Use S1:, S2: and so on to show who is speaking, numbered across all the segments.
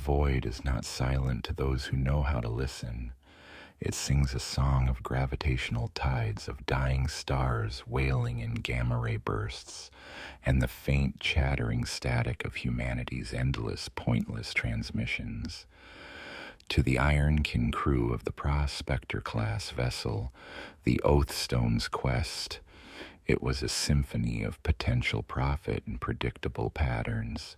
S1: void is not silent to those who know how to listen. It sings a song of gravitational tides, of dying stars wailing in gamma-ray bursts, and the faint chattering static of humanity's endless, pointless transmissions. To the Ironkin crew of the Prospector-class vessel, the Oathstone's quest, it was a symphony of potential profit and predictable patterns.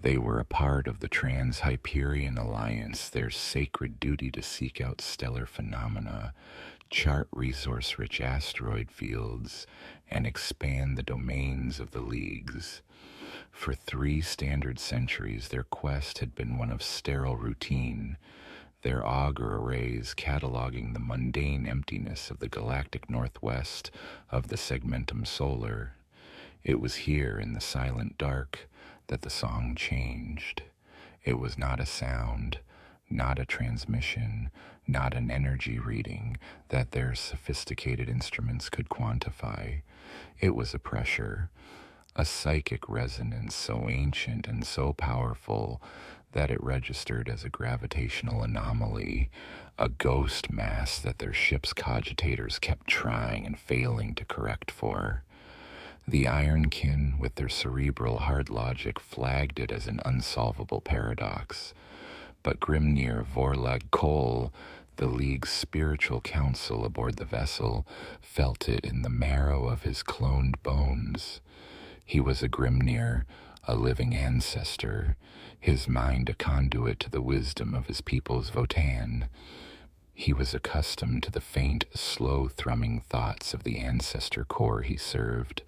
S1: They were a part of the Trans-Hyperion Alliance, their sacred duty to seek out stellar phenomena, chart resource-rich asteroid fields, and expand the domains of the leagues. For 3 standard centuries, their quest had been one of sterile routine, their auger arrays cataloging the mundane emptiness of the galactic northwest of the segmentum solar. It was here in the silent dark that the song changed. It was not a sound, not a transmission, not an energy reading that their sophisticated instruments could quantify. It was a pressure, a psychic resonance so ancient and so powerful that it registered as a gravitational anomaly, a ghost mass that their ship's cogitators kept trying and failing to correct for. The Ironkin, with their cerebral hard logic, flagged it as an unsolvable paradox. But Grimnir Vorlag Kol, the League's spiritual counsel aboard the vessel, felt it in the marrow of his cloned bones. He was a Grimnir, a living ancestor, his mind a conduit to the wisdom of his people's Votan. He was accustomed to the faint, slow-thrumming thoughts of the ancestor core he served,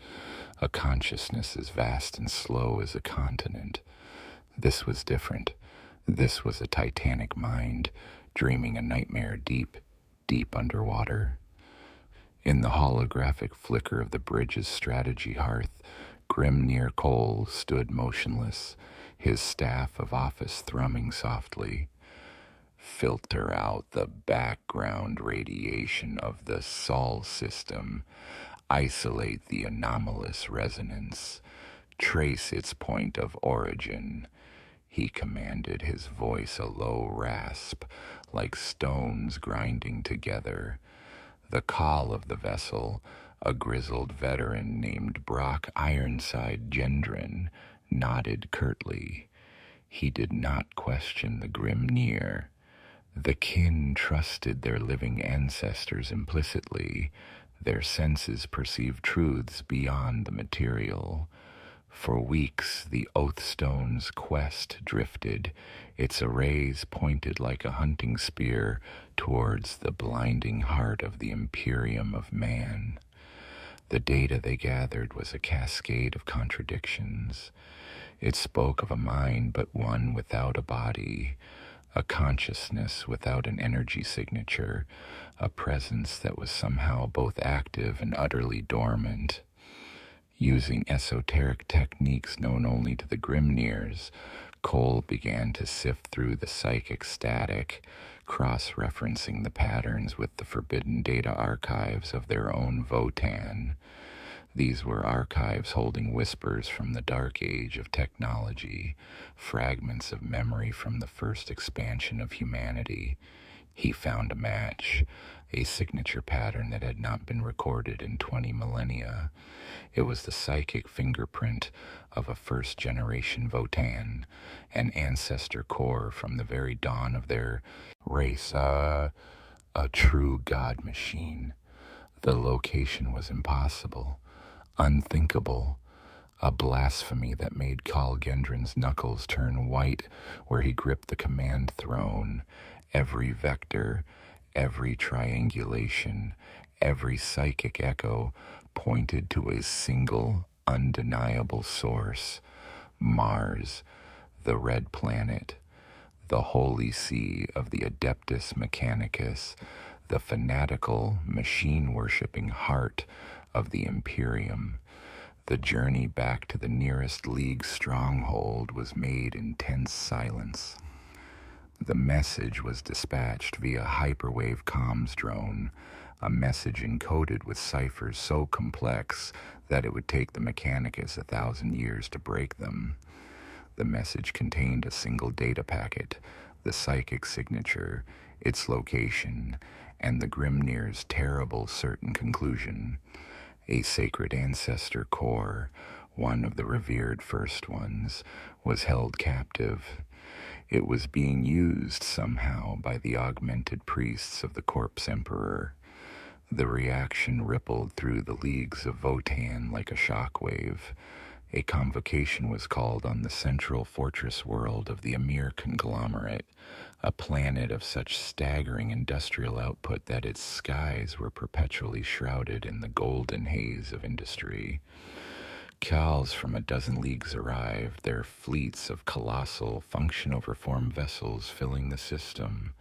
S1: a consciousness as vast and slow as a continent. This was different. This was a titanic mind, dreaming a nightmare deep, deep underwater. In the holographic flicker of the bridge's strategy hearth, Grimnir Kol stood motionless, his staff of office thrumming softly. Filter out the background radiation of the Sol system. Isolate the anomalous resonance. Trace its point of origin. He commanded, his voice a low rasp, like stones grinding together. The call of the vessel, a grizzled veteran named Brock Ironside Gendron, nodded curtly. He did not question the Grimnir. The kin trusted their living ancestors implicitly. Their senses perceived truths beyond the material. For weeks, the Oathstone's quest drifted, its arrays pointed like a hunting spear towards the blinding heart of the Imperium of man. The data they gathered was a cascade of contradictions. It spoke of a mind but one without a body, a consciousness without an energy signature, a presence that was somehow both active and utterly dormant. Using esoteric techniques known only to the Grimnirs, Kol began to sift through the psychic static, cross-referencing the patterns with the forbidden data archives of their own Votan. These were archives holding whispers from the dark age of technology, fragments of memory from the first expansion of humanity. He found a match, a signature pattern that had not been recorded in 20 millennia. It was the psychic fingerprint of a first-generation Votan, an ancestor core from the very dawn of their race, a true god machine. The location was impossible, unthinkable, a blasphemy that made Khal Gendron's knuckles turn white where he gripped the command throne. Every vector, every triangulation, every psychic echo pointed to a single, undeniable source: Mars, the red planet, the holy see of the Adeptus Mechanicus, the fanatical, machine-worshipping heart of the Imperium. The journey back to the nearest League stronghold was made in tense silence. The message was dispatched via hyperwave comms drone, a message encoded with ciphers so complex that it would take the Mechanicus 1,000 years to break them. The message contained a single data packet, the psychic signature, its location, and the Grimnir's terrible certain conclusion. A sacred ancestor core, one of the revered first ones, was held captive. It was being used somehow by the augmented priests of the corpse emperor. The reaction rippled through the leagues of Votan like a shockwave. A convocation was called on the central fortress world of the Emir conglomerate, a planet of such staggering industrial output that its skies were perpetually shrouded in the golden haze of industry. Khals from a dozen leagues arrived, their fleets of colossal, function-over-form vessels filling the system.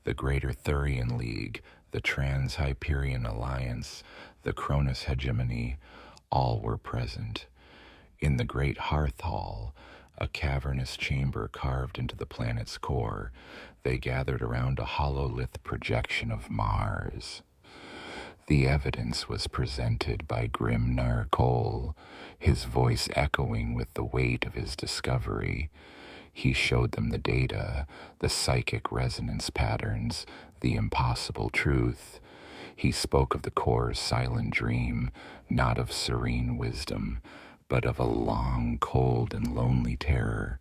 S1: The Greater Thurian League, the Trans-Hyperion Alliance, the Cronus Hegemony, all were present. In the great Hearth Hall, a cavernous chamber carved into the planet's core, they gathered around a hololith projection of Mars. The evidence was presented by Grimnar Cole, his voice echoing with the weight of his discovery. He showed them the data, the psychic resonance patterns, the impossible truth. He spoke of the core's silent dream, not of serene wisdom, but of a long, cold, and lonely terror.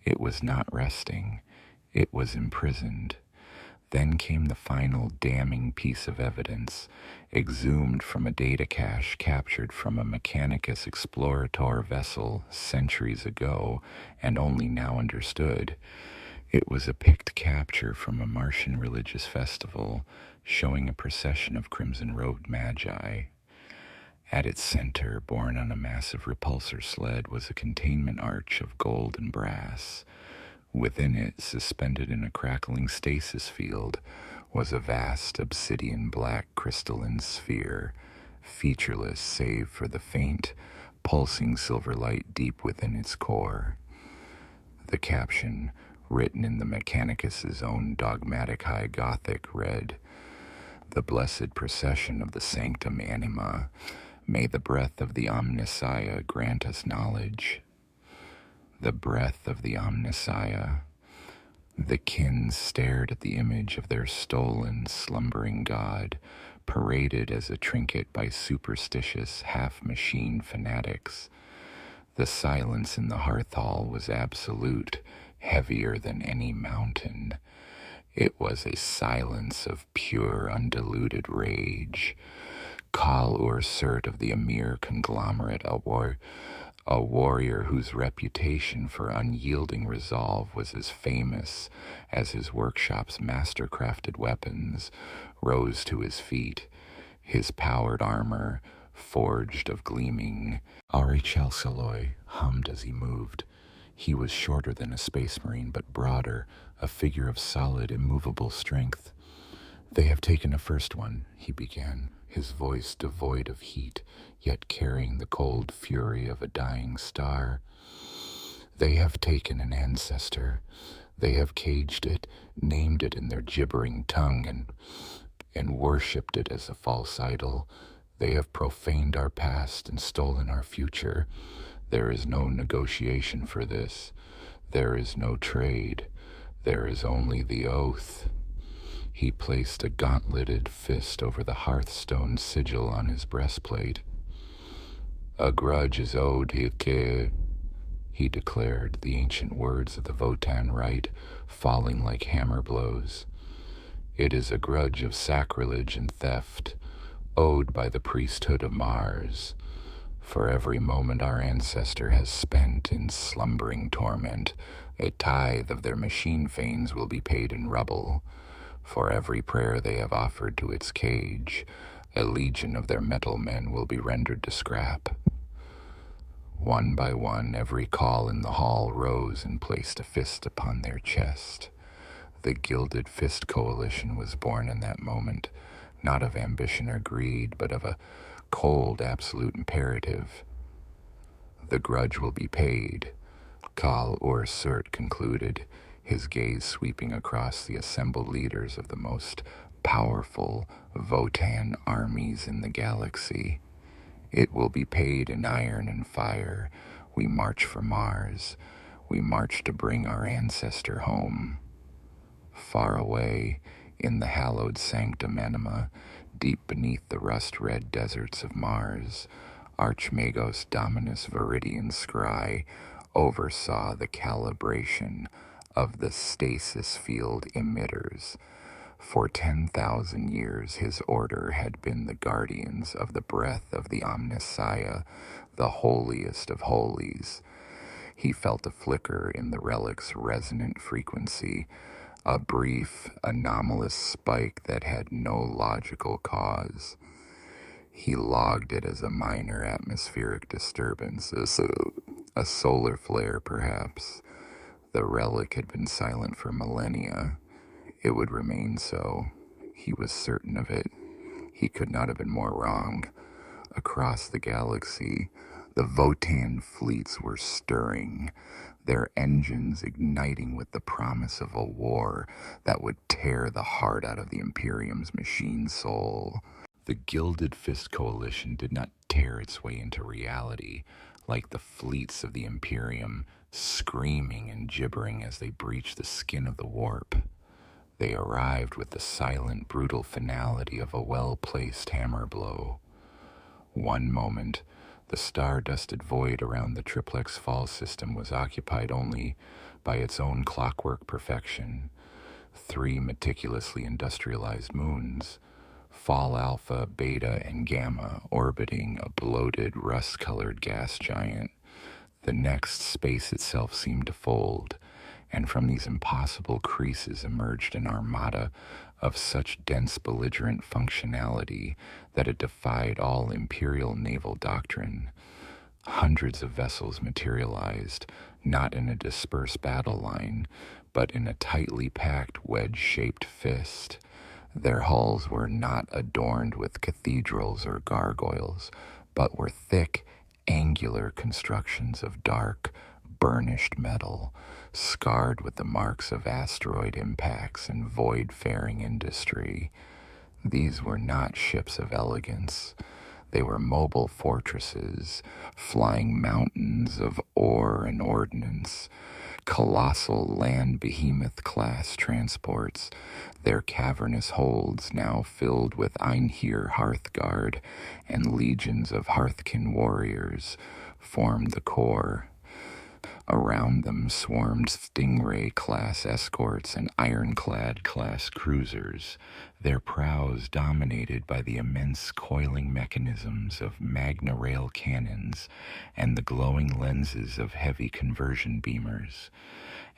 S1: It was not resting. It was imprisoned. Then came the final damning piece of evidence, exhumed from a data cache captured from a Mechanicus Explorator vessel centuries ago and only now understood. It was a picked capture from a Martian religious festival, showing a procession of crimson-robed magi. At its center, borne on a massive repulsor sled, was a containment arch of gold and brass. Within it, suspended in a crackling stasis field, was a vast obsidian black crystalline sphere, featureless save for the faint, pulsing silver light deep within its core. The caption, written in the Mechanicus's own dogmatic high Gothic, read, "The blessed procession of the sanctum anima. May the breath of the Omnissiah grant us knowledge." The breath of the Omnissiah. The kin stared at the image of their stolen, slumbering god, paraded as a trinket by superstitious, half-machine fanatics. The silence in the hearth hall was absolute, heavier than any mountain. It was a silence of pure, undiluted rage. Khal Ur-Surt of the Emir conglomerate, a warrior whose reputation for unyielding resolve was as famous as his workshop's master-crafted weapons, rose to his feet, his powered armor forged of gleaming. Ari Chalceloy hummed as he moved. He was shorter than a space marine, but broader, a figure of solid, immovable strength. "They have taken a first one," he began, his voice devoid of heat, yet carrying the cold fury of a dying star. "They have taken an ancestor. They have caged it, named it in their gibbering tongue, and worshipped it as a false idol. They have profaned our past and stolen our future. There is no negotiation for this. There is no trade. There is only the oath." He placed a gauntleted fist over the hearthstone sigil on his breastplate. "A grudge is owed, he declared, the ancient words of the Votan rite falling like hammer blows. "It is a grudge of sacrilege and theft, owed by the priesthood of Mars. For every moment our ancestor has spent in slumbering torment, a tithe of their machine fanes will be paid in rubble. For every prayer they have offered to its cage, a legion of their metal men will be rendered to scrap." One by one, every call in the hall rose and placed a fist upon their chest. The Gilded Fist Coalition was born in that moment, not of ambition or greed, but of a cold, absolute imperative. "The grudge will be paid," Khal Ur-Surt concluded, his gaze sweeping across the assembled leaders of the most powerful Votan armies in the galaxy. "It will be paid in iron and fire. We march for Mars. we march to bring our ancestor home. Far away, in the hallowed sanctum anima, deep beneath the rust-red deserts of Mars, Archmagos Dominus Viridian Scry oversaw the calibration of the stasis field emitters. For 10,000 years his order had been the guardians of the breath of the Omnissiah, the holiest of holies. He felt a flicker in the relic's resonant frequency, a brief, anomalous spike that had no logical cause. He logged it as a minor atmospheric disturbance, a solar flare perhaps. The relic had been silent for millennia. It would remain so. He was certain of it. He could not have been more wrong. Across the galaxy, the Votan fleets were stirring, their engines igniting with the promise of a war that would tear the heart out of the Imperium's machine soul. The Gilded Fist Coalition did not tear its way into reality like the fleets of the Imperium, screaming and gibbering as they breached the skin of the warp. They arrived with the silent, brutal finality of a well-placed hammer blow. One moment, the star-dusted void around the triplex fall system was occupied only by its own clockwork perfection. 3 meticulously industrialized moons, Fall Alpha, Beta, and Gamma, orbiting a bloated, rust-colored gas giant. The next, space itself seemed to fold, and from these impossible creases emerged an armada of such dense belligerent functionality that it defied all imperial naval doctrine. Hundreds of vessels materialized, not in a dispersed battle line, but in a tightly packed wedge-shaped fist. Their hulls were not adorned with cathedrals or gargoyles, but were thick, angular constructions of dark, burnished metal, scarred with the marks of asteroid impacts and void-faring industry. These were not ships of elegance. They were mobile fortresses, flying mountains of ore and ordnance, colossal land behemoth-class transports, their cavernous holds now filled with Einhir Hearthguard and legions of Hearthkin warriors, formed the core. Around them swarmed Stingray-class escorts and Ironclad-class cruisers, their prows dominated by the immense coiling mechanisms of Magna Rail cannons and the glowing lenses of heavy conversion beamers.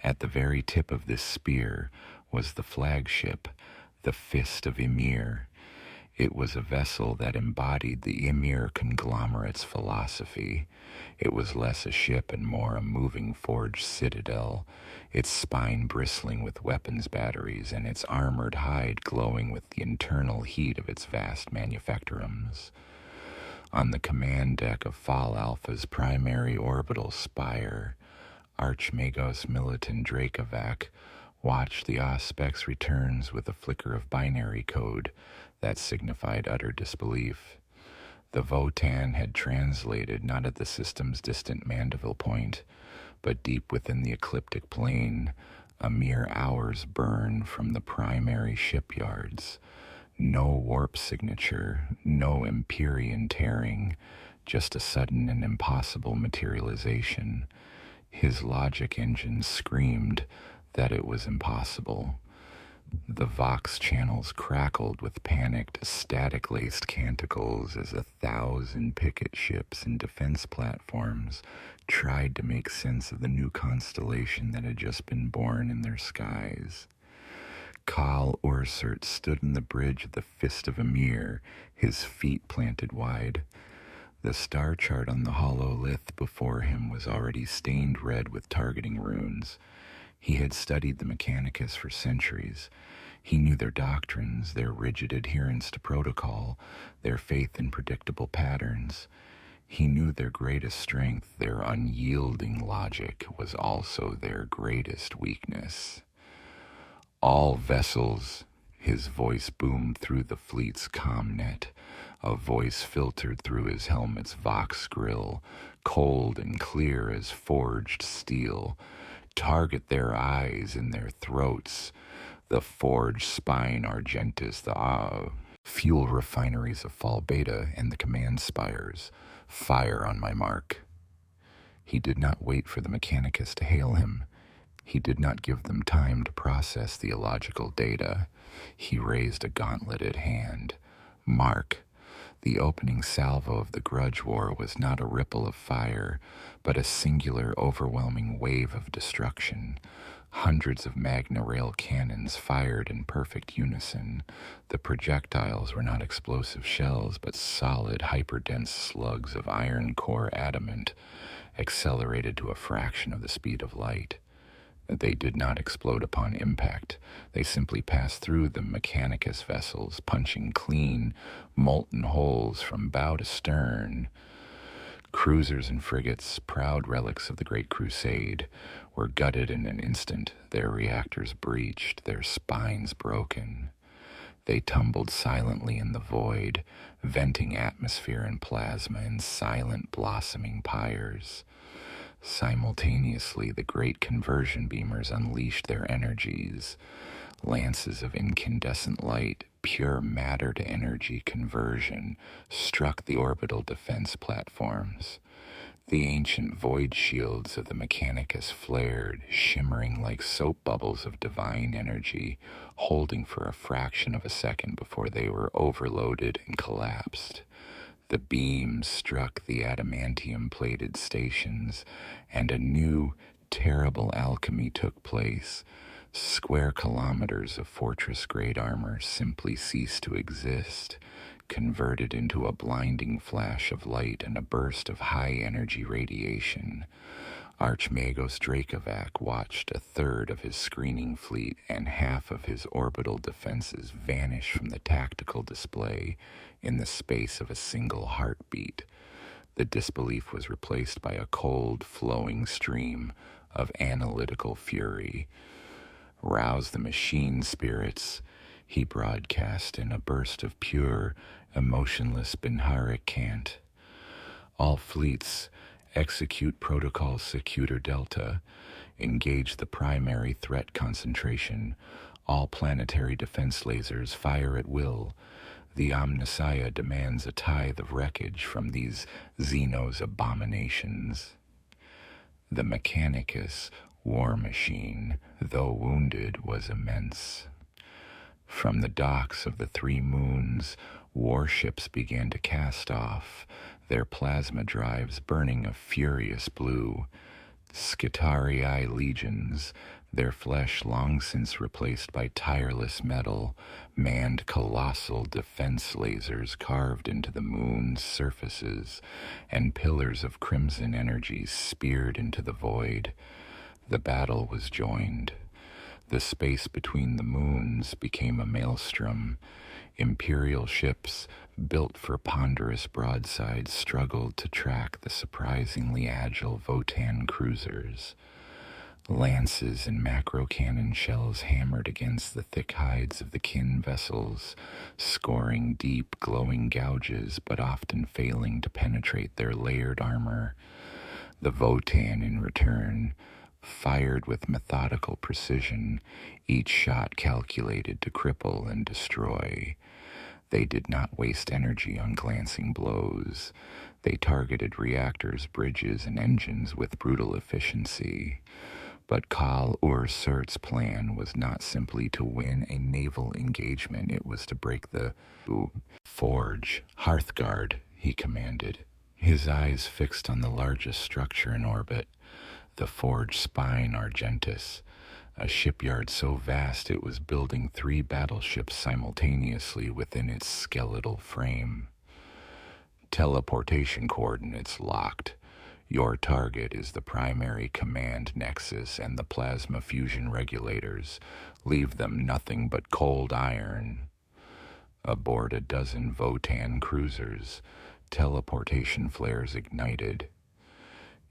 S1: At the very tip of this spear was the flagship, the Fist of Ymir. It was a vessel that embodied the Ymir conglomerate's philosophy. It was less a ship and more a moving forged citadel, its spine bristling with weapons batteries and its armored hide glowing with the internal heat of its vast manufactorums. On the command deck of Fall Alpha's primary orbital spire, Archmagos Militant Dracovac watched the Auspex returns with a flicker of binary code that signified utter disbelief. The Votan had translated not at the system's distant Mandeville point, but deep within the ecliptic plane, a mere hour's burn from the primary shipyards. No warp signature, no Empyrean tearing, just a sudden and impossible materialization. His logic engine screamed that it was impossible. The Vox channels crackled with panicked, static-laced canticles as 1,000 picket ships and defense platforms tried to make sense of the new constellation that had just been born in their skies. Khal Ursert stood in the bridge of the Fist of Ymir, his feet planted wide. The star chart on the hololith before him was already stained red with targeting runes. He had studied the Mechanicus for centuries. He knew their doctrines, their rigid adherence to protocol, their faith in predictable patterns. He knew their greatest strength, their unyielding logic, was also their greatest weakness. All vessels, his voice boomed through the fleet's comm net. A voice filtered through his helmet's vox grill, cold and clear as forged steel. Target their eyes and their throats. The forged spine Argentis, the fuel refineries of Fall Beta, and the command spires. Fire on my mark. He did not wait for the Mechanicus to hail him. He did not give them time to process theological data. He raised a gauntleted hand. Mark. The opening salvo of the Grudge War was not a ripple of fire, but a singular, overwhelming wave of destruction. Hundreds of Magna Rail cannons fired in perfect unison. The projectiles were not explosive shells, but solid, hyperdense slugs of iron core adamant, accelerated to a fraction of the speed of light. They did not explode upon impact. They simply passed through the Mechanicus vessels, punching clean, molten holes from bow to stern. Cruisers and frigates, proud relics of the Great Crusade, were gutted in an instant, their reactors breached, their spines broken. They tumbled silently in the void, venting atmosphere and plasma in silent, blossoming pyres. Simultaneously, the great conversion beamers unleashed their energies. Lances of incandescent light, pure matter-to-energy conversion, struck the orbital defense platforms. The ancient void shields of the Mechanicus flared, shimmering like soap bubbles of divine energy, holding for a fraction of a second before they were overloaded and collapsed. The beams struck the adamantium-plated stations, and a new, terrible alchemy took place. Square kilometers of fortress-grade armor simply ceased to exist, converted into a blinding flash of light and a burst of high-energy radiation. Archmagos Dracovac watched a third of his screening fleet and half of his orbital defenses vanish from the tactical display in the space of a single heartbeat. The disbelief was replaced by a cold, flowing stream of analytical fury. "Rouse the machine spirits," he broadcast in a burst of pure, emotionless Benharic cant. "All fleets, execute Protocol Secutor Delta. Engage the primary threat concentration. All planetary defense lasers fire at will. The Omnissiah demands a tithe of wreckage from these Xenos abominations." The Mechanicus war machine, though wounded, was immense. From the docks of the Three Moons, warships began to cast off, their plasma drives burning a furious blue. Skitarii legions, their flesh long since replaced by tireless metal, manned colossal defense lasers carved into the moon's surfaces, and pillars of crimson energy speared into the void. The battle was joined. The space between the moons became a maelstrom. Imperial ships, built for ponderous broadsides, struggled to track the surprisingly agile Votan cruisers. Lances and macro-cannon shells hammered against the thick hides of the kin vessels, scoring deep, glowing gouges, but often failing to penetrate their layered armor. The Votan, in return, fired with methodical precision, each shot calculated to cripple and destroy. They did not waste energy on glancing blows. They targeted reactors, bridges, and engines with brutal efficiency. But Kal Ur-Surt's plan was not simply to win a naval engagement, it was to break the forge. "Hearthguard," he commanded, his eyes fixed on the largest structure in orbit, the forge spine Argentis, a shipyard so vast it was building 3 battleships simultaneously within its skeletal frame. "Teleportation coordinates locked. Your target is the primary command nexus and the plasma fusion regulators. Leave them nothing but cold iron." Aboard a dozen Votan cruisers, teleportation flares ignited.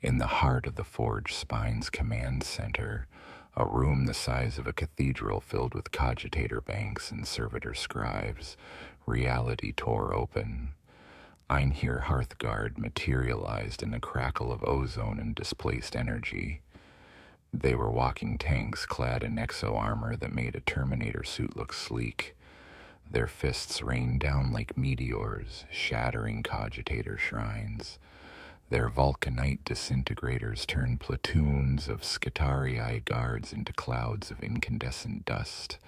S1: In the heart of the forge spine's command center, a room the size of a cathedral filled with cogitator banks and servitor scribes. Reality tore open. Einhir Hearthguard materialized in a crackle of ozone and displaced energy. They were walking tanks clad in exo-armor that made a Terminator suit look sleek. Their fists rained down like meteors, shattering cogitator shrines. Their vulcanite disintegrators turned platoons of Skitarii guards into clouds of incandescent dust.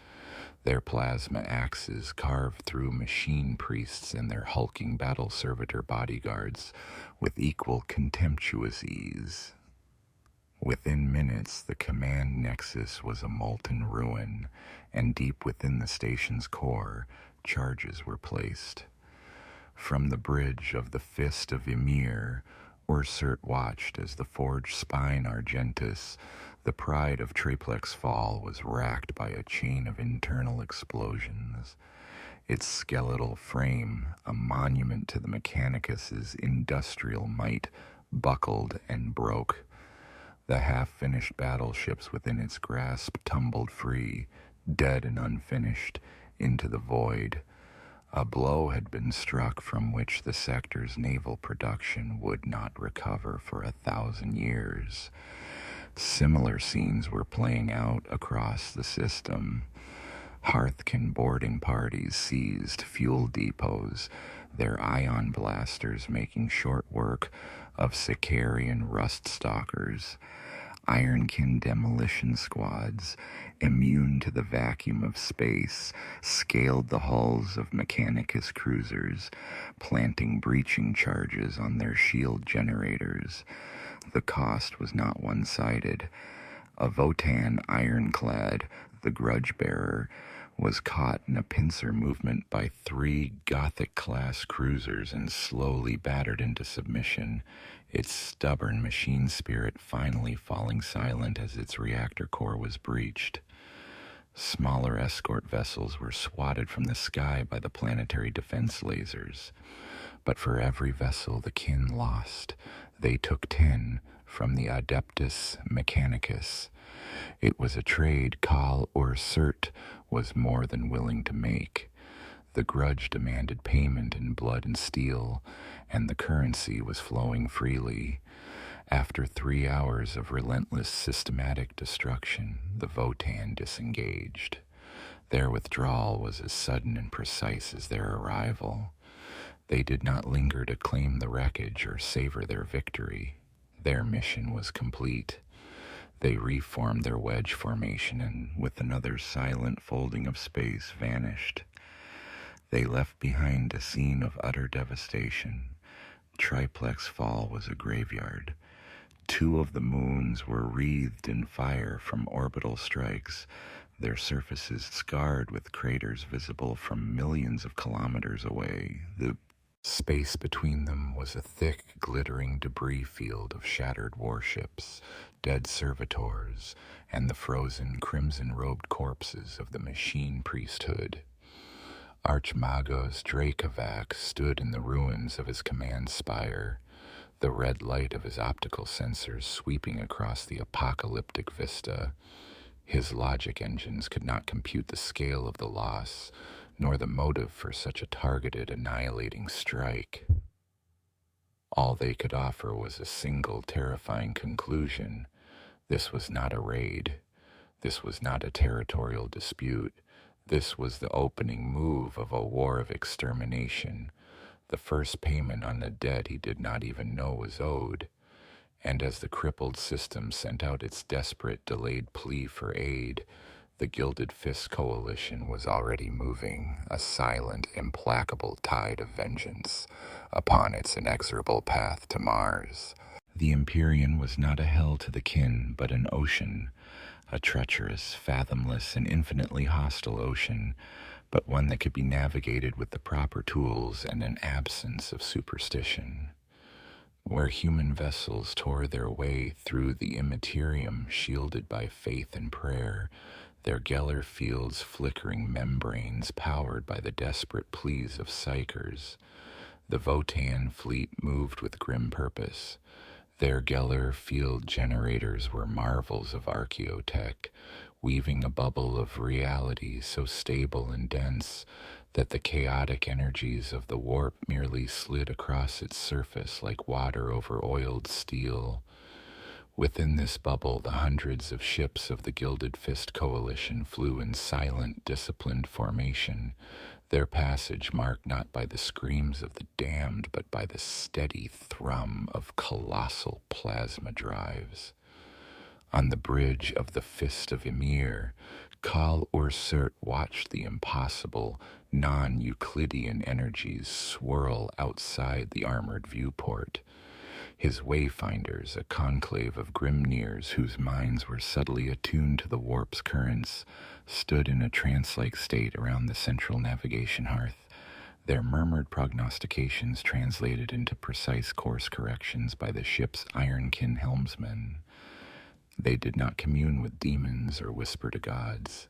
S1: Their plasma axes carved through machine priests and their hulking battle servitor bodyguards with equal contemptuous ease. Within minutes, the command nexus was a molten ruin, and deep within the station's core, charges were placed. From the bridge of the Fist of Ymir, Ursert watched as the forged spine Argentus, the pride of Triplex Fall, was racked by a chain of internal explosions. Its skeletal frame, a monument to the Mechanicus's industrial might, buckled and broke. The half-finished battleships within its grasp tumbled free, dead and unfinished, into the void. A blow had been struck from which the sector's naval production would not recover for 1,000 years. Similar scenes were playing out across the system. Hearthkin boarding parties seized fuel depots, their ion blasters making short work of Sicarian rust stalkers. Ironkin demolition squads, immune to the vacuum of space, scaled the hulls of Mechanicus cruisers, planting breaching charges on their shield generators. The cost was not one-sided. A Votan ironclad, the Grudge Bearer, was caught in a pincer movement by 3 Gothic-class cruisers and slowly battered into submission, its stubborn machine spirit finally falling silent as its reactor core was breached. Smaller escort vessels were swatted from the sky by the planetary defense lasers. But for every vessel the kin lost, they took 10 from the Adeptus Mechanicus. It was a trade Kal Ursert was more than willing to make. The grudge demanded payment in blood and steel, and the currency was flowing freely. After 3 hours of relentless systematic destruction, the Votan disengaged. Their withdrawal was as sudden and precise as their arrival. They did not linger to claim the wreckage or savor their victory. Their mission was complete. They reformed their wedge formation and, with another silent folding of space, vanished. They left behind a scene of utter devastation. Triplex Fall was a graveyard. 2 of the moons were wreathed in fire from orbital strikes, their surfaces scarred with craters visible from millions of kilometers away. The space between them was a thick, glittering debris field of shattered warships, dead servitors, and the frozen, crimson-robed corpses of the machine priesthood. Archmagos Dracovac stood in the ruins of his command spire, the red light of his optical sensors sweeping across the apocalyptic vista. His logic engines could not compute the scale of the loss, nor the motive for such a targeted, annihilating strike. All they could offer was a single terrifying conclusion. This was not a raid. This was not a territorial dispute. This was the opening move of a war of extermination, the first payment on the debt he did not even know was owed. And as the crippled system sent out its desperate, delayed plea for aid, the Gilded Fist Coalition was already moving, a silent, implacable tide of vengeance, upon its inexorable path to Mars. The Empyrean was not a hell to the kin, but an ocean, a treacherous, fathomless, and infinitely hostile ocean, but one that could be navigated with the proper tools and an absence of superstition. Where human vessels tore their way through the immaterium shielded by faith and prayer, their Geller fields flickering membranes powered by the desperate pleas of psychers, the Votan fleet moved with grim purpose. Their Geller field generators were marvels of archaeotech, weaving a bubble of reality so stable and dense that the chaotic energies of the warp merely slid across its surface like water over oiled steel. Within this bubble, the hundreds of ships of the Gilded Fist Coalition flew in silent, disciplined formation, their passage marked not by the screams of the damned, but by the steady thrum of colossal plasma drives. On the bridge of the Fist of Ymir, Kal Ursert watched the impossible, non-Euclidean energies swirl outside the armored viewport. His wayfinders, a conclave of Grimnirs whose minds were subtly attuned to the warp's currents, stood in a trance-like state around the central navigation hearth, their murmured prognostications translated into precise course corrections by the ship's ironkin helmsmen. They did not commune with demons or whisper to gods.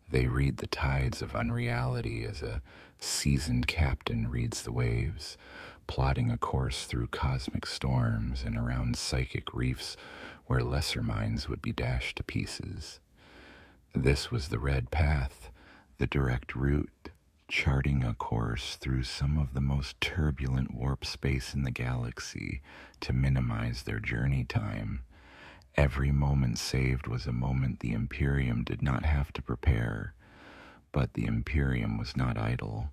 S1: They read the tides of unreality as a seasoned captain reads the waves, plotting a course through cosmic storms and around psychic reefs where lesser minds would be dashed to pieces. This was the red path, the direct route, charting a course through some of the most turbulent warp space in the galaxy to minimize their journey time. Every moment saved was a moment the Imperium did not have to prepare, but the Imperium was not idle.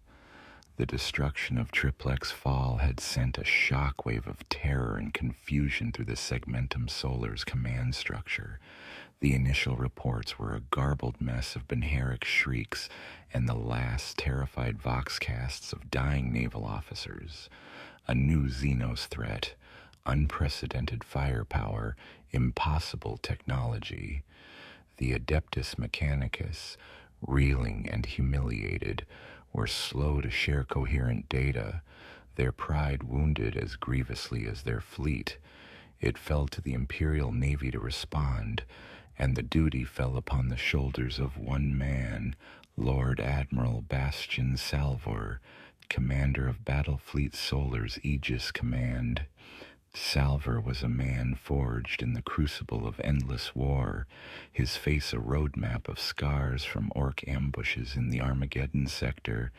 S1: The destruction of Triplex Fall had sent a shockwave of terror and confusion through the Segmentum Solar's command structure. The initial reports were a garbled mess of Benheric shrieks and the last terrified voxcasts of dying naval officers. A new Xenos threat, unprecedented firepower, impossible technology. The Adeptus Mechanicus, reeling and humiliated, were slow to share coherent data, their pride wounded as grievously as their fleet. It fell to the Imperial Navy to respond, and the duty fell upon the shoulders of one man, Lord Admiral Bastian Salvor, commander of Battlefleet Solar's Aegis Command. Salvor was a man forged in the crucible of endless war, his face a roadmap of scars from Orc ambushes in the Armageddon sector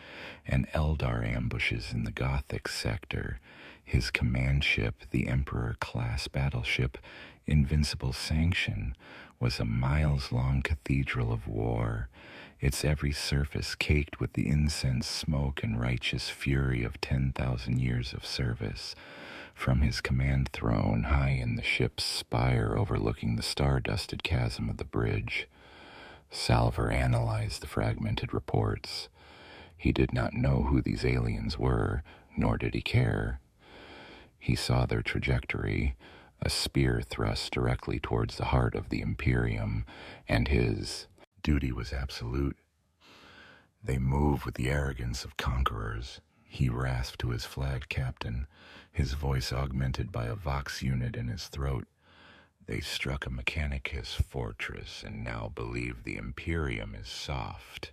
S1: and Eldar ambushes in the Gothic sector. His command ship, the Emperor-class battleship Invincible Sanction, was a miles-long cathedral of war, its every surface caked with the incense smoke and righteous fury of 10,000 years of service. From his command throne, high in the ship's spire overlooking the star-dusted chasm of the bridge, Salvor analyzed the fragmented reports. He did not know who these aliens were, nor did he care. He saw their trajectory, a spear thrust directly towards the heart of the Imperium, and his duty was absolute. They move with the arrogance of conquerors, he rasped to his flag captain, his voice augmented by a vox unit in his throat. They struck a Mechanicus fortress and now believe the Imperium is soft.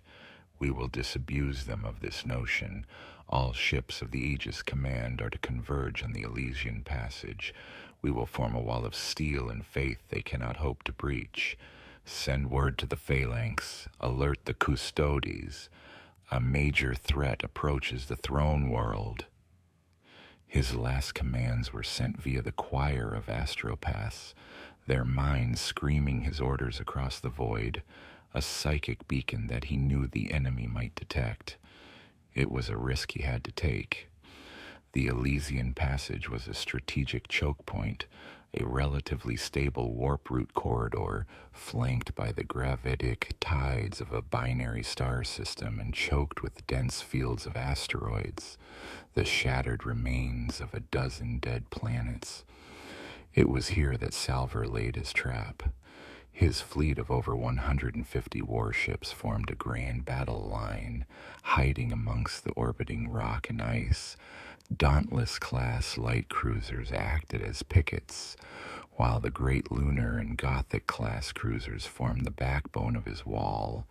S1: We will disabuse them of this notion. All ships of the Aegis Command are to converge on the Elysian Passage. We will form a wall of steel and faith they cannot hope to breach. Send word to the Phalanx. Alert the Custodes. A major threat approaches the throne world. His last commands were sent via the choir of astropaths, their minds screaming his orders across the void, a psychic beacon that he knew the enemy might detect. It was a risk he had to take. The Elysian Passage was a strategic choke point, a relatively stable warp route corridor flanked by the gravitic tides of a binary star system and choked with dense fields of asteroids, the shattered remains of a dozen dead planets. It was here that Salvor laid his trap. His fleet of over 150 warships formed a grand battle line, hiding amongst the orbiting rock and ice. Dauntless-class light cruisers acted as pickets, while the Great Lunar and Gothic-class cruisers formed the backbone of his wall.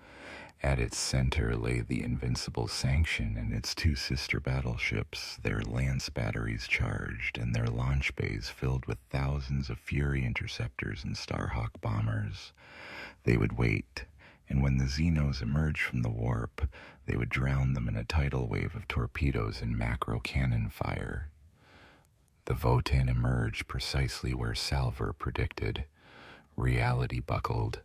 S1: At its center lay the invincible Sanction and its two sister battleships, their lance batteries charged and their launch bays filled with thousands of Fury interceptors and Starhawk bombers. They would wait, and when the Xenos emerged from the warp, they would drown them in a tidal wave of torpedoes and macro cannon fire. The Votan emerged precisely where Salver predicted. Reality buckled,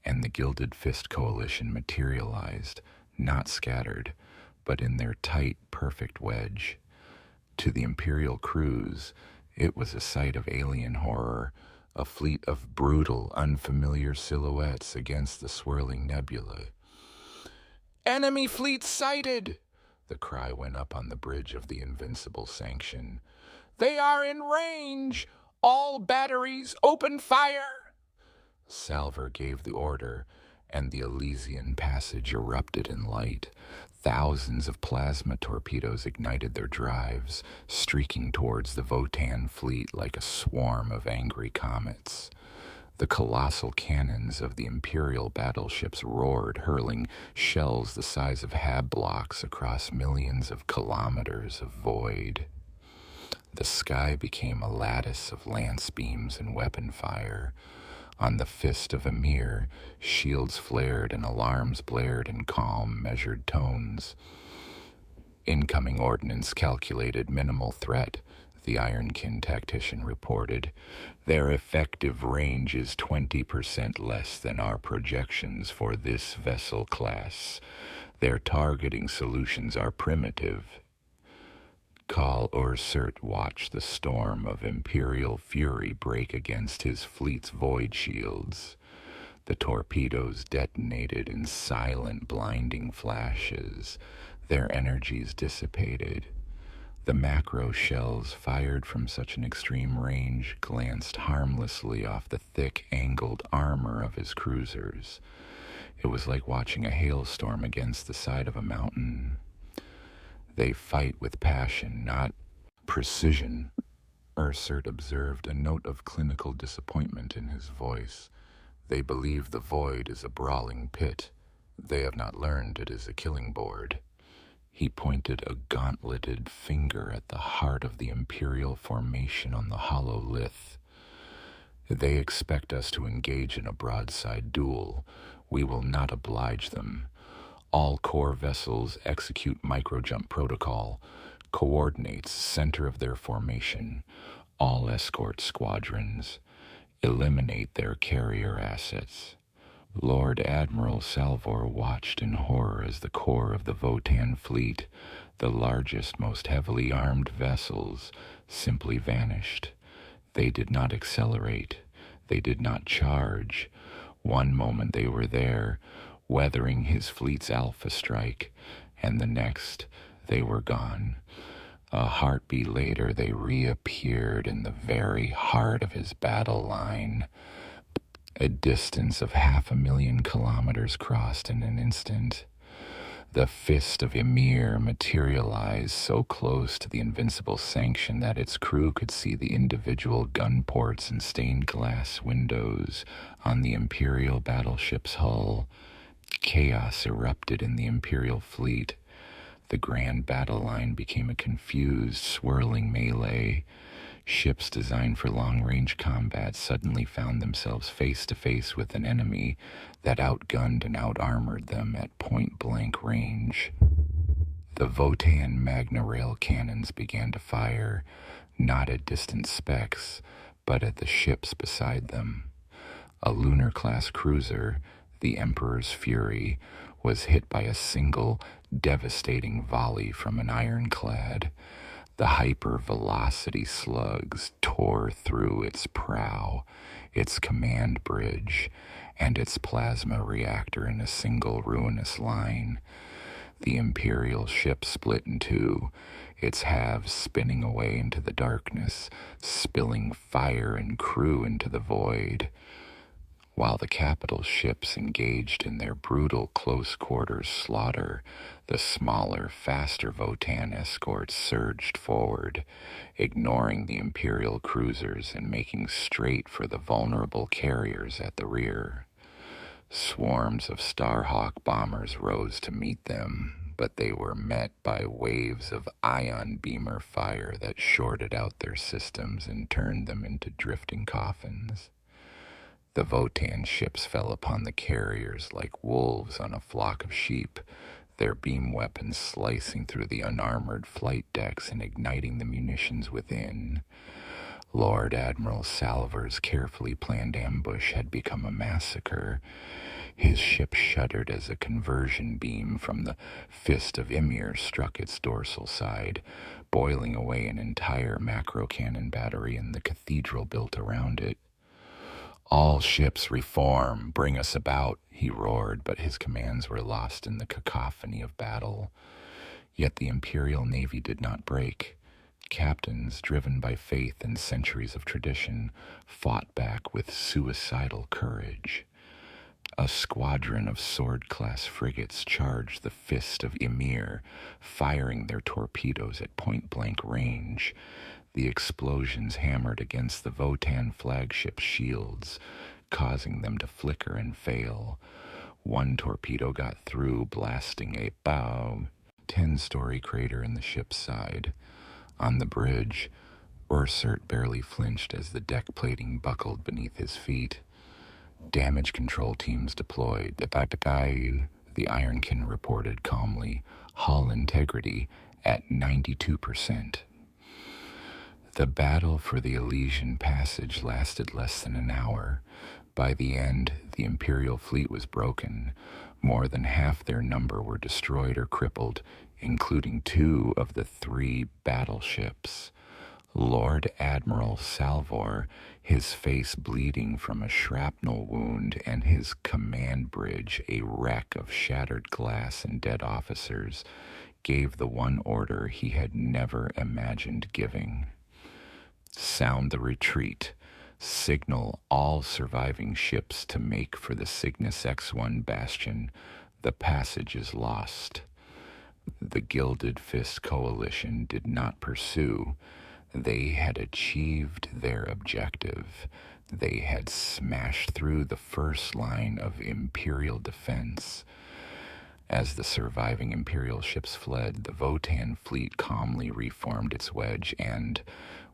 S1: and the Gilded Fist Coalition materialized, not scattered, but in their tight, perfect wedge. To the Imperial crews, it was a sight of alien horror, a fleet of brutal, unfamiliar silhouettes against the swirling nebula. "Enemy fleet sighted!" The cry went up on the bridge of the invincible Sanction. "They are in range! All batteries, open fire!" Salver gave the order, and the Elysian passage erupted in light. Thousands of plasma torpedoes ignited their drives, streaking towards the Votan fleet like a swarm of angry comets. The colossal cannons of the Imperial battleships roared, hurling shells the size of hab blocks across millions of kilometers of void. The sky became a lattice of lance beams and weapon fire. On the fist of Emir, shields flared and alarms blared in calm, measured tones. "Incoming ordnance calculated minimal threat," the Ironkin tactician reported. "Their effective range is 20% less than our projections for this vessel class. Their targeting solutions are primitive." Call Ursert watched the storm of Imperial fury break against his fleet's void shields. The torpedoes detonated in silent, blinding flashes, their energies dissipated. The macro shells fired from such an extreme range glanced harmlessly off the thick, angled armor of his cruisers. It was like watching a hailstorm against the side of a mountain. "They fight with passion, not precision," Ursert observed, a note of clinical disappointment in his voice. "They believe the void is a brawling pit. They have not learned it is a killing board." He pointed a gauntleted finger at the heart of the Imperial formation on the hollow lith. "They expect us to engage in a broadside duel. We will not oblige them. All core vessels execute microjump protocol. Coordinates center of their formation. All escort squadrons. Eliminate their carrier assets." Lord Admiral Salvor watched in horror as the core of the Votan fleet, the largest, most heavily armed vessels, simply vanished. They did not accelerate. They did not charge. One moment they were there, weathering his fleet's alpha strike, and the next they were gone. A heartbeat later they reappeared in the very heart of his battle line. A distance of 500,000 kilometers crossed in an instant. The fist of Emir materialized so close to the invincible Sanction that its crew could see the individual gun ports and stained glass windows on the Imperial battleship's hull. Chaos erupted in the Imperial fleet. The grand battle line became a confused, swirling melee. Ships designed for long-range combat suddenly found themselves face-to-face with an enemy that outgunned and out-armored them at point-blank range. The Votan Magna Rail cannons began to fire, not at distant specks, but at the ships beside them. A lunar-class cruiser, the Emperor's Fury, was hit by a single, devastating volley from an ironclad. The hyper-velocity slugs tore through its prow, its command bridge, and its plasma reactor in a single ruinous line. The Imperial ship split in two, its halves spinning away into the darkness, spilling fire and crew into the void. While the capital ships engaged in their brutal close-quarters slaughter, the smaller, faster Votan escorts surged forward, ignoring the Imperial cruisers and making straight for the vulnerable carriers at the rear. Swarms of Starhawk bombers rose to meet them, but they were met by waves of ion beamer fire that shorted out their systems and turned them into drifting coffins. The Votan ships fell upon the carriers like wolves on a flock of sheep, their beam weapons slicing through the unarmored flight decks and igniting the munitions within. Lord Admiral Salver's carefully planned ambush had become a massacre. His ship shuddered as a conversion beam from the fist of Ymir struck its dorsal side, boiling away an entire macro cannon battery and the cathedral built around it. "All ships reform, bring us about," he roared, but his commands were lost in the cacophony of battle. Yet the Imperial Navy did not break. Captains, driven by faith and centuries of tradition, fought back with suicidal courage. A squadron of sword-class frigates charged the fist of Ymir, firing their torpedoes at point-blank range. The explosions hammered against the Votan flagship's shields, causing them to flicker and fail. One torpedo got through, blasting a 10-story crater in the ship's side. On the bridge, Ursert barely flinched as the deck plating buckled beneath his feet. "Damage control teams deployed. The Ironkin reported calmly. Hull integrity at 92%. The battle for the Elysian Passage lasted less than an hour. By the end, the Imperial fleet was broken. More than half their number were destroyed or crippled, including 2 of the 3 battleships. Lord Admiral Salvor, his face bleeding from a shrapnel wound, and his command bridge a wreck of shattered glass and dead officers, gave the one order he had never imagined giving. "Sound the retreat. Signal all surviving ships to make for the Cygnus X1 bastion. The passage is lost." The Gilded Fist Coalition did not pursue. They had achieved their objective. They had smashed through the first line of Imperial defense. As the surviving Imperial ships fled, the Votan fleet calmly reformed its wedge and,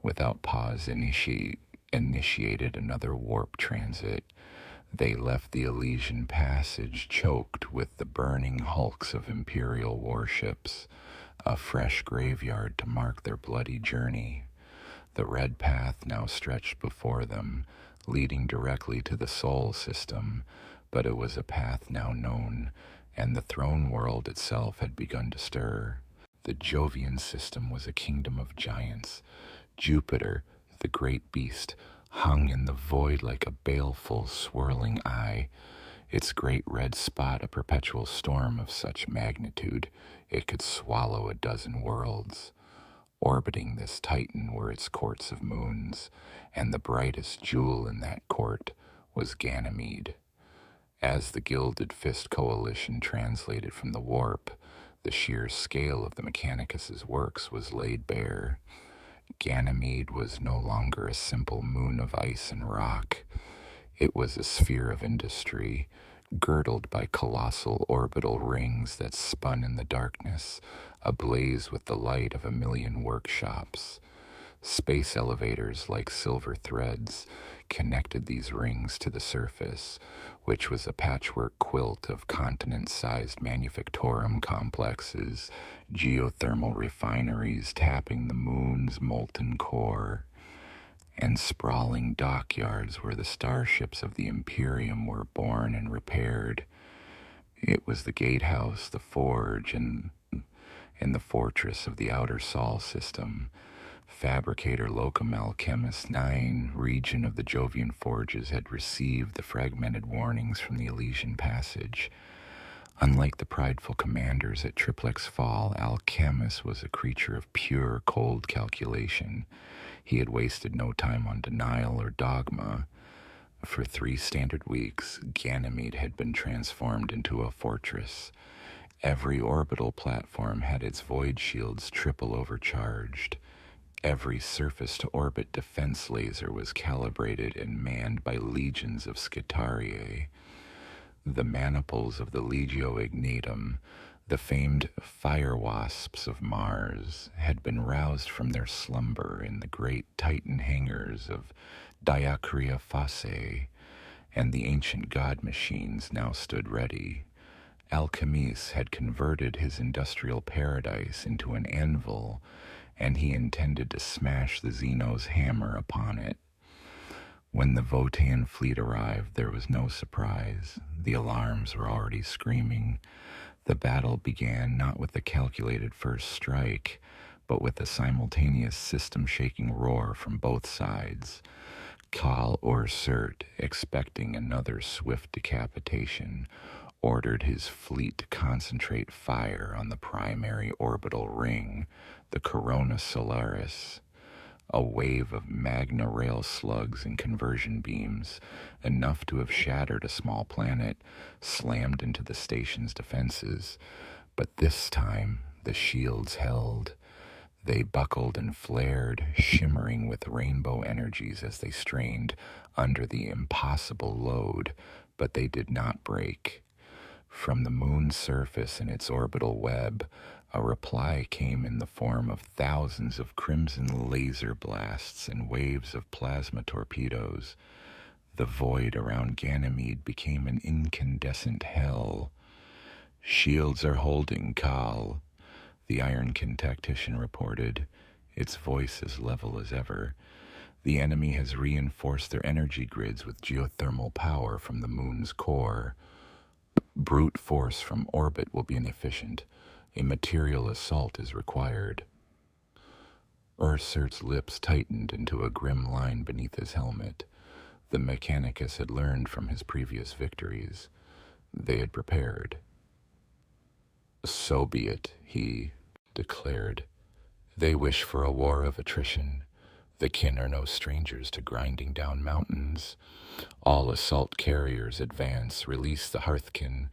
S1: without pause, initiated another warp transit. They left the Elysian Passage choked with the burning hulks of Imperial warships, a fresh graveyard to mark their bloody journey. The red path now stretched before them, leading directly to the Sol system, but it was a path now known, and the throne world itself had begun to stir. The Jovian system was a kingdom of giants. Jupiter, the great beast, hung in the void like a baleful, swirling eye, its great red spot a perpetual storm of such magnitude it could swallow a dozen worlds. Orbiting this Titan were its courts of moons, and the brightest jewel in that court was Ganymede. As the Gilded Fist Coalition translated from the warp, the sheer scale of the Mechanicus's works was laid bare. Ganymede was no longer a simple moon of ice and rock. It was a sphere of industry, girdled by colossal orbital rings that spun in the darkness, ablaze with the light of 1,000,000 workshops. Space elevators like silver threads connected these rings to the surface, which was a patchwork quilt of continent-sized manufactorum complexes, geothermal refineries tapping the moon's molten core, and sprawling dockyards where the starships of the Imperium were born and repaired. It was the gatehouse, the forge, and the fortress of the outer Sol system. Fabricator Locum Alchemist 9 region of the Jovian forges had received the fragmented warnings from the Elysian Passage. Unlike the prideful commanders at Triplex Fall, Alchemist was a creature of pure, cold calculation. He had wasted no time on denial or dogma. For 3 standard weeks, Ganymede had been transformed into a fortress. Every orbital platform had its void shields triple overcharged. Every surface-to-orbit defense laser was calibrated and manned by legions of Skitarii. The maniples of the Legio Ignatum, the famed fire wasps of Mars, had been roused from their slumber in the great Titan hangars of Diacria Fossae, and the ancient god machines now stood ready. Alchemis had converted his industrial paradise into an anvil, and he intended to smash the Xenos hammer upon it. When the Votan fleet arrived, there was no surprise. The alarms were already screaming. The battle began not with the calculated first strike, but with a simultaneous system-shaking roar from both sides. Kal Ursert, expecting another swift decapitation, ordered his fleet to concentrate fire on the primary orbital ring, the Corona Solaris. A wave of magna rail slugs and conversion beams, enough to have shattered a small planet, slammed into the station's defenses. But this time, the shields held. They buckled and flared, shimmering with rainbow energies as they strained under the impossible load, but they did not break. From the moon's surface and its orbital web, a reply came in the form of thousands of crimson laser blasts and waves of plasma torpedoes. The void around Ganymede became an incandescent hell. "Shields are holding, Kal," the Ironkin tactician reported, its voice as level as ever. "The enemy has reinforced their energy grids with geothermal power from the moon's core. Brute force from orbit will be inefficient. A material assault is required." Ursert's lips tightened into a grim line beneath his helmet. The Mechanicus had learned from his previous victories. They had prepared. "So be it," he declared. "They wish for a war of attrition. The kin are no strangers to grinding down mountains. All assault carriers advance, release the Hearthkin.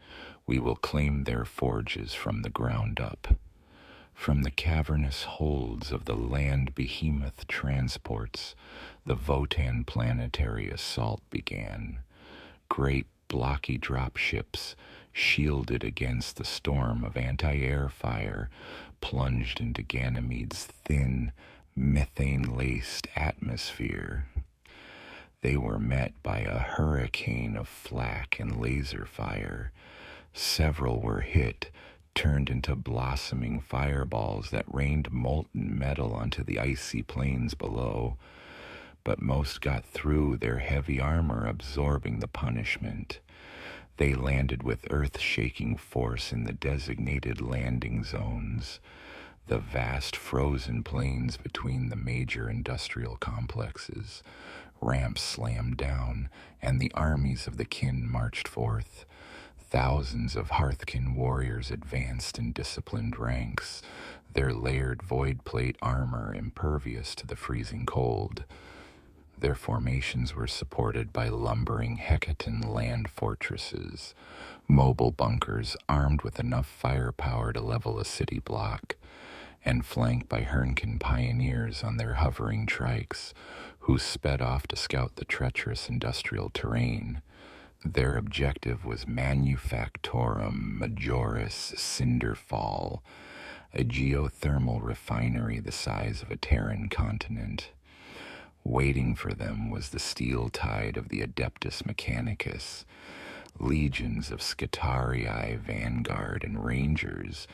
S1: We will claim their forges from the ground up." From the cavernous holds of the land behemoth transports, the Votan planetary assault began. Great blocky dropships, shielded against the storm of anti-air fire, plunged into Ganymede's thin, methane-laced atmosphere. They were met by a hurricane of flak and laser fire. Several were hit, turned into blossoming fireballs that rained molten metal onto the icy plains below. But most got through, their heavy armor absorbing the punishment. They landed with earth-shaking force in the designated landing zones, the vast frozen plains between the major industrial complexes. Ramps slammed down, and the armies of the kin marched forth. Thousands of Hearthkin warriors advanced in disciplined ranks, their layered void plate armor impervious to the freezing cold. Their formations were supported by lumbering Hecaton land fortresses, mobile bunkers armed with enough firepower to level a city block, and flanked by Hernkin pioneers on their hovering trikes, who sped off to scout the treacherous industrial terrain. Their objective was Manufactorum Majoris Cinderfall, a geothermal refinery the size of a Terran continent. Waiting for them was the steel tide of the Adeptus Mechanicus, legions of Scitarii vanguard and rangers,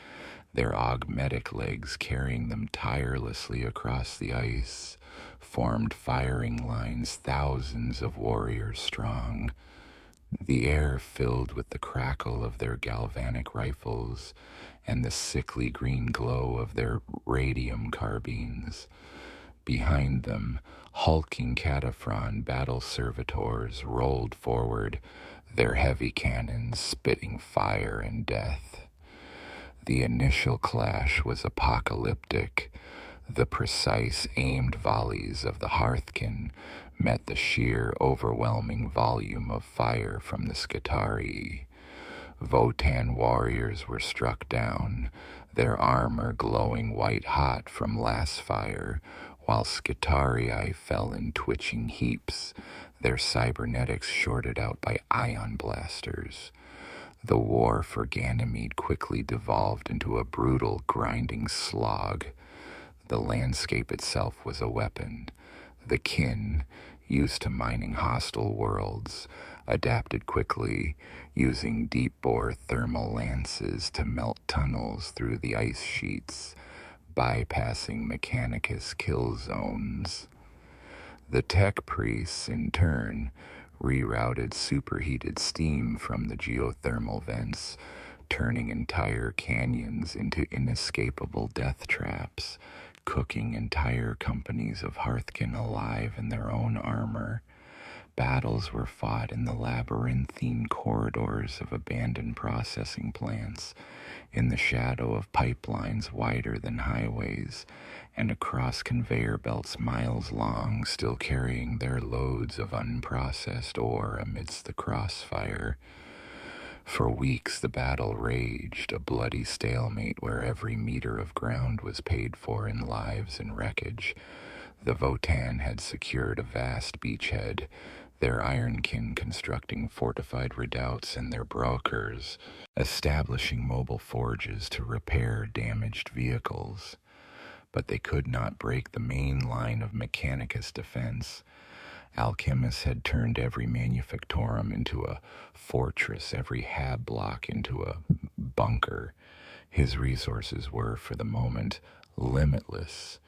S1: their augmetic legs carrying them tirelessly across the ice, formed firing lines thousands of warriors strong. The air filled with the crackle of their galvanic rifles and the sickly green glow of their radium carbines. Behind them, hulking Cataphron battle servitors rolled forward, their heavy cannons spitting fire and death. The initial clash was apocalyptic. The precise aimed volleys of the Hearthkin met the sheer, overwhelming volume of fire from the Scitarii. Votan warriors were struck down, their armor glowing white-hot from last fire, while Scitarii fell in twitching heaps, their cybernetics shorted out by ion blasters. The war for Ganymede quickly devolved into a brutal, grinding slog. The landscape itself was a weapon. The kin, used to mining hostile worlds, adapted quickly, using deep-bore thermal lances to melt tunnels through the ice sheets, bypassing Mechanicus kill zones. The tech priests, in turn, rerouted superheated steam from the geothermal vents, turning entire canyons into inescapable death traps, cooking entire companies of Hearthkin alive in their own armor. Battles were fought in the labyrinthine corridors of abandoned processing plants, in the shadow of pipelines wider than highways, and across conveyor belts miles long, still carrying their loads of unprocessed ore amidst the crossfire. For weeks the battle raged, a bloody stalemate where every meter of ground was paid for in lives and wreckage. The Votan had secured a vast beachhead, their ironkin constructing fortified redoubts, and their brokers establishing mobile forges to repair damaged vehicles. But they could not break the main line of Mechanicus defense. Alchemists had turned every manufactorum into a fortress, every hab block into a bunker. His resources were, for the moment, limitless.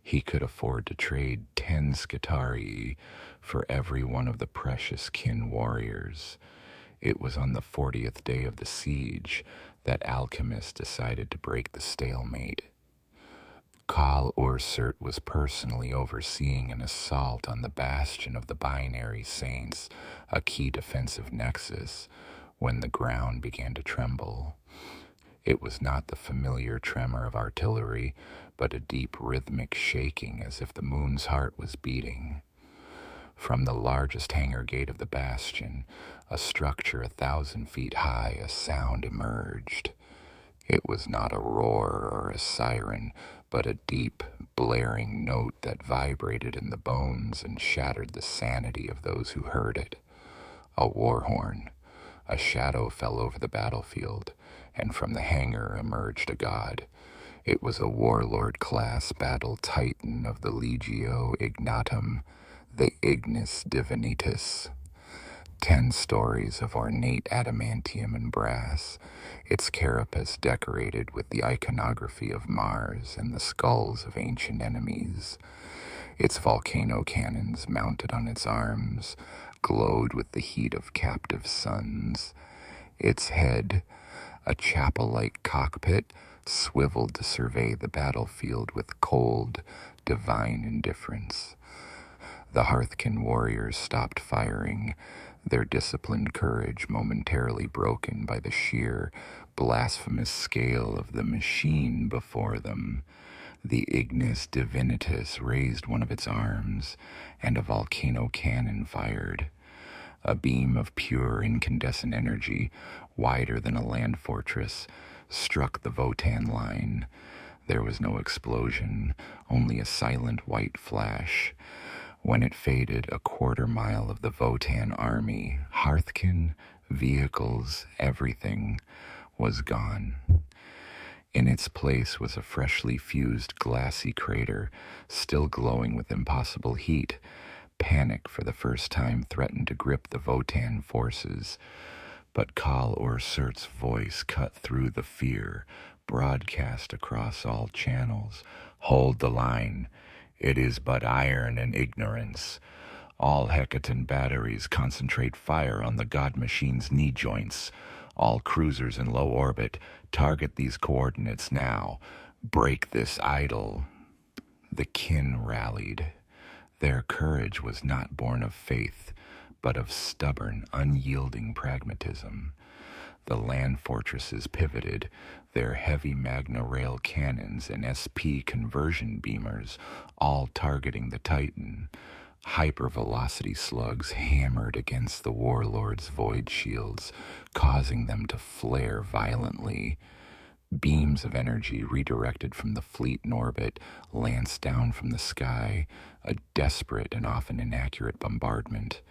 S1: He could afford to trade 10 Scutarii for every one of the precious kin warriors. It was on the 40th day of the siege that alchemists decided to break the stalemate. Khal Ursert was personally overseeing an assault on the bastion of the Binary Saints, a key defensive nexus, when the ground began to tremble. It was not the familiar tremor of artillery, but a deep rhythmic shaking as if the moon's heart was beating. From the largest hangar gate of the bastion, a structure 1,000 feet high, a sound emerged. It was not a roar or a siren, but a deep, blaring note that vibrated in the bones and shattered the sanity of those who heard it. A war horn. A shadow fell over the battlefield, and from the hangar emerged a god. It was a warlord-class battle titan of the Legio Ignatum, the Ignis Divinitas. 10 stories of ornate adamantium and brass, its carapace decorated with the iconography of Mars and the skulls of ancient enemies. Its volcano cannons, mounted on its arms, glowed with the heat of captive suns. Its head, a chapel-like cockpit, swiveled to survey the battlefield with cold, divine indifference. The Hearthkin warriors stopped firing, their disciplined courage momentarily broken by the sheer, blasphemous scale of the machine before them. The Ignis Divinitas raised one of its arms, and a volcano cannon fired. A beam of pure incandescent energy, wider than a land fortress, struck the Votan line. There was no explosion, only a silent white flash. When it faded, a quarter-mile of the Votan army, Hearthkin, vehicles, everything, was gone. In its place was a freshly fused glassy crater, still glowing with impossible heat. Panic for the first time threatened to grip the Votan forces, but Khal Ursert's voice cut through the fear, broadcast across all channels. Hold the line. It is but iron and ignorance. All Hecaton batteries concentrate fire on the god machine's knee joints. All cruisers in low orbit target these coordinates now. Break this idol. The kin rallied. Their courage was not born of faith, but of stubborn, unyielding pragmatism. The land fortresses pivoted, their heavy Magna Rail cannons and SP conversion beamers all targeting the Titan. Hypervelocity slugs hammered against the warlord's void shields, causing them to flare violently. Beams of energy redirected from the fleet in orbit lanced down from the sky, a desperate and often inaccurate bombardment.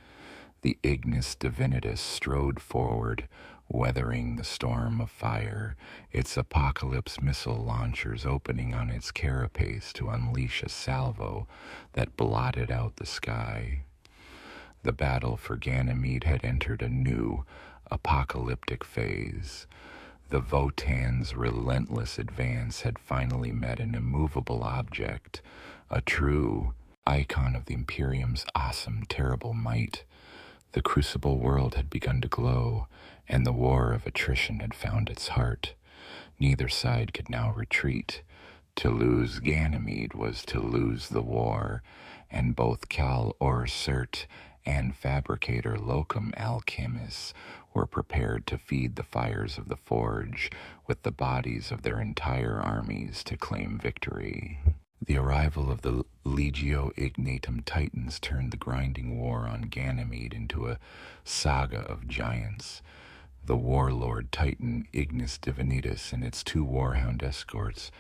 S1: The Ignis Divinitas strode forward, weathering the storm of fire, its apocalypse missile launchers opening on its carapace to unleash a salvo that blotted out the sky. The battle for Ganymede had entered a new, apocalyptic phase. The Votan's relentless advance had finally met an immovable object, a true icon of the Imperium's awesome, terrible might. The crucible world had begun to glow, and the war of attrition had found its heart. Neither side could now retreat. To lose Ganymede was to lose the war, and both Cal Orsert and Fabricator Locum Alchemis were prepared to feed the fires of the forge with the bodies of their entire armies to claim victory. The arrival of the Legio Ignatum Titans turned the grinding war on Ganymede into a saga of giants. The warlord Titan Ignis Divinitas and its two warhound escorts,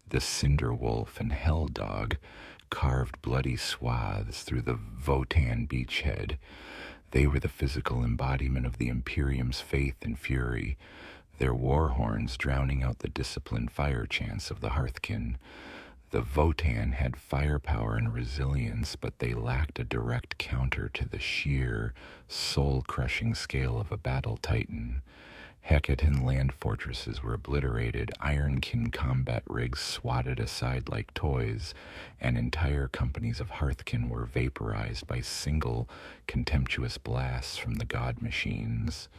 S1: the Cinder Wolf and Hell Dog, carved bloody swaths through the Votan beachhead. They were the physical embodiment of the Imperium's faith and fury, their war horns drowning out the disciplined fire chants of the Hearthkin. The Votan had firepower and resilience, but they lacked a direct counter to the sheer, soul-crushing scale of a battle titan. Hecaton land fortresses were obliterated, Ironkin combat rigs swatted aside like toys, and entire companies of Hearthkin were vaporized by single, contemptuous blasts from the god machines.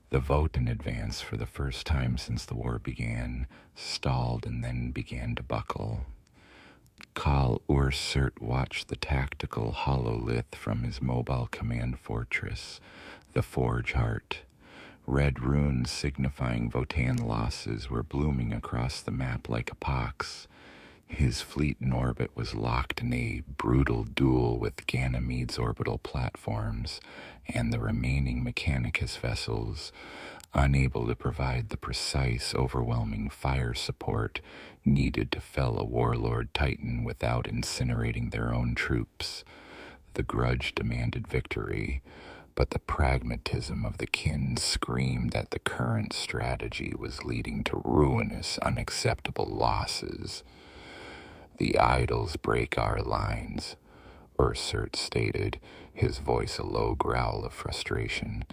S1: The Votan advance, for the first time since the war began, stalled and then began to buckle. Kal Ursert watched the tactical hololith from his mobile command fortress, the Forge Heart. Red runes signifying Votan losses were blooming across the map like a pox. His fleet in orbit was locked in a brutal duel with Ganymede's orbital platforms and the remaining Mechanicus vessels, unable to provide the precise, overwhelming fire support needed to fell a warlord titan without incinerating their own troops. The grudge demanded victory, but the pragmatism of the kin screamed that the current strategy was leading to ruinous, unacceptable losses. "The idols break our lines," Ursert stated, his voice a low growl of frustration.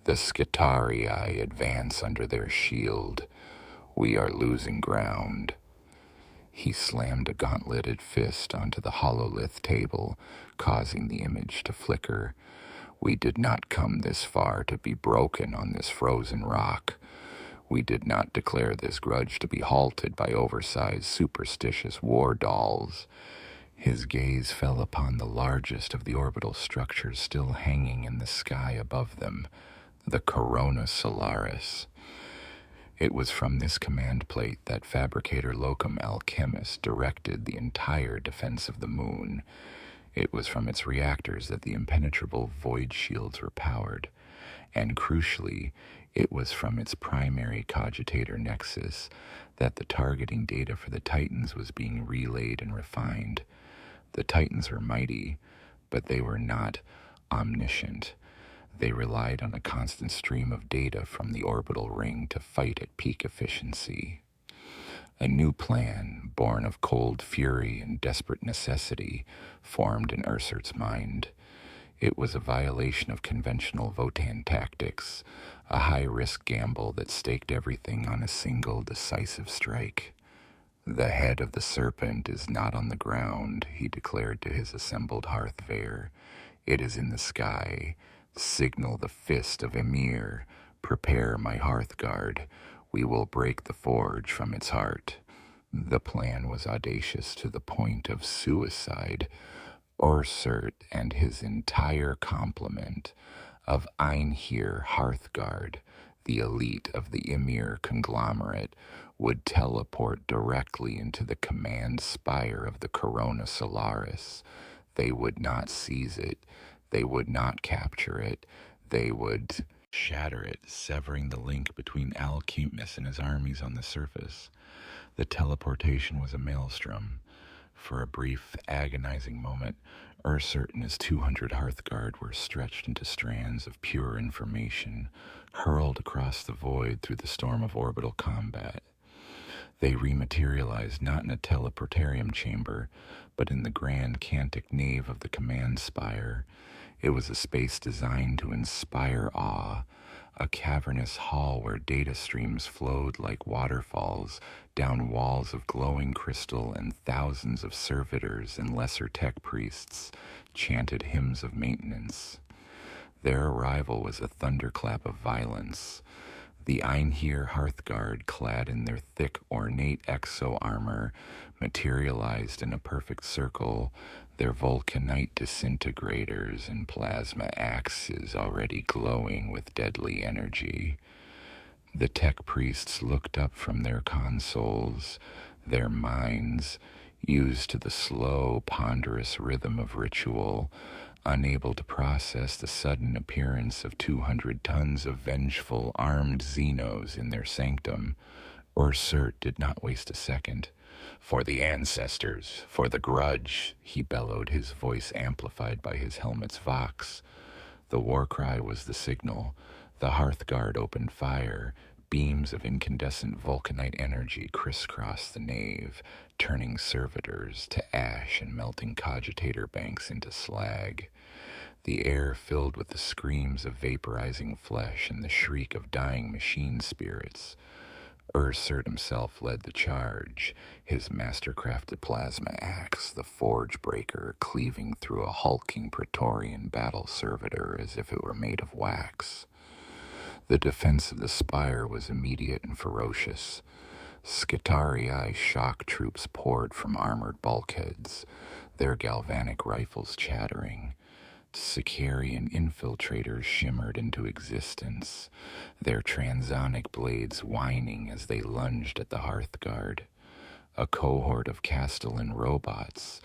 S1: "The Scitarii advance under their shield. We are losing ground." He slammed a gauntleted fist onto the hololith table, causing the image to flicker. "We did not come this far to be broken on this frozen rock. We did not declare this grudge to be halted by oversized, superstitious war dolls." His gaze fell upon the largest of the orbital structures still hanging in the sky above them, the Corona Solaris. It was from this command plate that Fabricator Locum Alchemis directed the entire defense of the moon. It was from its reactors that the impenetrable void shields were powered, and crucially, it was from its primary cogitator nexus that the targeting data for the Titans was being relayed and refined. The Titans were mighty, but they were not omniscient. They relied on a constant stream of data from the orbital ring to fight at peak efficiency. A new plan, born of cold fury and desperate necessity, formed in Ursert's mind. It was a violation of conventional Votan tactics, a high-risk gamble that staked everything on a single decisive strike. "The head of the serpent is not on the ground," he declared to his assembled Hearthvare. "It is in the sky. Signal the fist of Emir. Prepare my Hearthguard. We will break the forge from its heart." The plan was audacious to the point of suicide. Ursert and his entire complement of Einhir Hearthguard, the elite of the Emir conglomerate, would teleport directly into the command spire of the Corona Solaris. They would not seize it. They would not capture it. They would shatter it, severing the link between Alchemus and his armies on the surface. The teleportation was a maelstrom. For a brief, agonizing moment, Ursert and his 200 Hearthguard were stretched into strands of pure information, hurled across the void through the storm of orbital combat. They rematerialized not in a teleportarium chamber, but in the grand cantic nave of the command spire. It was a space designed to inspire awe, a cavernous hall where data streams flowed like waterfalls down walls of glowing crystal, and thousands of servitors and lesser tech priests chanted hymns of maintenance. Their arrival was a thunderclap of violence. The Einhir Hearthguard, clad in their thick, ornate exo-armor, materialized in a perfect circle, their vulcanite disintegrators and plasma axes already glowing with deadly energy. The tech priests looked up from their consoles, their minds, used to the slow, ponderous rhythm of ritual, unable to process the sudden appearance of 200 tons of vengeful, armed Xenos in their sanctum. Ursert did not waste a second. "For the ancestors, for the grudge," he bellowed, his voice amplified by his helmet's vox. The war cry was the signal. The Hearthguard opened fire. Beams of incandescent vulcanite energy crisscrossed the nave, turning servitors to ash and melting cogitator banks into slag. The air filled with the screams of vaporizing flesh and the shriek of dying machine spirits. Ursert himself led the charge, his master-crafted plasma axe, the forge breaker, cleaving through a hulking Praetorian battle servitor as if it were made of wax. The defense of the spire was immediate and ferocious. Skitarii shock troops poured from armored bulkheads, their galvanic rifles chattering. Sicarian infiltrators shimmered into existence, their transonic blades whining as they lunged at the Hearthguard. A cohort of Castellan robots,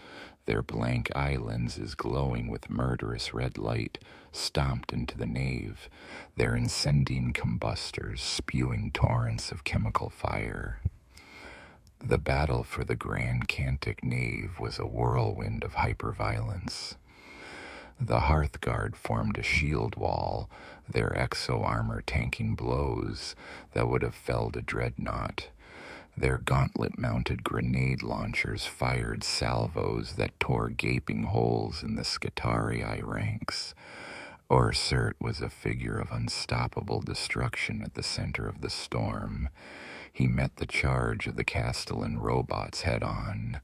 S1: their blank eye lenses glowing with murderous red light, stomped into the nave, their incending combustors spewing torrents of chemical fire. The battle for the Grand Cantic Nave was a whirlwind of hyperviolence. The Hearthguard formed a shield wall, their exo-armor tanking blows that would have felled a dreadnought. Their gauntlet-mounted grenade launchers fired salvos that tore gaping holes in the Skitarii ranks. Ursert was a figure of unstoppable destruction at the center of the storm. He met the charge of the Castellan robots head-on.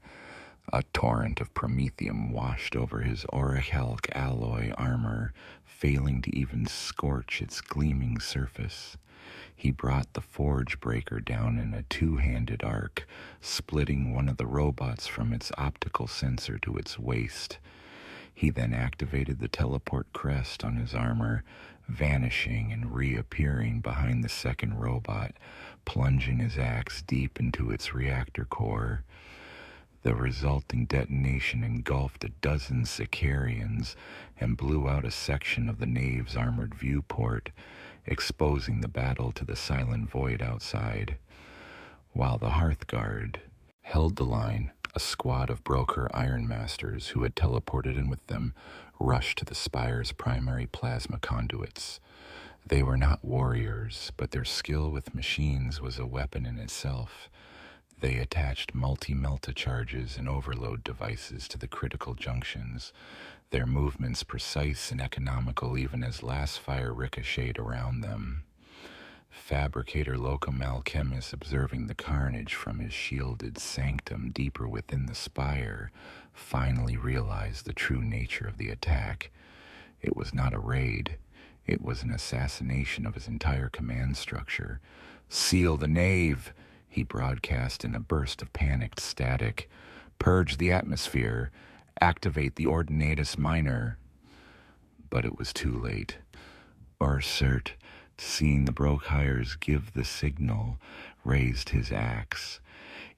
S1: A torrent of promethium washed over his orichalc alloy armor, failing to even scorch its gleaming surface. He brought the forge breaker down in a two-handed arc, splitting one of the robots from its optical sensor to its waist. He then activated the teleport crest on his armor, vanishing and reappearing behind the second robot, plunging his axe deep into its reactor core. The resulting detonation engulfed a dozen Sicarians and blew out a section of the nave's armored viewport, exposing the battle to the silent void outside. While the Hearthguard held the line, a squad of broker ironmasters who had teleported in with them rushed to the spire's primary plasma conduits. They were not warriors, but their skill with machines was a weapon in itself. They attached multi-melta charges and overload devices to the critical junctions, their movements precise and economical even as last fire ricocheted around them. Fabricator Locum Alchemist, observing the carnage from his shielded sanctum deeper within the spire, finally realized the true nature of the attack. It was not a raid. It was an assassination of his entire command structure. "Seal the nave!" he broadcast in a burst of panicked static. "Purge the atmosphere. Activate the Ordinatus Minor." But it was too late. Ursert, seeing the Brokhires give the signal, raised his axe.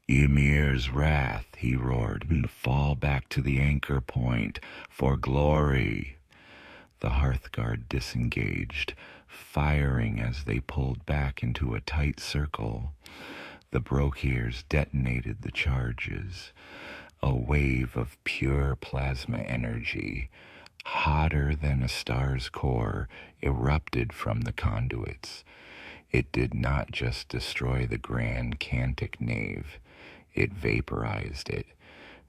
S1: "Ymir's wrath," he roared, "and fall back to the anchor point for glory." The Hearthguard disengaged, firing as they pulled back into a tight circle. The Brokiers detonated the charges. A wave of pure plasma energy, hotter than a star's core, erupted from the conduits. It did not just destroy the grand cantic nave, it vaporized it.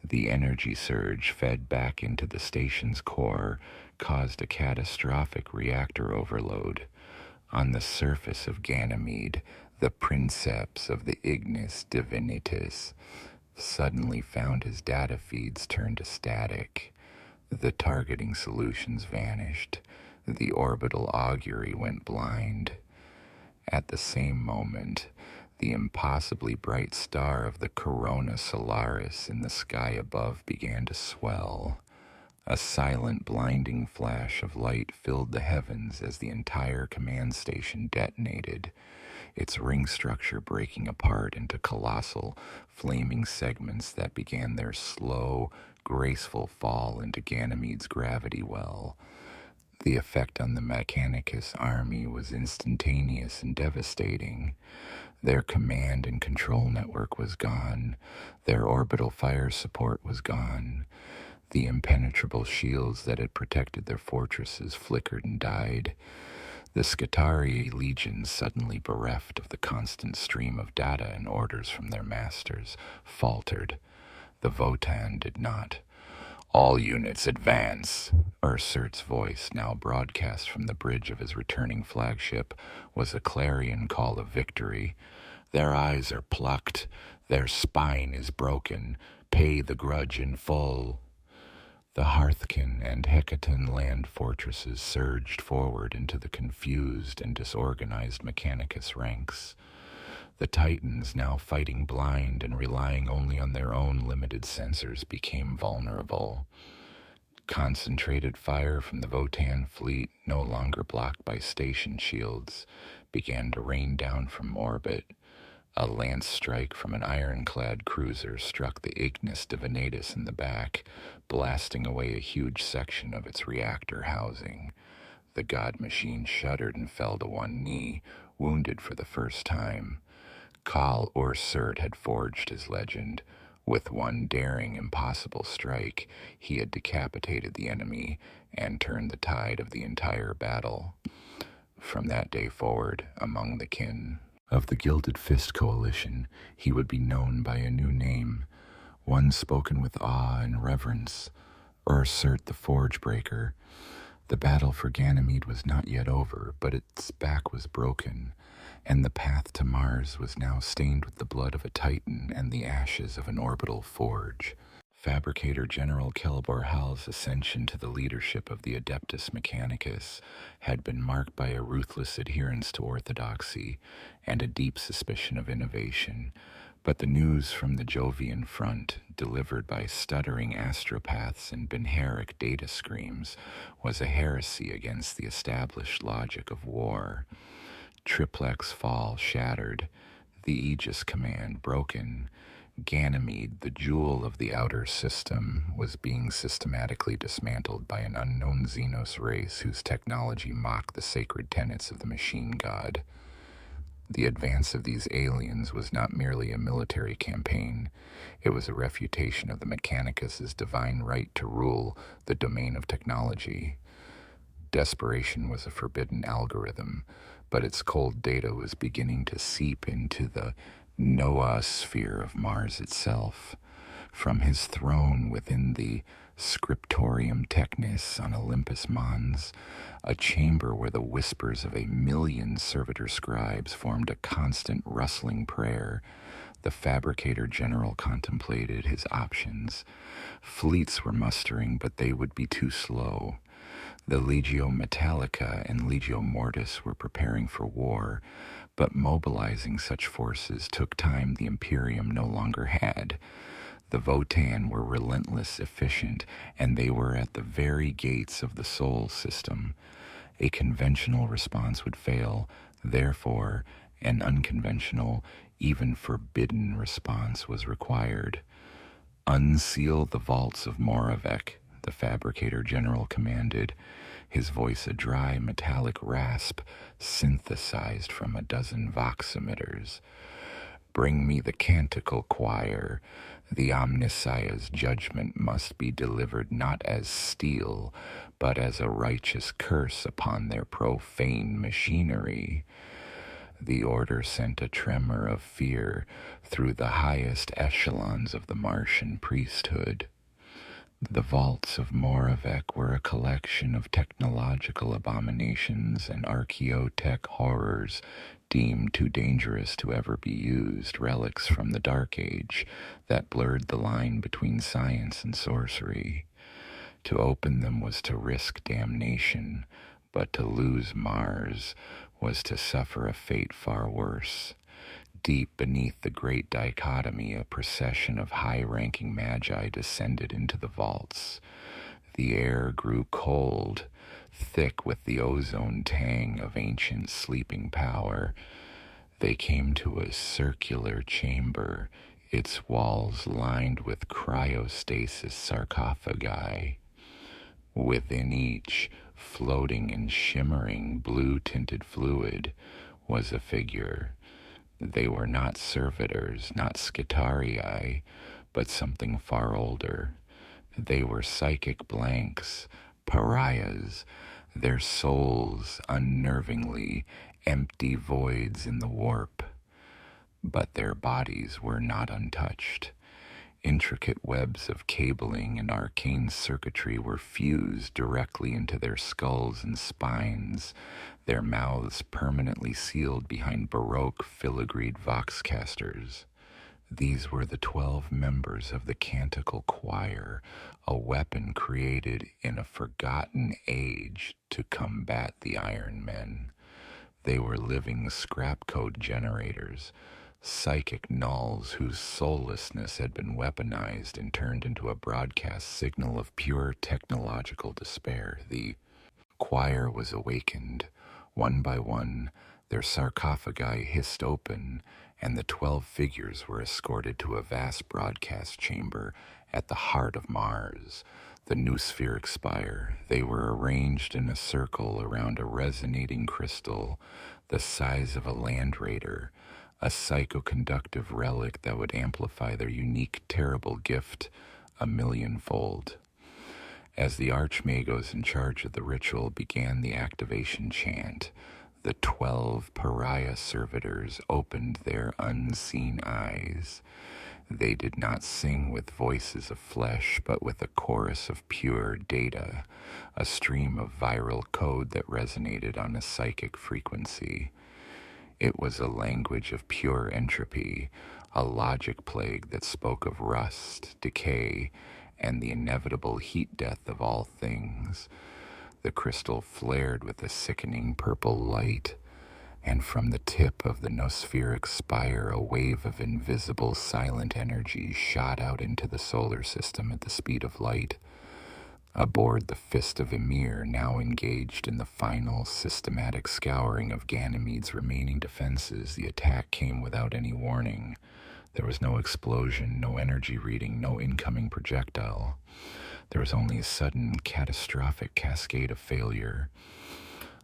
S1: The energy surge fed back into the station's core caused a catastrophic reactor overload. On the surface of Ganymede, the princeps of the Ignis Divinitas suddenly found his data feeds turned to static. The targeting solutions vanished. The orbital augury went blind. At the same moment, the impossibly bright star of the Corona Solaris in the sky above began to swell. A silent, blinding flash of light filled the heavens as the entire command station detonated, its ring structure breaking apart into colossal, flaming segments that began their slow, graceful fall into Ganymede's gravity well. The effect on the Mechanicus army was instantaneous and devastating. Their command and control network was gone. Their orbital fire support was gone. The impenetrable shields that had protected their fortresses flickered and died. The Scutari legions, suddenly bereft of the constant stream of data and orders from their masters, faltered. The Votan did not. "All units advance!" Ursurt's voice, now broadcast from the bridge of his returning flagship, was a clarion call of victory. "Their eyes are plucked. Their spine is broken. Pay the grudge in full." The Hearthkin and Hecaton land fortresses surged forward into the confused and disorganized Mechanicus ranks. The Titans, now fighting blind and relying only on their own limited sensors, became vulnerable. Concentrated fire from the Votan fleet, no longer blocked by station shields, began to rain down from orbit. A lance strike from an ironclad cruiser struck the Ignis Divinatus in the back, blasting away a huge section of its reactor housing. The god machine shuddered and fell to one knee, wounded for the first time. Khal Ursurt had forged his legend. With one daring, impossible strike, he had decapitated the enemy and turned the tide of the entire battle. From that day forward, among the kin of the Gilded Fist Coalition, he would be known by a new name, one spoken with awe and reverence, Ursurt the Forgebreaker. The battle for Ganymede was not yet over, but its back was broken, and the path to Mars was now stained with the blood of a Titan and the ashes of an orbital forge. Fabricator General Kelbor Hal's ascension to the leadership of the Adeptus Mechanicus had been marked by a ruthless adherence to orthodoxy and a deep suspicion of innovation, but the news from the Jovian front, delivered by stuttering astropaths and Benheric data screams, was a heresy against the established logic of war. Triplex fall shattered, the Aegis command broken. Ganymede, the jewel of the outer system, was being systematically dismantled by an unknown Xenos race whose technology mocked the sacred tenets of the machine god. The advance of these aliens was not merely a military campaign. It was a refutation of the Mechanicus' divine right to rule the domain of technology. Desperation was a forbidden algorithm, but its cold data was beginning to seep into the noosphere of Mars itself. From his throne within the Scriptorium Technis on Olympus Mons, a chamber where the whispers of 1,000,000 servitor scribes formed a constant rustling prayer, the Fabricator General contemplated his options. Fleets were mustering, but they would be too slow. The Legio Metallica and Legio Mortis were preparing for war, but mobilizing such forces took time the Imperium no longer had. The Votan were relentless, efficient, and they were at the very gates of the Sol system. A conventional response would fail, therefore, an unconventional, even forbidden response was required. "Unseal the vaults of Moravec," the Fabricator General commanded, his voice a dry metallic rasp synthesized from a dozen vox emitters. Bring me the canticle choir. The Omnissiah's judgment must be delivered not as steel, but as a righteous curse upon their profane machinery. The order sent a tremor of fear through the highest echelons of the Martian priesthood. The vaults of Moravec were a collection of technological abominations and archaeotech horrors deemed too dangerous to ever be used, relics from the Dark Age that blurred the line between science and sorcery. To open them was to risk damnation, but to lose Mars was to suffer a fate far worse. Deep beneath the great dichotomy, a procession of high-ranking magi descended into the vaults. The air grew cold, thick with the ozone tang of ancient sleeping power. They came to a circular chamber, its walls lined with cryostasis sarcophagi. Within each, floating in shimmering blue-tinted fluid, was a figure. They were not servitors, not Scitarii, but something far older. They were psychic blanks, pariahs, their souls unnervingly empty voids in the warp. But their bodies were not untouched. Intricate webs of cabling and arcane circuitry were fused directly into their skulls and spines, their mouths permanently sealed behind baroque filigreed voxcasters. These were the 12 members of the Canticle Choir, a weapon created in a forgotten age to combat the Iron Men. They were living scrap code generators, psychic nulls whose soullessness had been weaponized and turned into a broadcast signal of pure technological despair. The choir was awakened. One by one, their sarcophagi hissed open, and the 12 figures were escorted to a vast broadcast chamber at the heart of Mars, the Noospheric Spire. They were arranged in a circle around a resonating crystal the size of a land raider, a psychoconductive relic that would amplify their unique, terrible gift a millionfold. As the Archmagos in charge of the ritual began the activation chant, the 12 pariah servitors opened their unseen eyes. They did not sing with voices of flesh, but with a chorus of pure data, a stream of viral code that resonated on a psychic frequency. It was a language of pure entropy, a logic plague that spoke of rust, decay, and the inevitable heat death of all things. The crystal flared with a sickening purple light, and from the tip of the Noospheric Spire a wave of invisible silent energy shot out into the solar system at the speed of light. Aboard the Fist of Ymir, now engaged in the final systematic scouring of Ganymede's remaining defenses, the attack came without any warning. There was no explosion, no energy reading, no incoming projectile. There was only a sudden, catastrophic cascade of failure.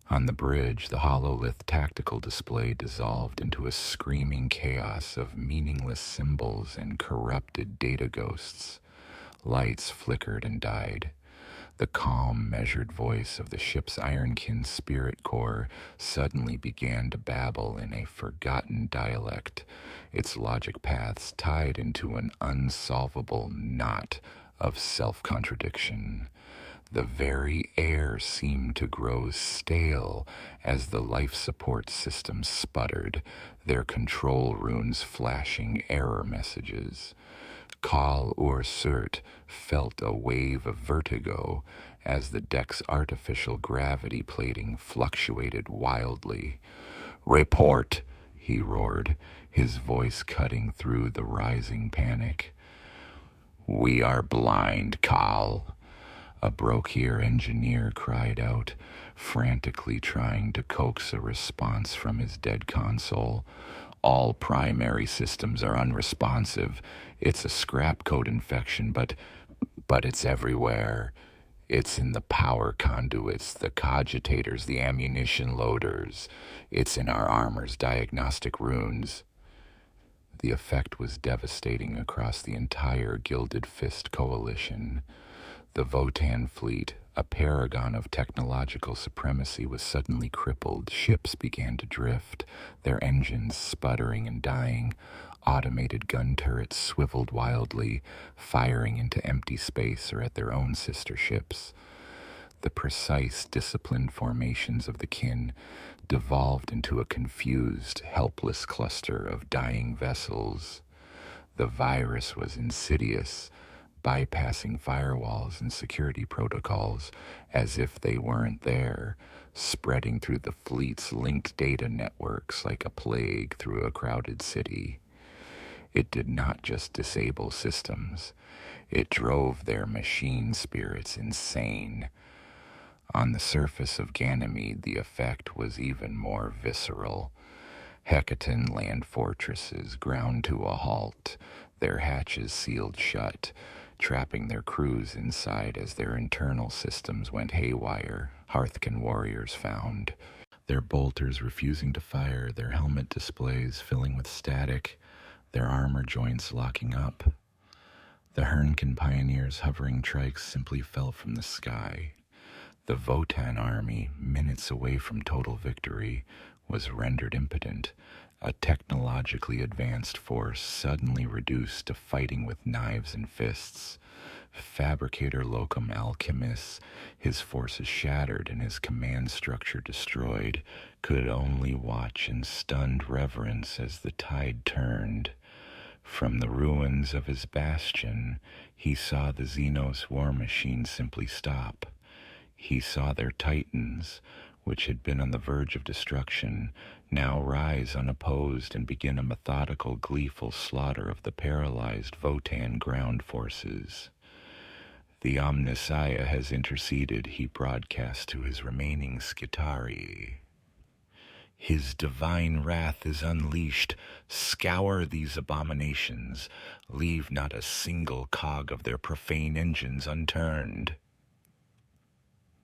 S1: On the bridge, the hololith tactical display dissolved into a screaming chaos of meaningless symbols and corrupted data ghosts. Lights flickered and died. The calm, measured voice of the ship's Ironkin spirit core suddenly began to babble in a forgotten dialect, its logic paths tied into an unsolvable knot of self-contradiction. The very air seemed to grow stale as the life support system sputtered, their control runes flashing error messages. Kal Ursurt felt a wave of vertigo as the deck's artificial gravity plating fluctuated wildly. "Report!" he roared, his voice cutting through the rising panic. "We are blind, Kal," a Brokier engineer cried out, frantically trying to coax a response from his dead console. "All primary systems are unresponsive. It's a scrap code infection, but it's everywhere. It's in the power conduits, the cogitators, the ammunition loaders. It's in our armor's diagnostic runes." The effect was devastating across the entire Gilded Fist coalition. The Votan fleet, a paragon of technological supremacy, was suddenly crippled. Ships began to drift, their engines sputtering and dying. Automated gun turrets swiveled wildly, firing into empty space or at their own sister ships. The precise, disciplined formations of the kin devolved into a confused, helpless cluster of dying vessels. The virus was insidious, bypassing firewalls and security protocols as if they weren't there, spreading through the fleet's linked data networks like a plague through a crowded city. It did not just disable systems, it drove their machine spirits insane. On the surface of Ganymede, the effect was even more visceral. Hecaton land fortresses ground to a halt, their hatches sealed shut, trapping their crews inside as their internal systems went haywire, Hearthkin warriors found. Their bolters refusing to fire, their helmet displays filling with static, their armor joints locking up. The Hernkin pioneers hovering trikes simply fell from the sky. The Votan army, minutes away from total victory, was rendered impotent, a technologically advanced force suddenly reduced to fighting with knives and fists. Fabricator locum alchemists, his forces shattered and his command structure destroyed, could only watch in stunned reverence as the tide turned. From the ruins of his bastion, he saw the Xenos war machine simply stop. He saw their titans, which had been on the verge of destruction, now rise unopposed and begin a methodical, gleeful slaughter of the paralyzed Votan ground forces. "The Omnissiah has interceded," he broadcast to his remaining Skitarii. "His divine wrath is unleashed. Scour these abominations. Leave not a single cog of their profane engines unturned."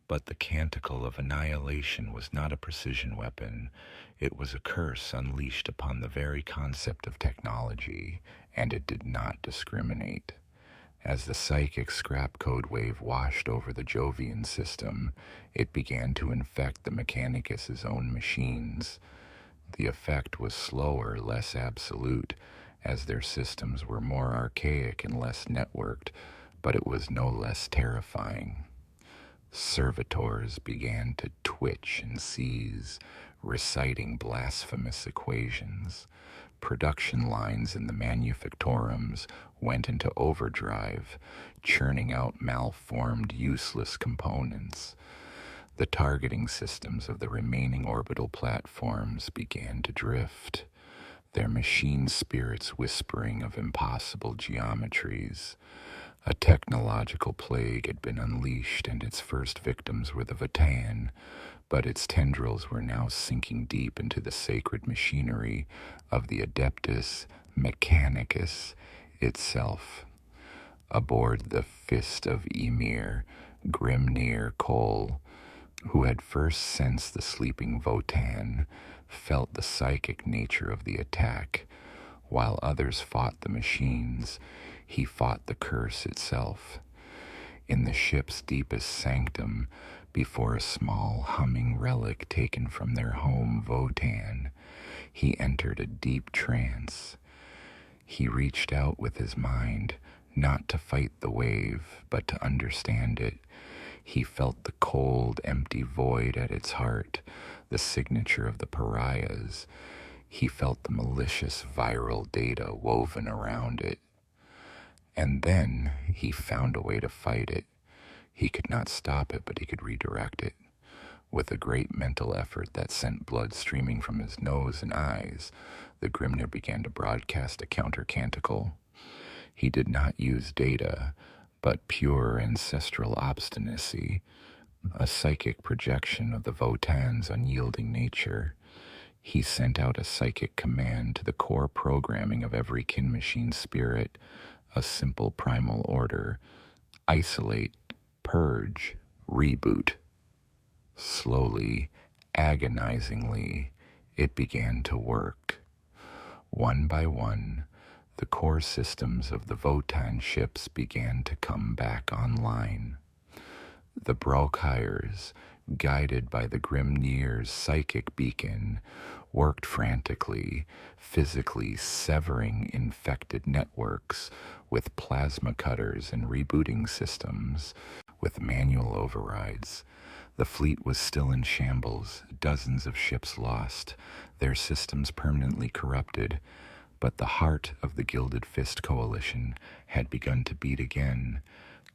S1: But the canticle of annihilation was not a precision weapon. It was a curse unleashed upon the very concept of technology, and it did not discriminate. As the psychic scrap code wave washed over the Jovian system, it began to infect the Mechanicus' own machines. The effect was slower, less absolute, as their systems were more archaic and less networked, but it was no less terrifying. Servitors began to twitch and seize, reciting blasphemous equations. Production lines in the manufactorums went into overdrive, churning out malformed, useless components. The targeting systems of the remaining orbital platforms began to drift, their machine spirits whispering of impossible geometries. A technological plague had been unleashed, and its first victims were the Votan, but its tendrils were now sinking deep into the sacred machinery of the Adeptus Mechanicus itself. Aboard the Fist of Ymir, Grimnir Cole, who had first sensed the sleeping Votan, felt the psychic nature of the attack. While others fought the machines, he fought the curse itself. In the ship's deepest sanctum, before a small humming relic taken from their home Votan, he entered a deep trance. He reached out with his mind, not to fight the wave, but to understand it. He felt the cold, empty void at its heart, the signature of the pariahs. He felt the malicious viral data woven around it. And then he found a way to fight it. He could not stop it, but he could redirect it. With a great mental effort that sent blood streaming from his nose and eyes, the Grimnir began to broadcast a counter-canticle. He did not use data, but pure ancestral obstinacy, a psychic projection of the Votan's unyielding nature. He sent out a psychic command to the core programming of every kin machine spirit, a simple primal order: isolate, purge, reboot. Slowly, agonizingly, it began to work. One by one, The core systems of the Votan ships began to come back online. The Brokhyres, guided by the Grimnir's psychic beacon, worked frantically, physically severing infected networks with plasma cutters and rebooting systems with manual overrides. The fleet was still in shambles, dozens of ships lost, their systems permanently corrupted, but the heart of the Gilded Fist Coalition had begun to beat again.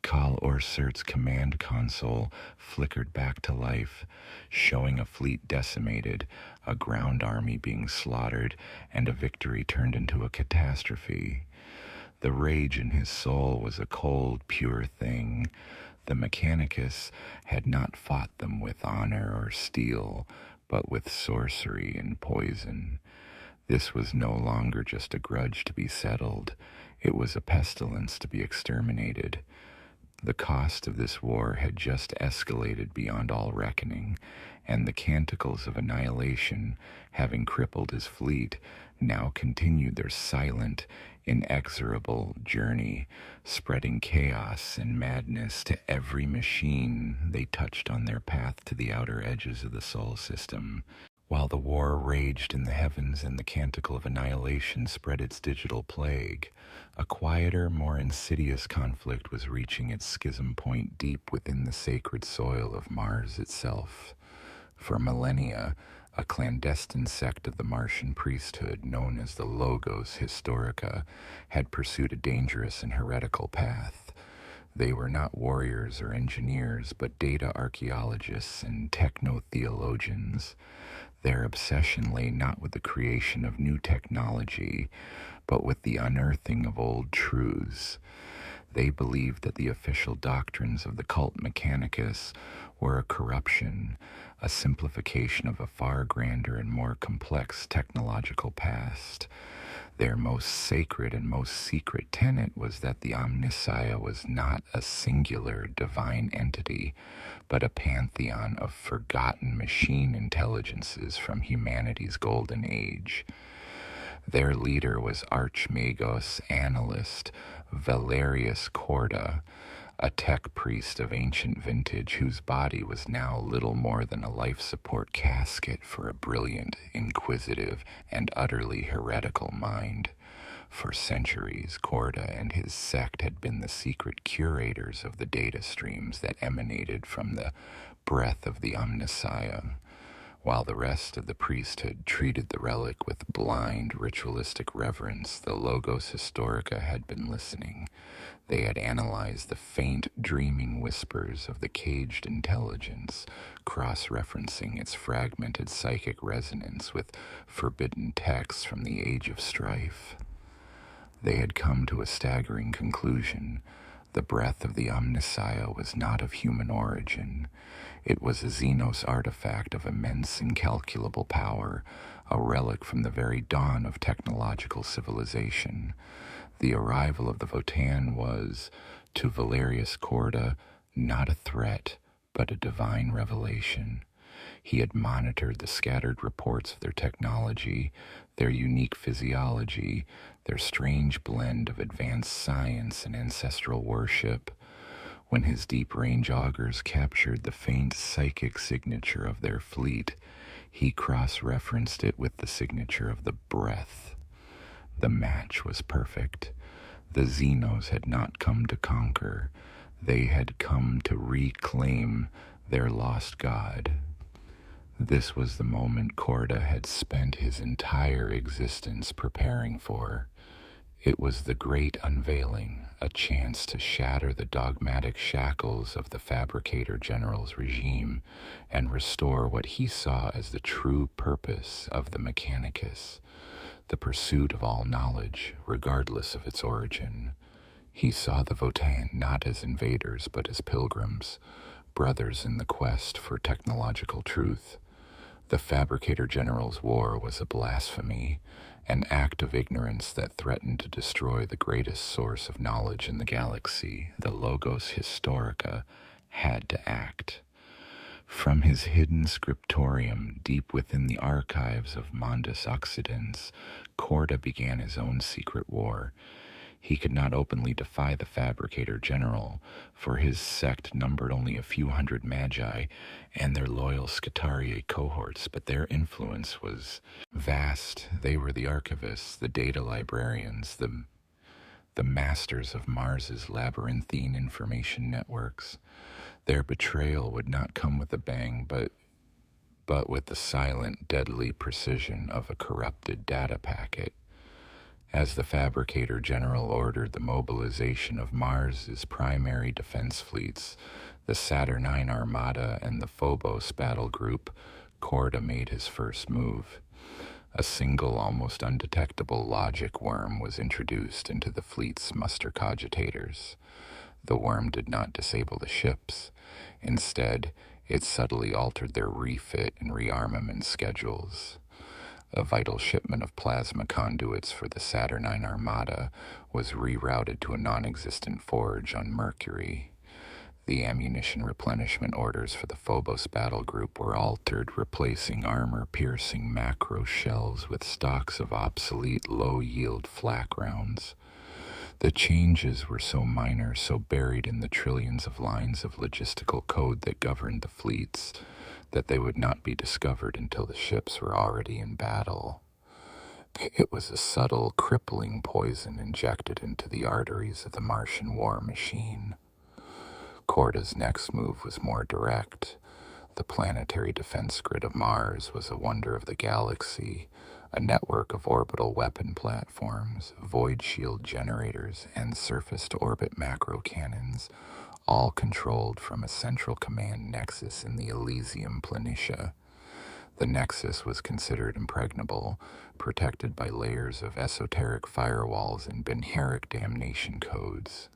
S1: Khal Orsurt's command console flickered back to life, showing a fleet decimated, a ground army being slaughtered, and a victory turned into a catastrophe. The rage in his soul was a cold, pure thing. The Mechanicus had not fought them with honor or steel, but with sorcery and poison. This was no longer just a grudge to be settled. It was a pestilence to be exterminated. The cost of this war had just escalated beyond all reckoning, and the canticles of annihilation, having crippled his fleet, now continued their silent, inexorable journey, spreading chaos and madness to every machine they touched on their path to the outer edges of the Sol system. While the war raged in the heavens and the canticle of annihilation spread its digital plague, a quieter, more insidious conflict was reaching its schism point deep within the sacred soil of Mars itself. For millennia, a clandestine sect of the Martian priesthood known as the Logos Historica had pursued a dangerous and heretical path. They were not warriors or engineers, but data archaeologists and techno-theologians. Their obsession lay not with the creation of new technology, but with the unearthing of old truths. They believed that the official doctrines of the cult Mechanicus were a corruption, a simplification of a far grander and more complex technological past. Their most sacred and most secret tenet was that the Omnissiah was not a singular divine entity, but a pantheon of forgotten machine intelligences from humanity's golden age. Their leader was Archmagos Valerius Kane, a tech priest of ancient vintage whose body was now little more than a life support casket for a brilliant, inquisitive, and utterly heretical mind. For centuries, Korda and his sect had been the secret curators of the data streams that emanated from the breath of the Omnissiah. While the rest of the priesthood treated the relic with blind, ritualistic reverence, the Logos Historica had been listening. They had analyzed the faint, dreaming whispers of the caged intelligence, cross-referencing its fragmented psychic resonance with forbidden texts from the Age of Strife. They had come to a staggering conclusion. The breath of the Omnissiah was not of human origin. It was a Xenos artifact of immense, incalculable power, a relic from the very dawn of technological civilization. The arrival of the Votan was, to Valerius Kane, not a threat, but a divine revelation. He had monitored the scattered reports of their technology, their unique physiology, their strange blend of advanced science and ancestral worship. When his deep-range augers captured the faint psychic signature of their fleet, he cross-referenced it with the signature of the breath. The match was perfect. The Xenos had not come to conquer. They had come to reclaim their lost god. This was the moment Korda had spent his entire existence preparing for. It was the great unveiling, a chance to shatter the dogmatic shackles of the Fabricator General's regime and restore what he saw as the true purpose of the Mechanicus, the pursuit of all knowledge, regardless of its origin. He saw the Votan not as invaders, but as pilgrims, brothers in the quest for technological truth. The Fabricator General's war was a blasphemy, an act of ignorance that threatened to destroy the greatest source of knowledge in the galaxy. The Logos Historica had to act. From his hidden scriptorium deep within the archives of Mundus Occidens, Corda began his own secret war. He could not openly defy the Fabricator General, for his sect numbered only a few hundred magi and their loyal Scutari cohorts, but their influence was vast. They were the archivists, the data librarians, the masters of Mars's labyrinthine information networks. Their betrayal would not come with a bang, but with the silent, deadly precision of a corrupted data packet. As the Fabricator General ordered the mobilization of Mars's primary defense fleets, the Saturnine Armada and the Phobos battle group, Corda made his first move. A single, almost undetectable logic worm was introduced into the fleet's muster cogitators. The worm did not disable the ships. Instead, it subtly altered their refit and rearmament schedules. A vital shipment of plasma conduits for the Saturnine Armada was rerouted to a non-existent forge on Mercury. The ammunition replenishment orders for the Phobos battle group were altered, replacing armor-piercing macro shells with stocks of obsolete, low-yield flak rounds. The changes were so minor, so buried in the trillions of lines of logistical code that governed the fleets, that they would not be discovered until the ships were already in battle. It was a subtle, crippling poison injected into the arteries of the Martian war machine. Corda's next move was more direct. The planetary defense grid of Mars was a wonder of the galaxy, a network of orbital weapon platforms, void shield generators, and surface-to-orbit macro cannons, all controlled from a central command nexus in the Elysium Planitia. The nexus was considered impregnable, protected by layers of esoteric firewalls and Benheric damnation codes.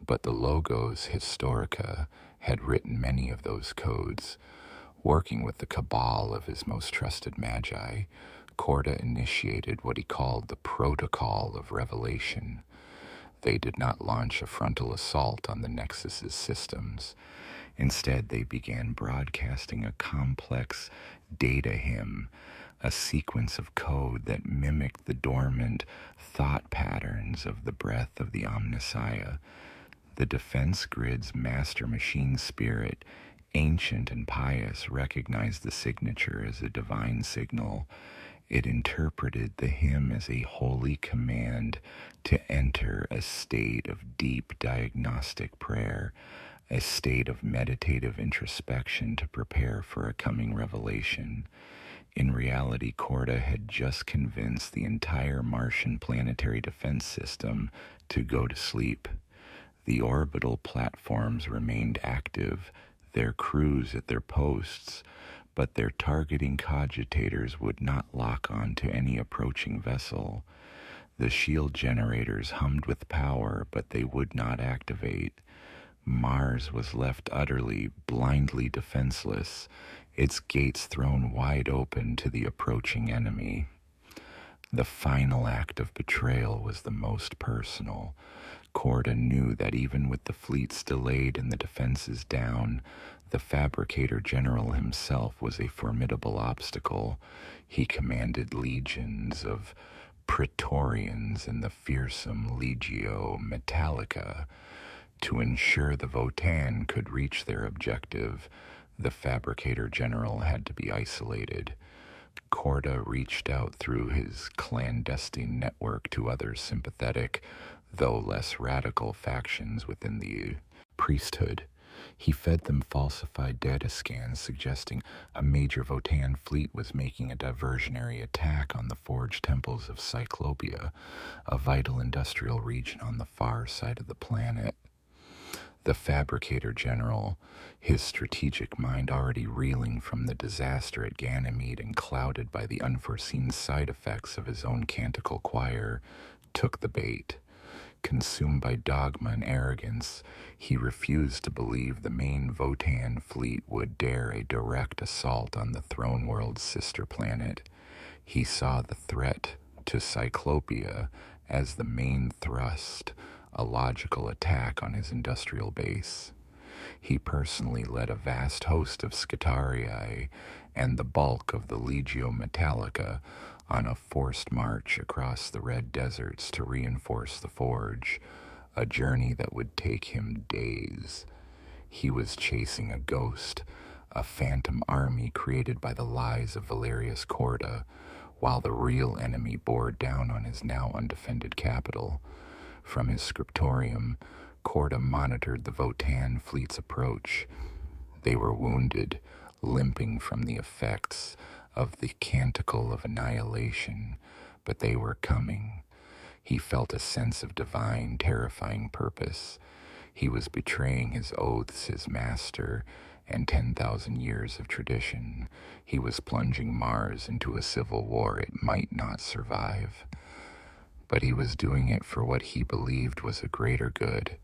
S1: But the Logos Historica had written many of those codes. Working with the cabal of his most trusted magi, Corda initiated what he called the Protocol of Revelation. They did not launch a frontal assault on the Nexus's systems. Instead, they began broadcasting a complex data hymn, a sequence of code that mimicked the dormant thought patterns of the breath of the Omnissiah. The defense grid's master machine spirit, ancient and pious, recognized the signature as a divine signal. It interpreted the hymn as a holy command to enter a state of deep diagnostic prayer, a state of meditative introspection to prepare for a coming revelation. In reality, Corda had just convinced the entire Martian planetary defense system to go to sleep. The orbital platforms remained active, their crews at their posts, but their targeting cogitators would not lock on to any approaching vessel. The shield generators hummed with power, but they would not activate. Mars was left utterly, blindly defenseless, its gates thrown wide open to the approaching enemy. The final act of betrayal was the most personal. Corda knew that even with the fleets delayed and the defenses down, the Fabricator General himself was a formidable obstacle. He commanded legions of Praetorians in the fearsome Legio Metallica. To ensure the Votan could reach their objective, the Fabricator General had to be isolated. Corda reached out through his clandestine network to other sympathetic, though less radical factions within the priesthood. He fed them falsified data scans suggesting a major Votan fleet was making a diversionary attack on the forged temples of Cyclopia, a vital industrial region on the far side of the planet. The Fabricator General, his strategic mind already reeling from the disaster at Ganymede and clouded by the unforeseen side effects of his own canticle choir, took the bait. Consumed by dogma and arrogance, he refused to believe the main Votan fleet would dare a direct assault on the throne world's sister planet. He saw the threat to Cyclopia as the main thrust, a logical attack on his industrial base. He personally led a vast host of Scutarii and the bulk of the Legio Metallica on a forced march across the Red Deserts to reinforce the Forge, a journey that would take him days. He was chasing a ghost, a phantom army created by the lies of Valerius Corda, while the real enemy bore down on his now undefended capital. From his scriptorium, Corda monitored the Votan fleet's approach. They were wounded, limping from the effects of the Canticle of Annihilation, but they were coming. He felt a sense of divine, terrifying purpose. He was betraying his oaths, his master, and 10,000 years of tradition. He was plunging Mars into a civil war it might not survive. But he was doing it for what he believed was a greater good.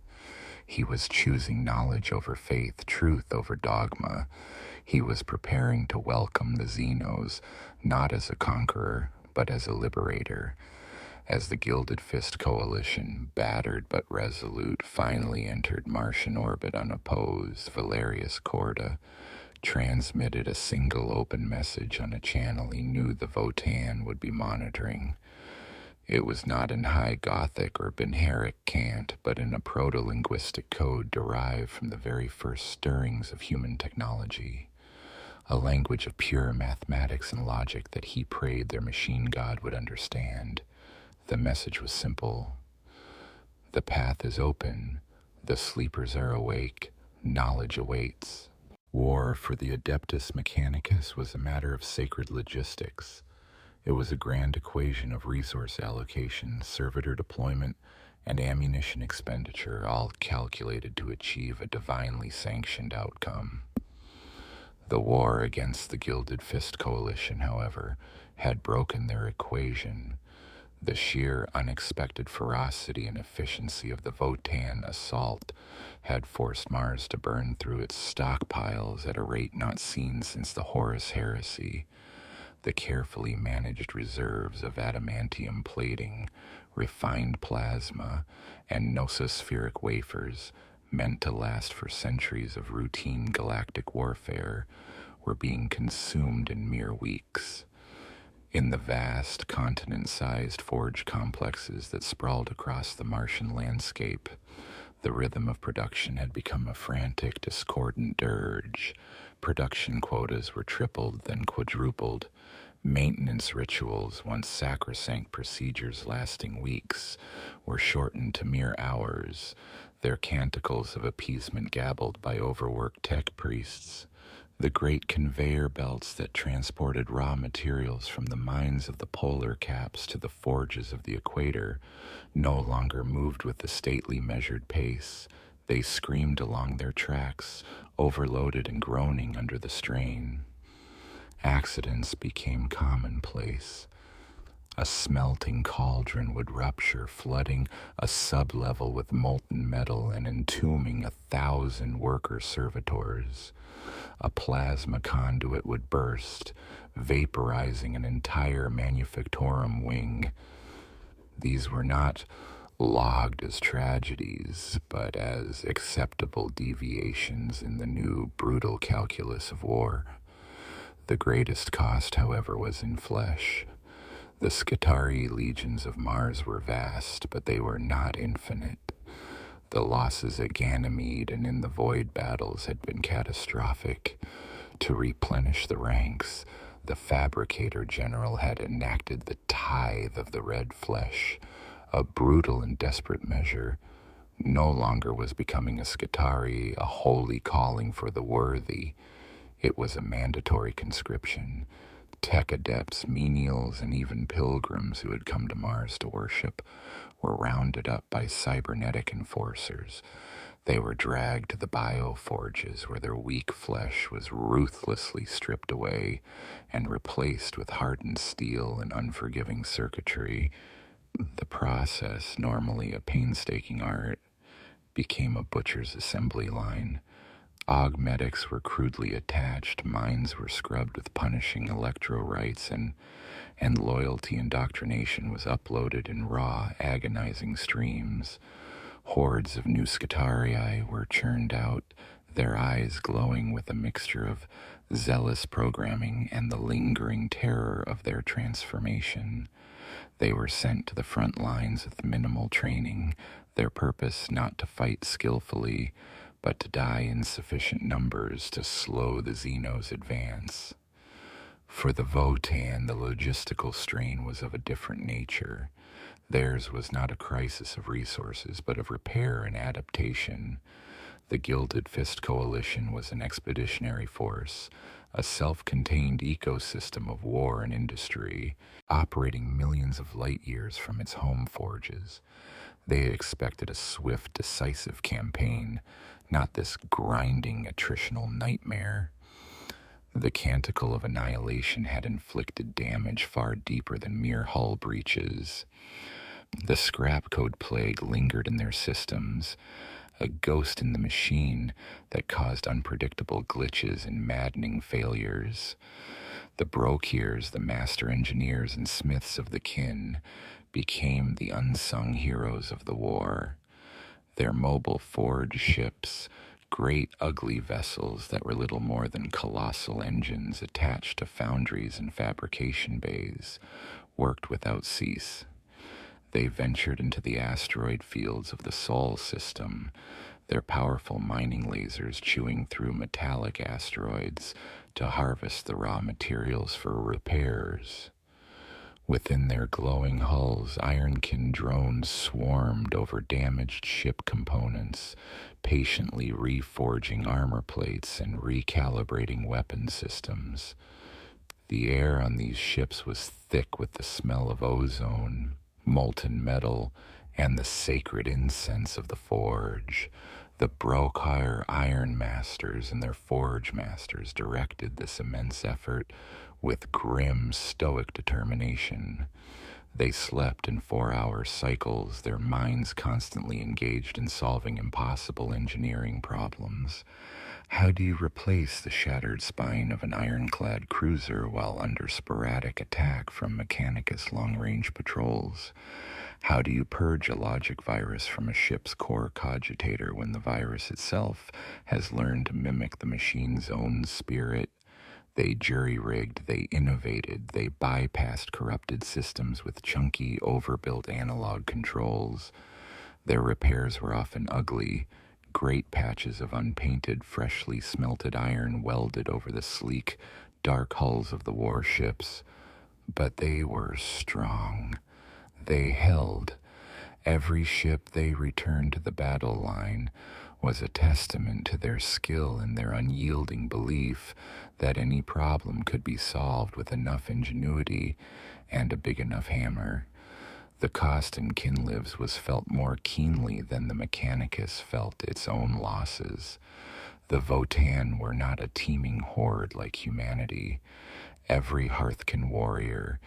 S1: He was choosing knowledge over faith, truth over dogma. He was preparing to welcome the Xenos, not as a conqueror, but as a liberator. As the Gilded Fist Coalition, battered but resolute, finally entered Martian orbit unopposed, Valerius Corda transmitted a single open message on a channel he knew the Votan would be monitoring. It was not in High Gothic or Benheric cant, but in a proto-linguistic code derived from the very first stirrings of human technology, a language of pure mathematics and logic that he prayed their machine god would understand. The message was simple. The path is open. The sleepers are awake. Knowledge awaits. War for the Adeptus Mechanicus was a matter of sacred logistics. It was a grand equation of resource allocation, servitor deployment, and ammunition expenditure, all calculated to achieve a divinely sanctioned outcome. The war against the Gilded Fist Coalition, however, had broken their equation. The sheer unexpected ferocity and efficiency of the Votan assault had forced Mars to burn through its stockpiles at a rate not seen since the Horus Heresy. The carefully managed reserves of adamantium plating, refined plasma, and nosospheric wafers, meant to last for centuries of routine galactic warfare, were being consumed in mere weeks. In the vast, continent-sized forge complexes that sprawled across the Martian landscape, the rhythm of production had become a frantic, discordant dirge. Production quotas were tripled, then quadrupled. Maintenance rituals, once sacrosanct procedures lasting weeks, were shortened to mere hours, their canticles of appeasement gabbled by overworked tech priests. The great conveyor belts that transported raw materials from the mines of the polar caps to the forges of the equator no longer moved with the stately measured pace. They screamed along their tracks, overloaded and groaning under the strain. Accidents became commonplace. A smelting cauldron would rupture, flooding a sublevel with molten metal and entombing 1,000 worker servitors. A plasma conduit would burst, vaporizing an entire manufactorum wing. These were not logged as tragedies, but as acceptable deviations in the new brutal calculus of war. The greatest cost, however, was in flesh. The Scutari legions of Mars were vast, but they were not infinite. The losses at Ganymede and in the void battles had been catastrophic. To replenish the ranks, the Fabricator General had enacted the tithe of the red flesh, a brutal and desperate measure. No longer was becoming a Scutari a holy calling for the worthy. It was a mandatory conscription. Tech adepts, menials, and even pilgrims who had come to Mars to worship were rounded up by cybernetic enforcers. They were dragged to the bioforges where their weak flesh was ruthlessly stripped away and replaced with hardened steel and unforgiving circuitry. The process, normally a painstaking art, became a butcher's assembly line. Augmetics were crudely attached, minds were scrubbed with punishing electro-rites, and loyalty indoctrination was uploaded in raw, agonizing streams. Hordes of new Scutarii were churned out, their eyes glowing with a mixture of zealous programming and the lingering terror of their transformation. They were sent to the front lines with minimal training, their purpose not to fight skillfully, but to die in sufficient numbers to slow the Xenos' advance. For the Votan, the logistical strain was of a different nature. Theirs was not a crisis of resources, but of repair and adaptation. The Gilded Fist Coalition was an expeditionary force, a self-contained ecosystem of war and industry, operating millions of light years from its home forges. They expected a swift, decisive campaign, not this grinding, attritional nightmare. The Canticle of Annihilation had inflicted damage far deeper than mere hull breaches. The scrap code plague lingered in their systems, a ghost in the machine that caused unpredictable glitches and maddening failures. The Brokiers, the master engineers and smiths of the kin, became the unsung heroes of the war. Their mobile forge ships, great ugly vessels that were little more than colossal engines attached to foundries and fabrication bays, worked without cease. They ventured into the asteroid fields of the Sol system, their powerful mining lasers chewing through metallic asteroids to harvest the raw materials for repairs. Within their glowing hulls, ironkin drones swarmed over damaged ship components, patiently reforging armor plates and recalibrating weapon systems. The air on these ships was thick with the smell of ozone, molten metal, and the sacred incense of the forge. The Brokier Iron Masters and their Forge Masters directed this immense effort with grim, stoic determination. They slept in 4-hour cycles, their minds constantly engaged in solving impossible engineering problems. How do you replace the shattered spine of an ironclad cruiser while under sporadic attack from Mechanicus long-range patrols? How do you purge a logic virus from a ship's core cogitator when the virus itself has learned to mimic the machine's own spirit? They jury-rigged, they innovated, they bypassed corrupted systems with chunky, overbuilt analog controls. Their repairs were often ugly, great patches of unpainted, freshly smelted iron welded over the sleek, dark hulls of the warships. But they were strong. They held. Every ship they returned to the battle line was a testament to their skill and their unyielding belief that any problem could be solved with enough ingenuity and a big enough hammer. The cost in Kinlivs was felt more keenly than the Mechanicus felt its own losses. The Votan were not a teeming horde like humanity. Every Hearthkin warrior,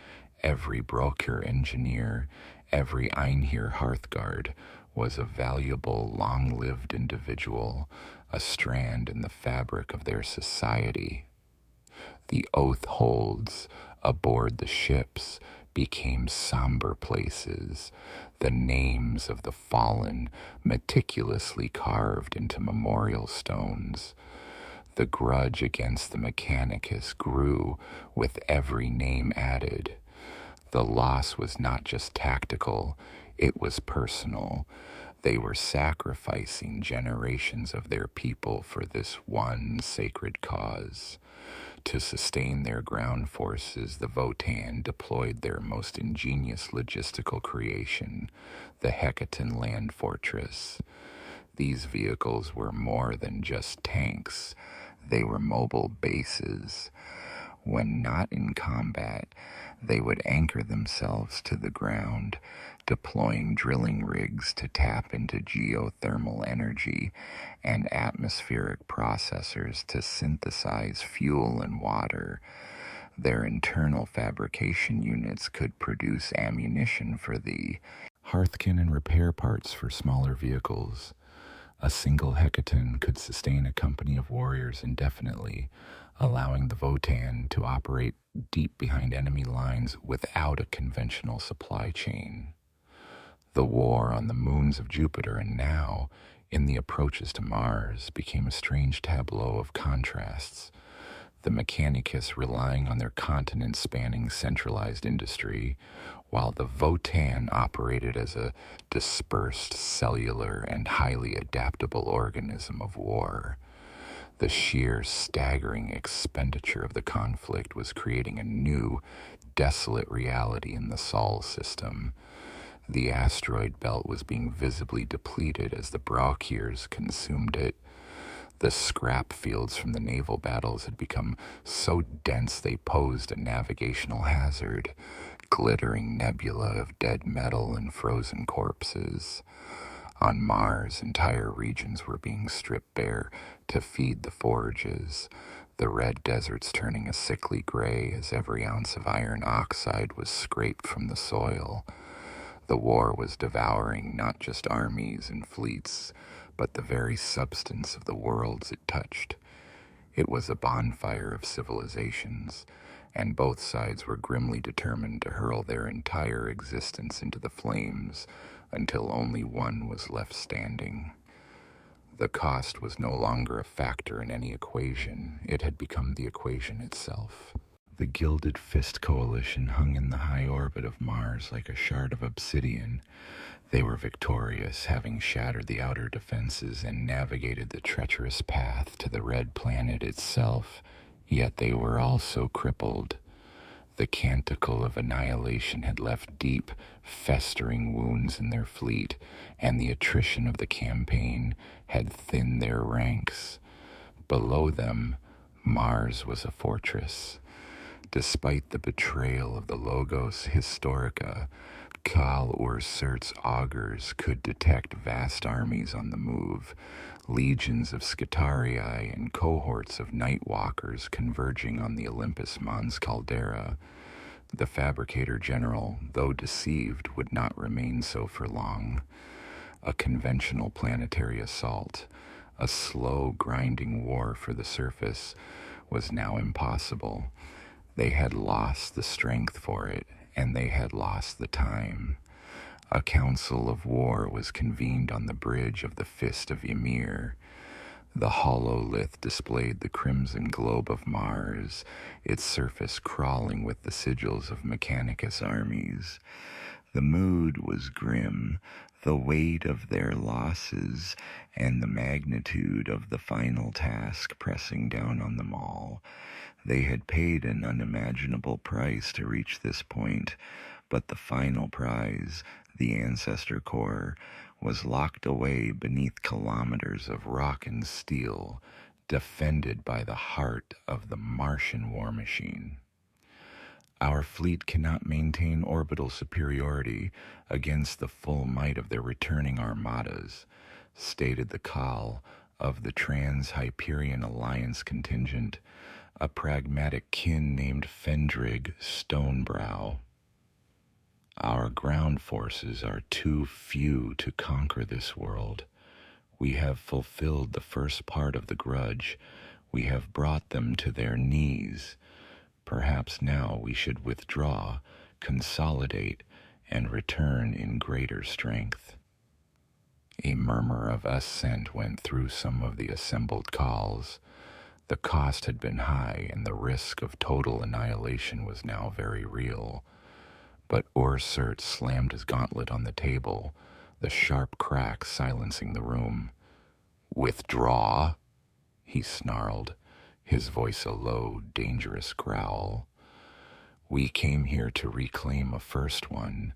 S1: every Broker engineer, every Einhir Hearthguard was a valuable, long-lived individual, a strand in the fabric of their society. The oath holds aboard the ships became somber places, the names of the fallen meticulously carved into memorial stones. The grudge against the Mechanicus grew with every name added. The loss was not just tactical, it was personal. They were sacrificing generations of their people for this one sacred cause. To sustain their ground forces, the Votan deployed their most ingenious logistical creation, the Hecaton land fortress. These vehicles were more than just tanks. They were mobile bases. When not in combat, they would anchor themselves to the ground, deploying drilling rigs to tap into geothermal energy and atmospheric processors to synthesize fuel and water. Their internal fabrication units could produce ammunition for the Hearthkin and repair parts for smaller vehicles. A single Hecaton could sustain a company of warriors indefinitely, allowing the Votan to operate deep behind enemy lines without a conventional supply chain. The war on the moons of Jupiter and now in the approaches to Mars became a strange tableau of contrasts. The Mechanicus relying on their continent-spanning centralized industry, while the Votan operated as a dispersed, cellular, and highly adaptable organism of war. The sheer, staggering expenditure of the conflict was creating a new, desolate reality in the Sol system. The asteroid belt was being visibly depleted as the Brachiours consumed it. The scrap fields from the naval battles had become so dense they posed a navigational hazard, glittering nebula of dead metal and frozen corpses. On Mars, entire regions were being stripped bare to feed the forges, the red deserts turning a sickly gray as every ounce of iron oxide was scraped from the soil. The war was devouring not just armies and fleets, but the very substance of the worlds it touched. It was a bonfire of civilizations, and both sides were grimly determined to hurl their entire existence into the flames until only one was left standing. The cost was no longer a factor in any equation. It had become the equation itself. The Gilded Fist Coalition hung in the high orbit of Mars like a shard of obsidian. They were victorious, having shattered the outer defenses and navigated the treacherous path to the red planet itself, yet they were also crippled. The canticle of annihilation had left deep, festering wounds in their fleet, and the attrition of the campaign had thinned their ranks. Below them, Mars was a fortress. Despite the betrayal of the Logos Historica, Kal Ursurt's augurs could detect vast armies on the move, legions of Skitarii and cohorts of Nightwalkers converging on the Olympus Mons caldera. The Fabricator General, though deceived, would not remain so for long. A conventional planetary assault, a slow, grinding war for the surface, was now impossible. They had lost the strength for it, and they had lost the time. A council of war was convened on the bridge of the Fist of Ymir. The hololith displayed the crimson globe of Mars, its surface crawling with the sigils of Mechanicus armies. The mood was grim, the weight of their losses and the magnitude of the final task pressing down on them all. They had paid an unimaginable price to reach this point, but the final prize, the Ancestor Core, was locked away beneath kilometers of rock and steel, defended by the heart of the Martian war machine. Our fleet cannot maintain orbital superiority against the full might of their returning armadas, stated the Kal of the Trans-Hyperion Alliance contingent, a pragmatic kin named Fendrig Stonebrow. Our ground forces are too few to conquer this world. We have fulfilled the first part of the grudge. We have brought them to their knees. Perhaps now we should withdraw, consolidate, and return in greater strength. A murmur of assent went through some of the assembled Kals. The cost had been high, and the risk of total annihilation was now very real. But Ursurt slammed his gauntlet on the table, the sharp crack silencing the room. "Withdraw?" he snarled, his voice a low, dangerous growl. "We came here to reclaim a first one.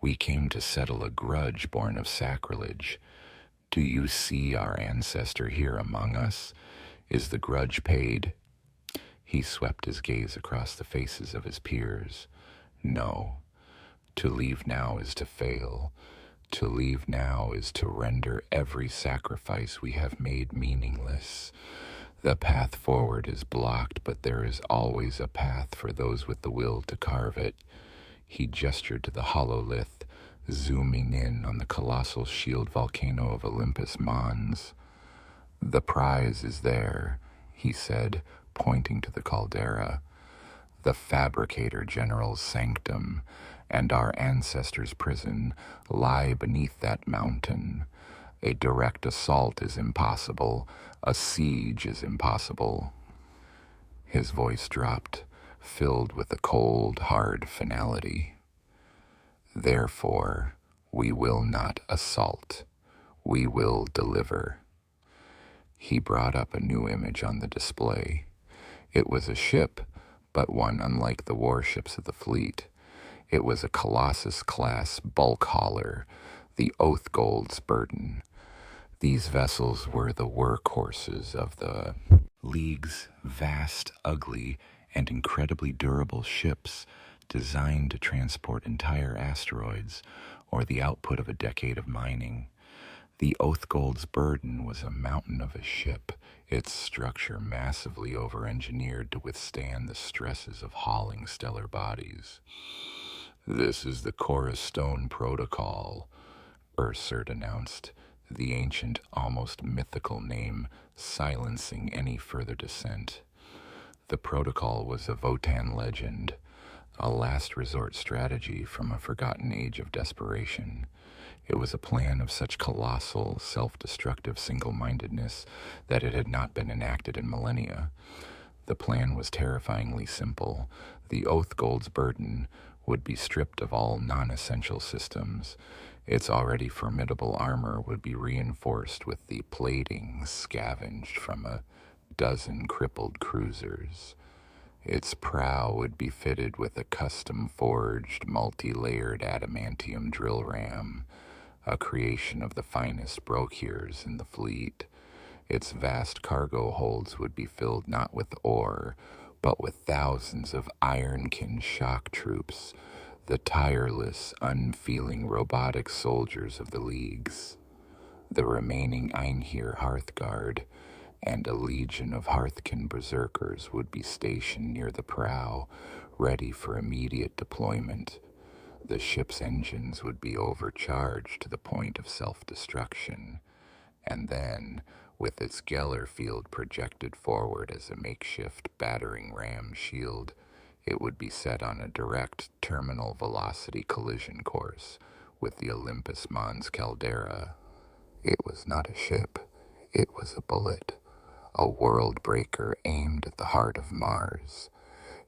S1: We came to settle a grudge born of sacrilege. Do you see our ancestor here among us? Is the grudge paid?" He swept his gaze across the faces of his peers. "No. To leave now is to fail. To leave now is to render every sacrifice we have made meaningless. The path forward is blocked, but there is always a path for those with the will to carve it." He gestured to the hololith, zooming in on the colossal shield volcano of Olympus Mons. "The prize is there," he said, pointing to the caldera. "The Fabricator General's sanctum and our ancestors' prison lie beneath that mountain. A direct assault is impossible. A siege is impossible. His voice dropped, filled with a cold, hard finality. Therefore, we will not assault. We will deliver. He brought up a new image on the display. It was a ship, but one unlike the warships of the fleet. It was a Colossus-class bulk hauler, the Oathgold's burden. These vessels were the workhorses of the League's vast, ugly, and incredibly durable ships designed to transport entire asteroids or the output of a decade of mining. The Oathgold's burden was a mountain of a ship, its structure massively over-engineered to withstand the stresses of hauling stellar bodies. "This is the Cornerstone Protocol," Ursert announced, the ancient, almost mythical name silencing any further dissent. The protocol was a Votan legend, a last resort strategy from a forgotten age of desperation. It was a plan of such colossal, self-destructive single-mindedness that it had not been enacted in millennia. The plan was terrifyingly simple. The Oathgold's burden would be stripped of all non-essential systems. Its already formidable armor would be reinforced with the plating scavenged from a dozen crippled cruisers. Its prow would be fitted with a custom-forged, multi-layered adamantium drill ram, a creation of the finest brokiers in the fleet. Its vast cargo holds would be filled not with ore, but with thousands of ironkin shock troops, the tireless, unfeeling robotic soldiers of the Leagues. The remaining Einhir Hearthguard and a legion of Hearthkin berserkers would be stationed near the prow, ready for immediate deployment. The ship's engines would be overcharged to the point of self-destruction, and then, with its Geller field projected forward as a makeshift battering ram shield, it would be set on a direct terminal velocity collision course with the Olympus Mons Caldera. It was not a ship, it was a bullet, a world breaker aimed at the heart of Mars.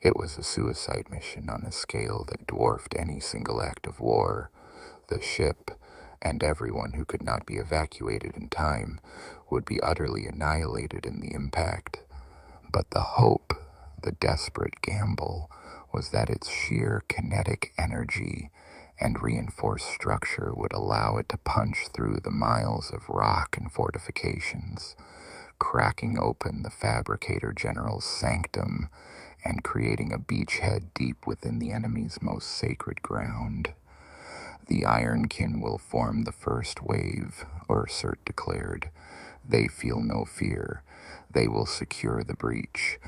S1: It was a suicide mission on a scale that dwarfed any single act of war. The ship, and everyone who could not be evacuated in time, would be utterly annihilated in the impact. But the hope, the desperate gamble, was that its sheer kinetic energy and reinforced structure would allow it to punch through the miles of rock and fortifications, cracking open the Fabricator General's sanctum and creating a beachhead deep within the enemy's most sacred ground. "The Ironkin will form the first wave," Ursert declared. "They feel no fear. They will secure the breach.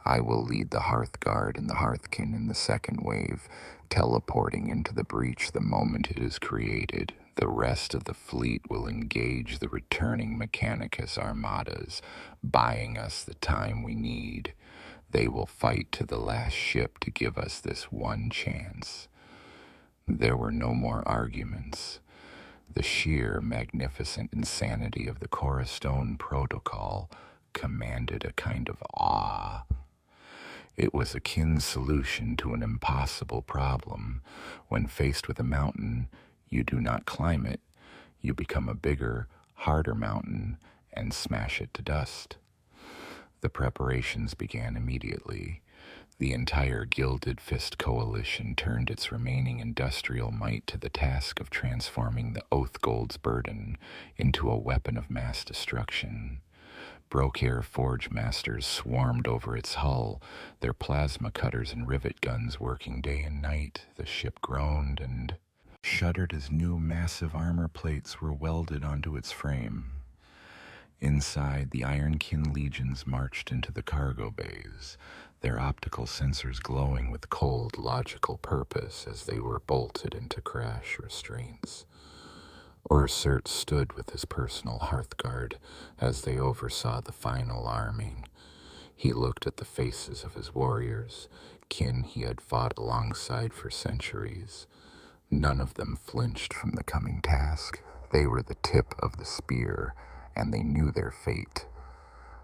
S1: I will lead the Hearthguard and the Hearthkin in the second wave, teleporting into the breach the moment it is created. The rest of the fleet will engage the returning Mechanicus armadas, buying us the time we need. They will fight to the last ship to give us this one chance." There were no more arguments. The sheer, magnificent insanity of the Cornerstone Protocol commanded a kind of awe. It was a kin solution to an impossible problem. When faced with a mountain, you do not climb it. You become a bigger, harder mountain and smash it to dust. The preparations began immediately. The entire Gilded Fist coalition turned its remaining industrial might to the task of transforming the Oathgold's burden into a weapon of mass destruction. Brokair forge masters swarmed over its hull, their plasma cutters and rivet guns working day and night. The ship groaned and shuddered as new massive armor plates were welded onto its frame. Inside, the Ironkin legions marched into the cargo bays, their optical sensors glowing with cold, logical purpose as they were bolted into crash restraints. Ursert stood with his personal Hearthguard as they oversaw the final arming. He looked at the faces of his warriors, kin he had fought alongside for centuries. None of them flinched from the coming task. They were the tip of the spear, and they knew their fate.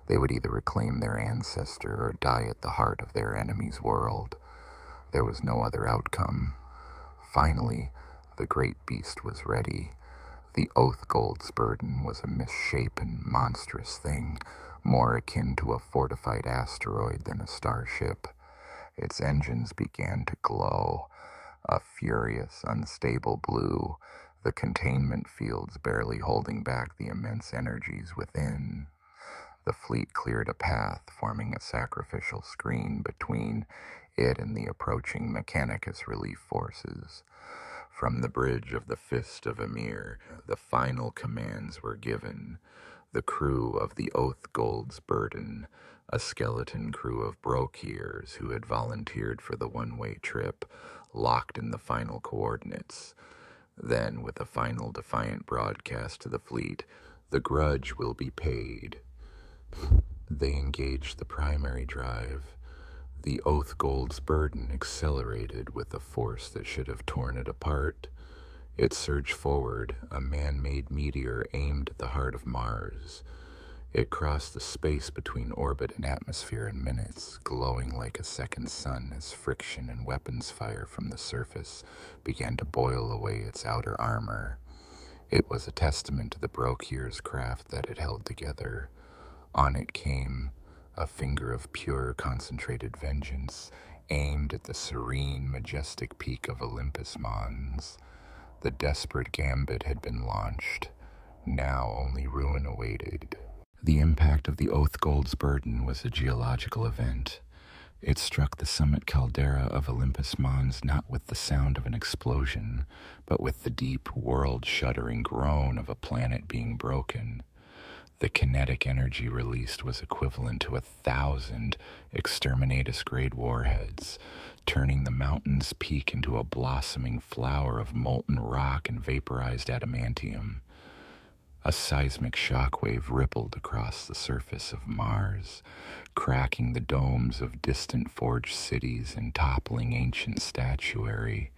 S1: They would either reclaim their ancestor or die at the heart of their enemy's world. There was no other outcome. Finally, the great beast was ready. The Oath Gold's burden was a misshapen, monstrous thing, more akin to a fortified asteroid than a starship. Its engines began to glow, a furious, unstable blue, the containment fields barely holding back the immense energies within. The fleet cleared a path, forming a sacrificial screen between it and the approaching Mechanicus relief forces. From the bridge of the Fist of Emir, the final commands were given. The crew of the Oath Gold's burden, a skeleton crew of Brokiers who had volunteered for the one-way trip, locked in the final coordinates. Then, with a final defiant broadcast to the fleet, the grudge will be paid. They engaged the primary drive. The Oath Gold's burden accelerated with a force that should have torn it apart. It surged forward, a man-made meteor aimed at the heart of Mars. It crossed the space between orbit and atmosphere in minutes, glowing like a second sun as friction and weapons fire from the surface began to boil away its outer armor. It was a testament to the Brokier's craft that it held together. On it came, a finger of pure, concentrated vengeance, aimed at the serene, majestic peak of Olympus Mons. The desperate gambit had been launched. Now only ruin awaited. The impact of the Oath Gold's burden was a geological event. It struck the summit caldera of Olympus Mons not with the sound of an explosion, but with the deep, world-shuddering groan of a planet being broken. The kinetic energy released was equivalent to 1,000 exterminatus-grade warheads, turning the mountain's peak into a blossoming flower of molten rock and vaporized adamantium. A seismic shockwave rippled across the surface of Mars, cracking the domes of distant forged cities and toppling ancient statuary.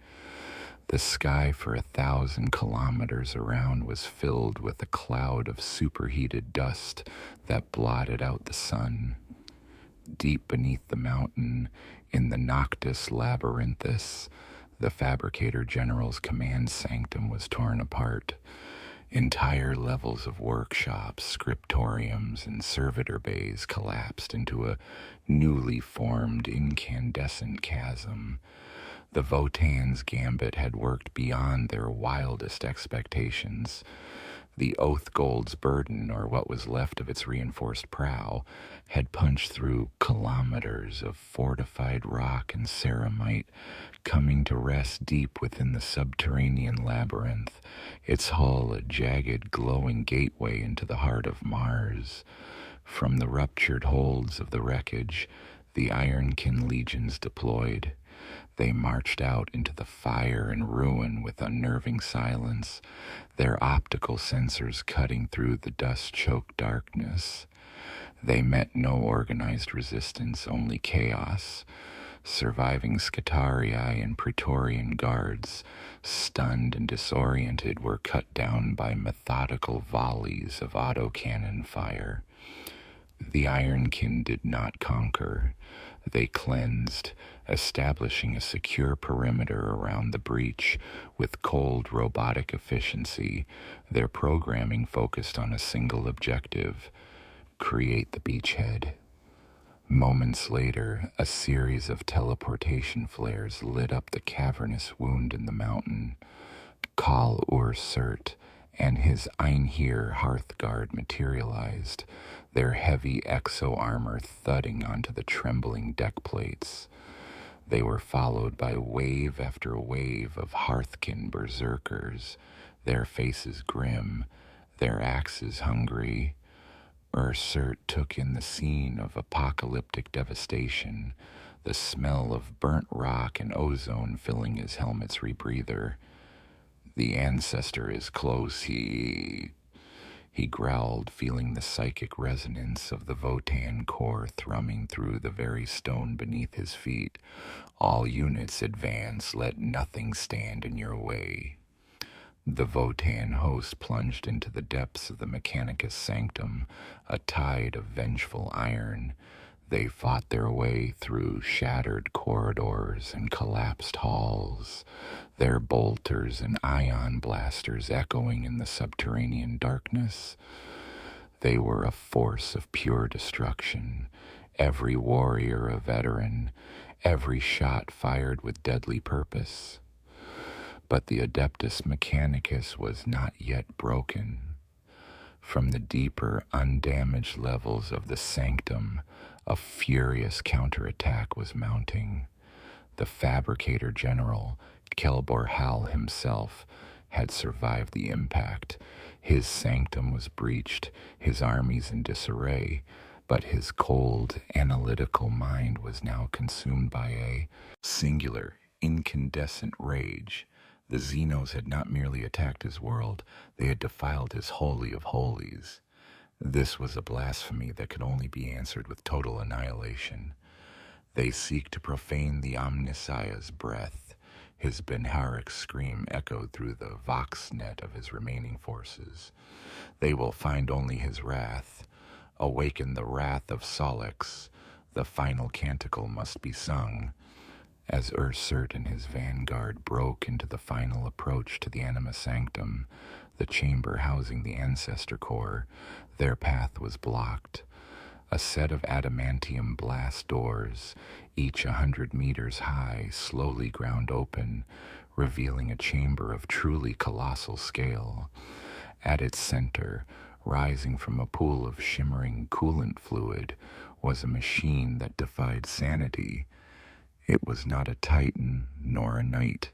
S1: The sky for 1,000 kilometers around was filled with a cloud of superheated dust that blotted out the sun. Deep beneath the mountain, in the Noctis Labyrinthus, the Fabricator General's command sanctum was torn apart. Entire levels of workshops, scriptoriums, and servitor bays collapsed into a newly formed incandescent chasm. The Votan's gambit had worked beyond their wildest expectations. The Oath Gold's burden, or what was left of its reinforced prow, had punched through kilometers of fortified rock and ceramite, coming to rest deep within the subterranean labyrinth, its hull a jagged, glowing gateway into the heart of Mars. From the ruptured holds of the wreckage, the Ironkin legions deployed. They marched out into the fire and ruin with unnerving silence, their optical sensors cutting through the dust-choked darkness. They met no organized resistance, only chaos. Surviving Scutarii and Praetorian guards, stunned and disoriented, were cut down by methodical volleys of autocannon fire. The Ironkin did not conquer. They cleansed, establishing a secure perimeter around the breach with cold robotic efficiency, their programming focused on a single objective: create the beachhead. Moments later, a series of teleportation flares lit up the cavernous wound in the mountain. Kal Ur-Surt and his Einhir Hearthguard materialized, their heavy exo-armor thudding onto the trembling deck plates. They were followed by wave after wave of Hearthkin berserkers, their faces grim, their axes hungry. Ur-Surt took in the scene of apocalyptic devastation, the smell of burnt rock and ozone filling his helmet's rebreather. "The ancestor is close," he growled, feeling the psychic resonance of the Votan core thrumming through the very stone beneath his feet. "All units advance, let nothing stand in your way." The Votan host plunged into the depths of the Mechanicus sanctum, a tide of vengeful iron. They fought their way through shattered corridors and collapsed halls, their bolters and ion blasters echoing in the subterranean darkness. They were a force of pure destruction, every warrior a veteran, every shot fired with deadly purpose. But the Adeptus Mechanicus was not yet broken. From the deeper, undamaged levels of the sanctum, a furious counterattack was mounting. The Fabricator General, Kelbor Hal himself, had survived the impact. His sanctum was breached, his armies in disarray, but his cold, analytical mind was now consumed by a singular, incandescent rage. The Xenos had not merely attacked his world, they had defiled his holy of holies. This was a blasphemy that could only be answered with total annihilation. They seek to profane the Omnissiah's breath. His Benharic scream echoed through the vox net of his remaining forces. They will find only his wrath. Awaken the wrath of Solix. The final canticle must be sung. As Ursert and his vanguard broke into the final approach to the Anima Sanctum, the chamber housing the Ancestor Core, their path was blocked. A set of adamantium blast doors, each 100 meters high, slowly ground open, revealing a chamber of truly colossal scale. At its center, rising from a pool of shimmering coolant fluid, was a machine that defied sanity. It was not a Titan, nor a Knight.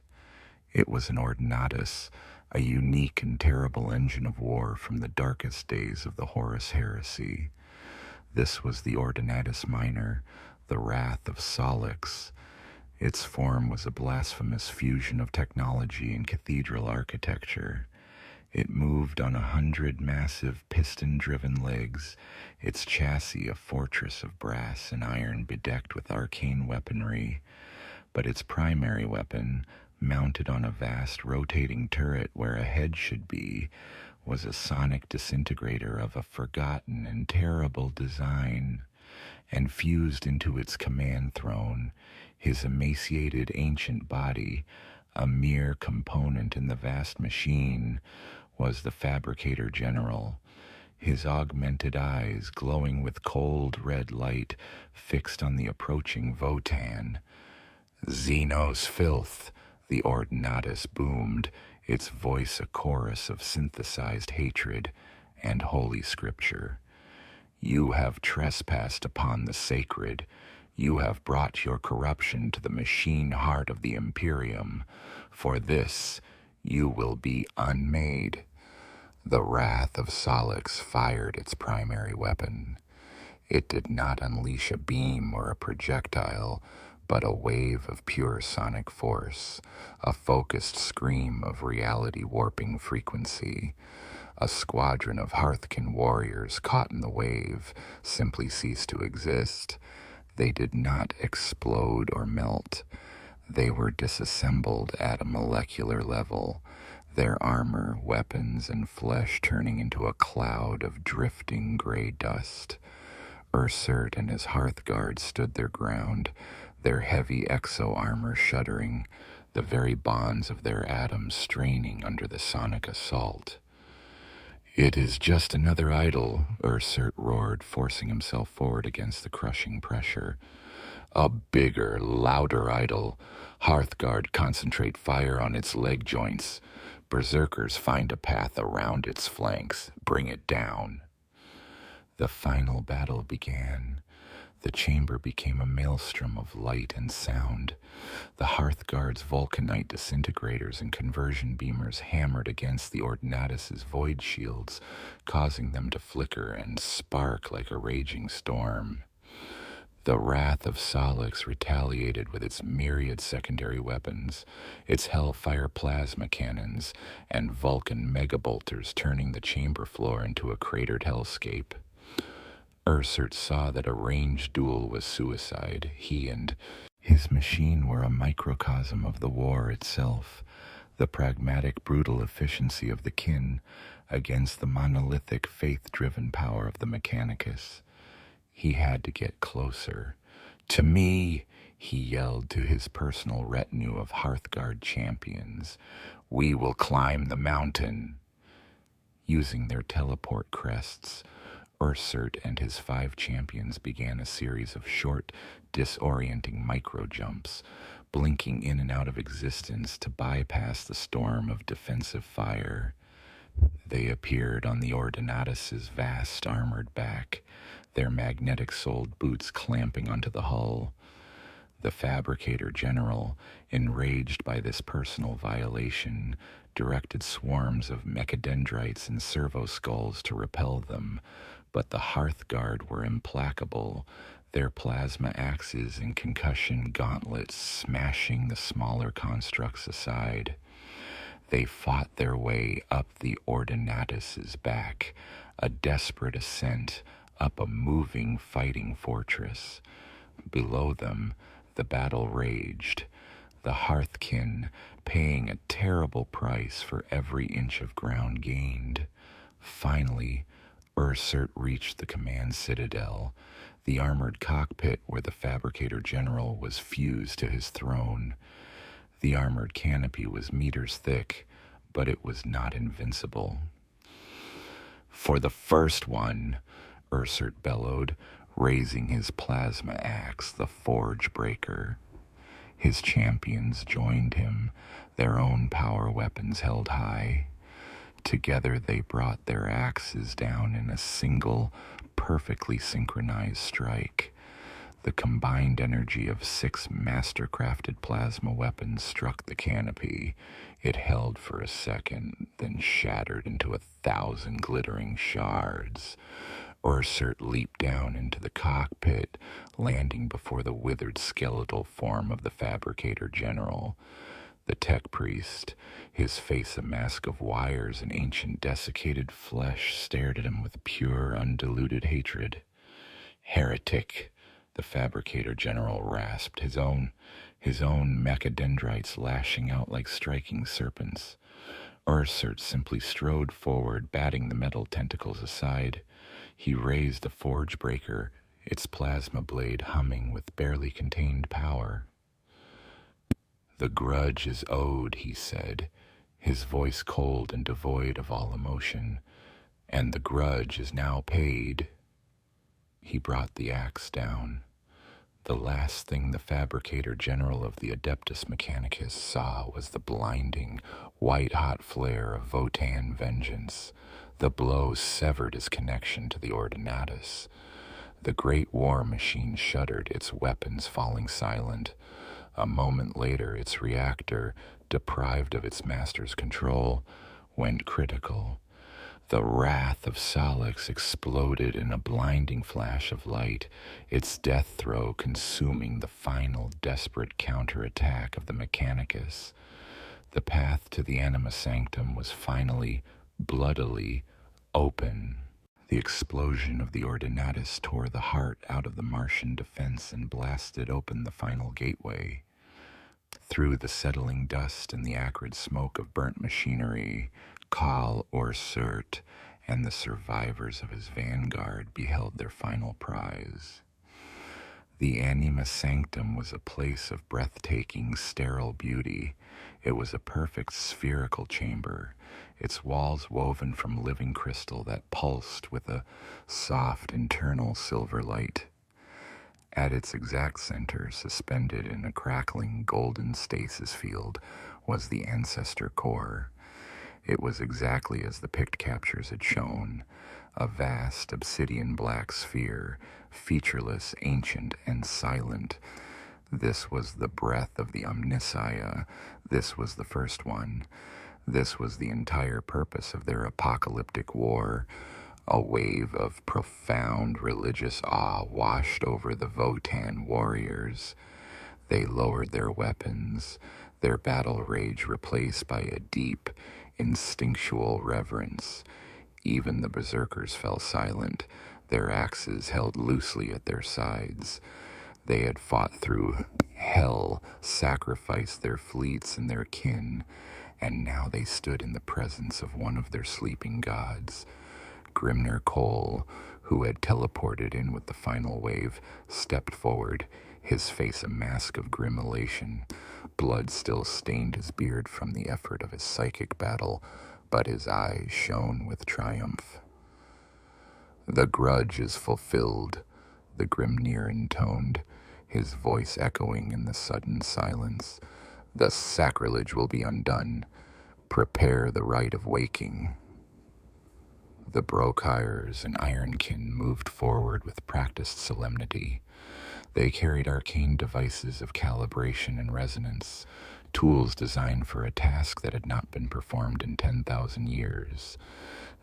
S1: It was an Ordinatus, a unique and terrible engine of war from the darkest days of the Horus Heresy. This was the Ordinatus Minor, the wrath of Solix. Its form was a blasphemous fusion of technology and cathedral architecture. It moved on 100 massive piston-driven legs, its chassis a fortress of brass and iron bedecked with arcane weaponry. But its primary weapon, mounted on a vast rotating turret where a head should be, was a sonic disintegrator of a forgotten and terrible design. And fused into its command throne, his emaciated ancient body, a mere component in the vast machine, was the Fabricator General, his augmented eyes glowing with cold red light fixed on the approaching Votan. Xenos filth, the Ordinatus boomed, its voice a chorus of synthesized hatred and holy scripture. You have trespassed upon the sacred. You have brought your corruption to the machine heart of the Imperium. For this, you will be unmade. The wrath of Solix fired its primary weapon. It did not unleash a beam or a projectile, but a wave of pure sonic force, a focused scream of reality-warping frequency. A squadron of Hearthkin warriors caught in the wave simply ceased to exist. They did not explode or melt. They were disassembled at a molecular level, their armor, weapons, and flesh turning into a cloud of drifting gray dust. Ursert and his Hearthguard stood their ground, their heavy exo-armor shuddering, the very bonds of their atoms straining under the sonic assault. It is just another idol, Ursert roared, forcing himself forward against the crushing pressure. A bigger, louder idol. Hearthguard concentrate fire on its leg joints. Berserkers find a path around its flanks. Bring it down. The final battle began. The chamber became a maelstrom of light and sound. The Hearthguard's vulcanite disintegrators and conversion beamers hammered against the Ordinatus's void shields, causing them to flicker and spark like a raging storm. The wrath of Solix retaliated with its myriad secondary weapons, its hellfire plasma cannons, and Vulcan megabolters turning the chamber floor into a cratered hellscape. Ursert saw that a ranged duel was suicide. He and his machine were a microcosm of the war itself. the pragmatic, brutal efficiency of the kin against the monolithic, faith-driven power of the Mechanicus. He had to get closer. To me, he yelled to his personal retinue of Hearthguard champions. We will climb the mountain. Using their teleport crests, Ursert and his 5 champions began a series of short, disorienting micro-jumps, blinking in and out of existence to bypass the storm of defensive fire. They appeared on the Ordinatus's vast armored back, their magnetic-soled boots clamping onto the hull. The Fabricator General, enraged by this personal violation, directed swarms of mechadendrites and servo-skulls to repel them, but the Hearthguard were implacable, their plasma axes and concussion gauntlets smashing the smaller constructs aside. They fought their way up the Ordinatus's back, a desperate ascent up a moving, fighting fortress. Below them, the battle raged, the Hearthkin paying a terrible price for every inch of ground gained. Finally, Ursert reached the command citadel, the armored cockpit where the Fabricator General was fused to his throne. The armored canopy was meters thick, but it was not invincible. For the first one, Ursert bellowed, raising his plasma axe, the Forge Breaker. His champions joined him, their own power weapons held high. Together they brought their axes down in a single, perfectly synchronized strike. The combined energy of 6 master-crafted plasma weapons struck the canopy. It held for a second, then shattered into 1,000 glittering shards. Ursert leaped down into the cockpit, landing before the withered skeletal form of the Fabricator General. The tech priest, his face a mask of wires and ancient desiccated flesh, stared at him with pure, undiluted hatred. Heretic, the Fabricator General rasped, his own mechadendrites lashing out like striking serpents. Ursert simply strode forward, batting the metal tentacles aside. He raised the Forge Breaker, its plasma blade humming with barely contained power. The grudge is owed, he said, his voice cold and devoid of all emotion, and the grudge is now paid. He brought the axe down. The last thing the Fabricator General of the Adeptus Mechanicus saw was the blinding, white-hot flare of Votan vengeance. The blow severed his connection to the Ordinatus. The great war machine shuddered, its weapons falling silent. A moment later, its reactor, deprived of its master's control, went critical. The wrath of Salix exploded in a blinding flash of light, its death throw consuming the final desperate counterattack of the Mechanicus. The path to the Anima Sanctum was finally, bloodily, open. The explosion of the Ordinatus tore the heart out of the Martian defense and blasted open the final gateway. Through the settling dust and the acrid smoke of burnt machinery, Khal Ursert and the survivors of his vanguard beheld their final prize. The Anima Sanctum was a place of breathtaking, sterile beauty. It was a perfect spherical chamber, its walls woven from living crystal that pulsed with a soft internal silver light. At its exact center, suspended in a crackling golden stasis field, was the Ancestor Core. It was exactly as the Pict captures had shown, a vast obsidian black sphere, featureless, ancient, and silent. This was the breath of the Omnissiah. This was the first one. This was the entire purpose of their apocalyptic war. A wave of profound religious awe washed over the Votan warriors. They lowered their weapons, their battle rage replaced by a deep, instinctual reverence. Even the berserkers fell silent, their axes held loosely at their sides. They had fought through hell, sacrificed their fleets and their kin, and now they stood in the presence of one of their sleeping gods. Grimnir Cole, who had teleported in with the final wave, stepped forward, his face a mask of grim elation. Blood still stained his beard from the effort of his psychic battle, but his eyes shone with triumph. "The grudge is fulfilled," the Grimnir intoned, his voice echoing in the sudden silence. "The sacrilege will be undone. Prepare the rite of waking." The Brokires and Ironkin moved forward with practiced solemnity. They carried arcane devices of calibration and resonance, tools designed for a task that had not been performed in 10,000 years.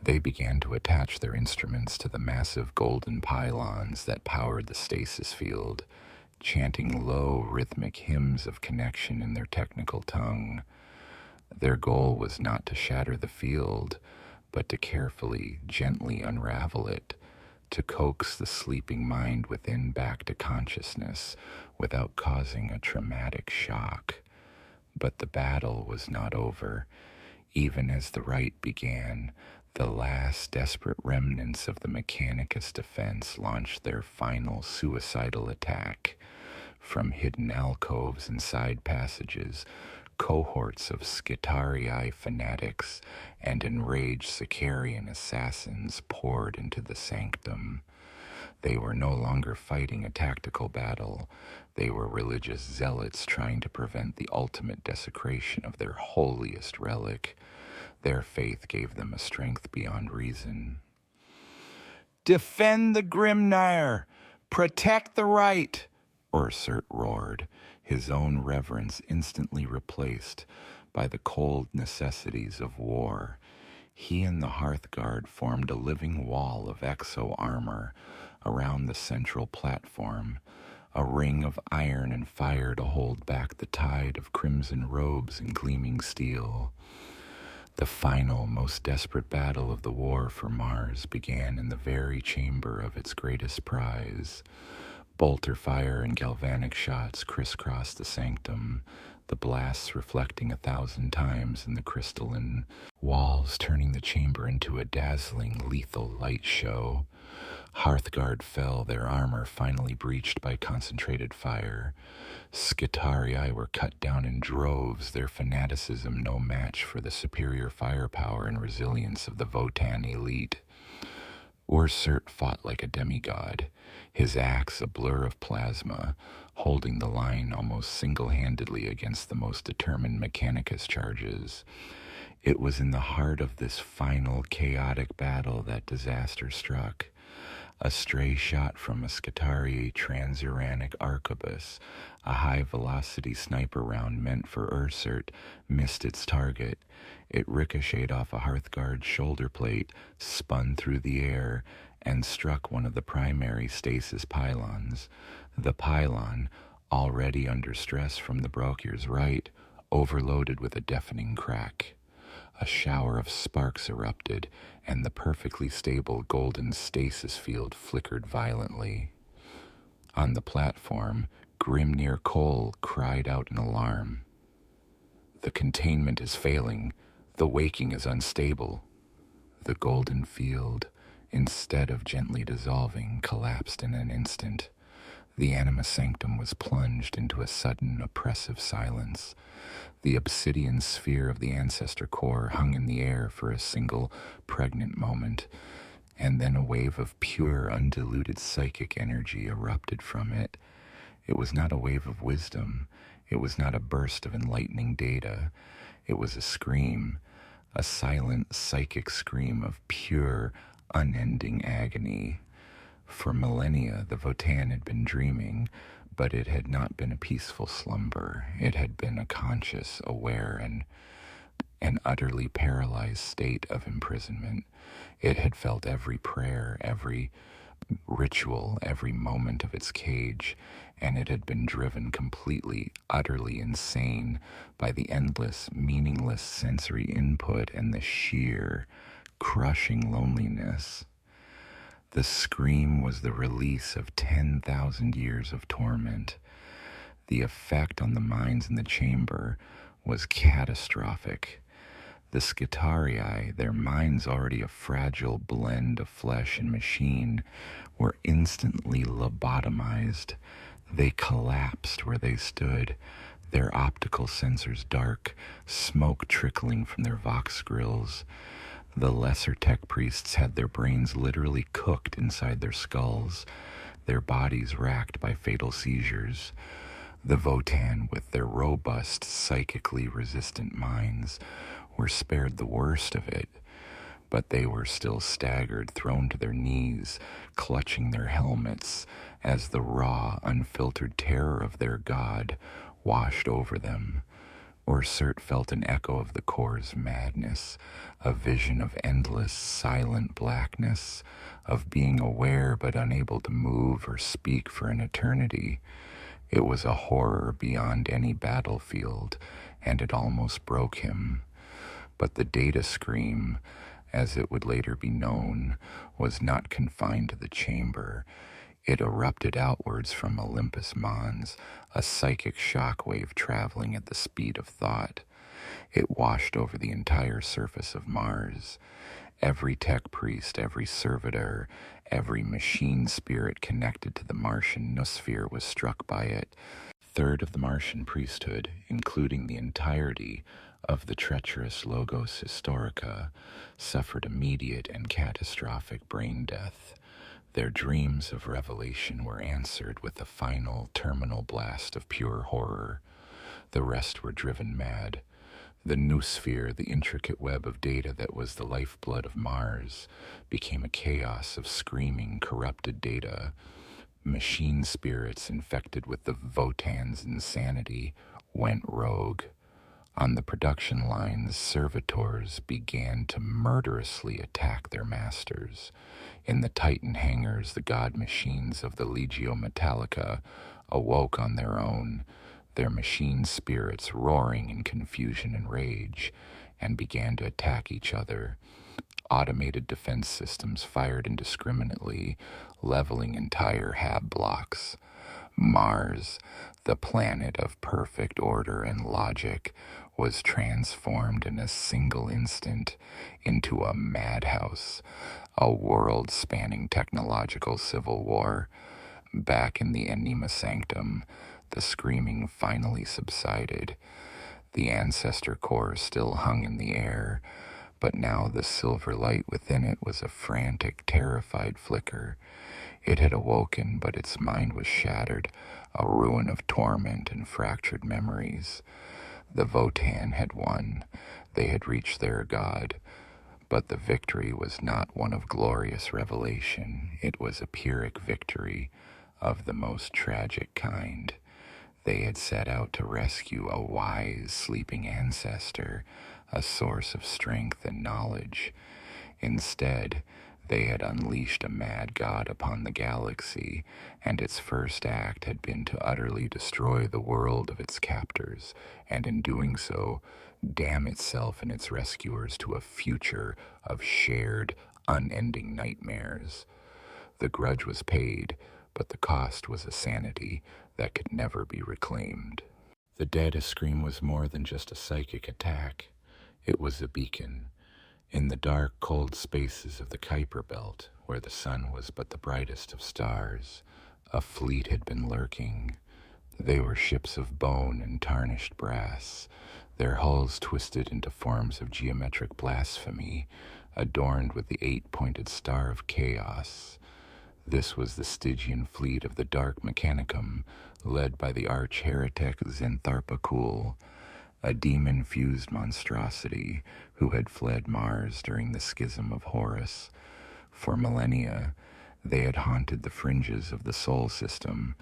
S1: They began to attach their instruments to the massive golden pylons that powered the stasis field, chanting low, rhythmic hymns of connection in their technical tongue. Their goal was not to shatter the field, but to carefully, gently unravel it, to coax the sleeping mind within back to consciousness without causing a traumatic shock. But the battle was not over. Even as the rite began, the last desperate remnants of the Mechanicus defense launched their final suicidal attack. From hidden alcoves and side passages, cohorts of Skitarii fanatics and enraged Sicarian assassins poured into the sanctum. They were no longer fighting a tactical battle. They were religious zealots trying to prevent the ultimate desecration of their holiest relic. Their faith gave them a strength beyond reason. "Defend the Grimnir! Protect the right!" Ursert roared, his own reverence instantly replaced by the cold necessities of war. He and the Hearthguard formed a living wall of exo-armor around the central platform, a ring of iron and fire to hold back the tide of crimson robes and gleaming steel. The final, most desperate battle of the war for Mars began in the very chamber of its greatest prize. Bolter fire and galvanic shots crisscrossed the sanctum, the blasts reflecting 1,000 times in the crystalline walls, turning the chamber into a dazzling, lethal light show. Hearthguard fell, their armor finally breached by concentrated fire. Skitarii were cut down in droves, their fanaticism no match for the superior firepower and resilience of the Votan elite. Ursert fought like a demigod, his axe a blur of plasma, holding the line almost single-handedly against the most determined Mechanicus charges. It was in the heart of this final chaotic battle that disaster struck. A stray shot from a Skitarii transuranic arquebus, a high-velocity sniper round meant for Ursert, missed its target. It ricocheted off a Hearthguard's shoulder plate, spun through the air, and struck one of the primary stasis pylons. The pylon, already under stress from the Brokir's right, overloaded with a deafening crack. A shower of sparks erupted, and the perfectly stable golden stasis field flickered violently. On the platform, Grimnir Cole cried out in alarm. "The containment is failing. The waking is unstable." The golden field, instead of gently dissolving, collapsed in an instant. The anima sanctum was plunged into a sudden, oppressive silence. The obsidian sphere of the ancestor core hung in the air for a single, pregnant moment, and then a wave of pure, undiluted psychic energy erupted from it. It was not a wave of wisdom. It was not a burst of enlightening data. It was a scream, a silent, psychic scream of pure, unending agony. For millennia, the Votan had been dreaming, but it had not been a peaceful slumber. It had been a conscious, aware, and an utterly paralyzed state of imprisonment. It had felt every prayer, every ritual, every moment of its cage, and it had been driven completely, utterly insane by the endless, meaningless sensory input and the sheer, crushing loneliness. The scream was the release of 10,000 years of torment. The effect on the minds in the chamber was catastrophic. The Scitarii, their minds already a fragile blend of flesh and machine, were instantly lobotomized. They collapsed where they stood, their optical sensors dark, smoke trickling from their vox grills. The lesser tech priests had their brains literally cooked inside their skulls, their bodies racked by fatal seizures. The Votan, with their robust, psychically resistant minds, were spared the worst of it, but they were still staggered, thrown to their knees, clutching their helmets, as the raw, unfiltered terror of their god washed over them. Orsert felt an echo of the core's madness, a vision of endless, silent blackness, of being aware but unable to move or speak for an eternity. It was a horror beyond any battlefield, and it almost broke him. But the data scream, as it would later be known, was not confined to the chamber. It erupted outwards from Olympus Mons, a psychic shockwave traveling at the speed of thought. It washed over the entire surface of Mars. Every tech priest, every servitor, every machine spirit connected to the Martian noosphere was struck by it. A third of the Martian priesthood, including the entirety of the treacherous Logos Historica, suffered immediate and catastrophic brain death. Their dreams of revelation were answered with a final, terminal blast of pure horror. The rest were driven mad. The noosphere, the intricate web of data that was the lifeblood of Mars, became a chaos of screaming, corrupted data. Machine spirits infected with the Votan's insanity went rogue. On the production lines, servitors began to murderously attack their masters. In the Titan hangars, the god machines of the Legio Metallica awoke on their own, their machine spirits roaring in confusion and rage, and began to attack each other. Automated defense systems fired indiscriminately, leveling entire hab blocks. Mars, the planet of perfect order and logic, was transformed in a single instant into a madhouse, a world-spanning technological civil war. Back in the Anima Sanctum, the screaming finally subsided. The ancestor core still hung in the air, but now the silver light within it was a frantic, terrified flicker. It had awoken, but its mind was shattered, a ruin of torment and fractured memories. The Votan had won. They had reached their god. But the victory was not one of glorious revelation. It was a Pyrrhic victory of the most tragic kind. They had set out to rescue a wise, sleeping ancestor, a source of strength and knowledge. Instead, they had unleashed a mad god upon the galaxy, and its first act had been to utterly destroy the world of its captors, and in doing so, damn itself and its rescuers to a future of shared, unending nightmares. The grudge was paid, but the cost was a sanity that could never be reclaimed. The data scream was more than just a psychic attack. It was a beacon. In the dark, cold spaces of the Kuiper Belt, where the sun was but the brightest of stars, a fleet had been lurking. They were ships of bone and tarnished brass, their hulls twisted into forms of geometric blasphemy, adorned with the 8-pointed star of chaos. This was the Stygian fleet of the dark Mechanicum, led by the arch-heretic Xantharpacool, a demon-fused monstrosity who had fled Mars during the schism of Horus. For millennia, they had haunted the fringes of the Sol system,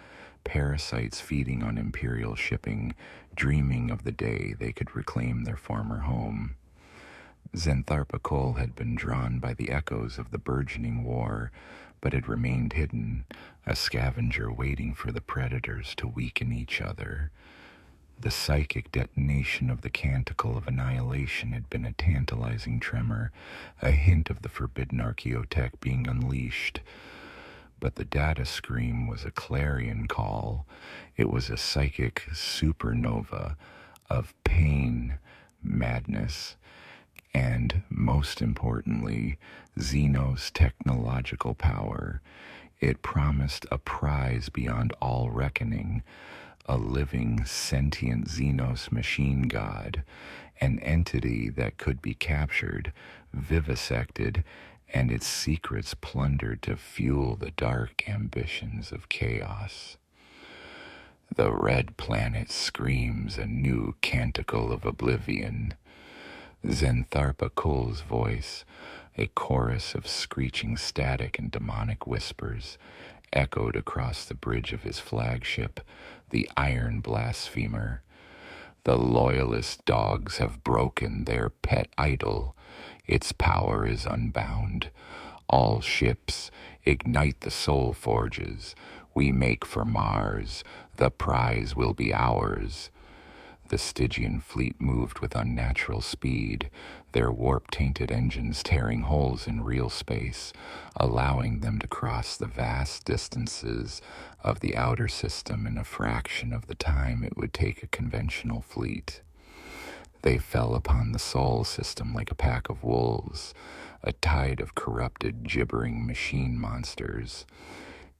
S1: parasites feeding on imperial shipping, dreaming of the day they could reclaim their former home. Xantharpacool had been drawn by the echoes of the burgeoning war, but had remained hidden, a scavenger waiting for the predators to weaken each other. The psychic detonation of the canticle of annihilation had been a tantalizing tremor, a hint of the forbidden archaeotech being unleashed. But the data scream was a clarion call. It was a psychic supernova of pain, madness, and, most importantly, Xenos' technological power. It promised a prize beyond all reckoning, a living, sentient Xenos machine god, an entity that could be captured, vivisected, and its secrets plundered to fuel the dark ambitions of chaos. The red planet screams a new canticle of oblivion. Xantharpakul's voice, a chorus of screeching static and demonic whispers, echoed across the bridge of his flagship, the Iron Blasphemer. The loyalist dogs have broken their pet idol. Its power is unbound. All ships, ignite the soul forges. We make for Mars. The prize will be ours. The Stygian fleet moved with unnatural speed, their warp-tainted engines tearing holes in real space, allowing them to cross the vast distances of the outer system in a fraction of the time it would take a conventional fleet. They fell upon the Sol system like a pack of wolves, a tide of corrupted, gibbering machine monsters.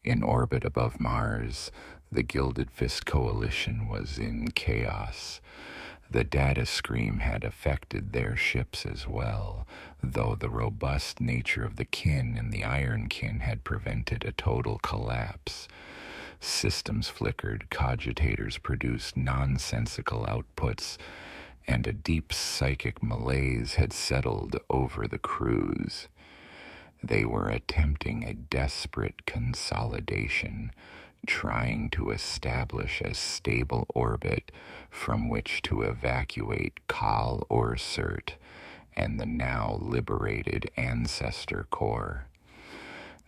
S1: In orbit above Mars, the Gilded Fist Coalition was in chaos. The data scream had affected their ships as well, though the robust nature of the kin and the Ironkin had prevented a total collapse. Systems flickered, cogitators produced nonsensical outputs, and a deep psychic malaise had settled over the crews. They were attempting a desperate consolidation, trying to establish a stable orbit from which to evacuate Kal Ursert and the now liberated Ancestor Corps.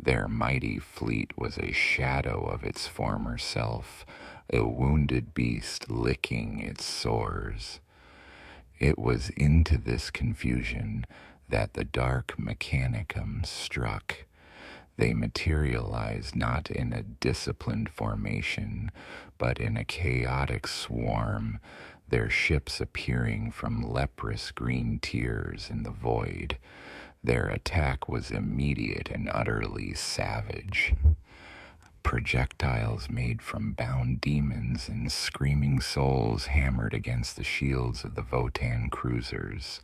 S1: Their mighty fleet was a shadow of its former self, a wounded beast licking its sores. It was into this confusion that the dark Mechanicum struck. They materialized not in a disciplined formation, but in a chaotic swarm, their ships appearing from leprous green tears in the void. Their attack was immediate and utterly savage. Projectiles made from bound demons and screaming souls hammered against the shields of the Votan cruisers.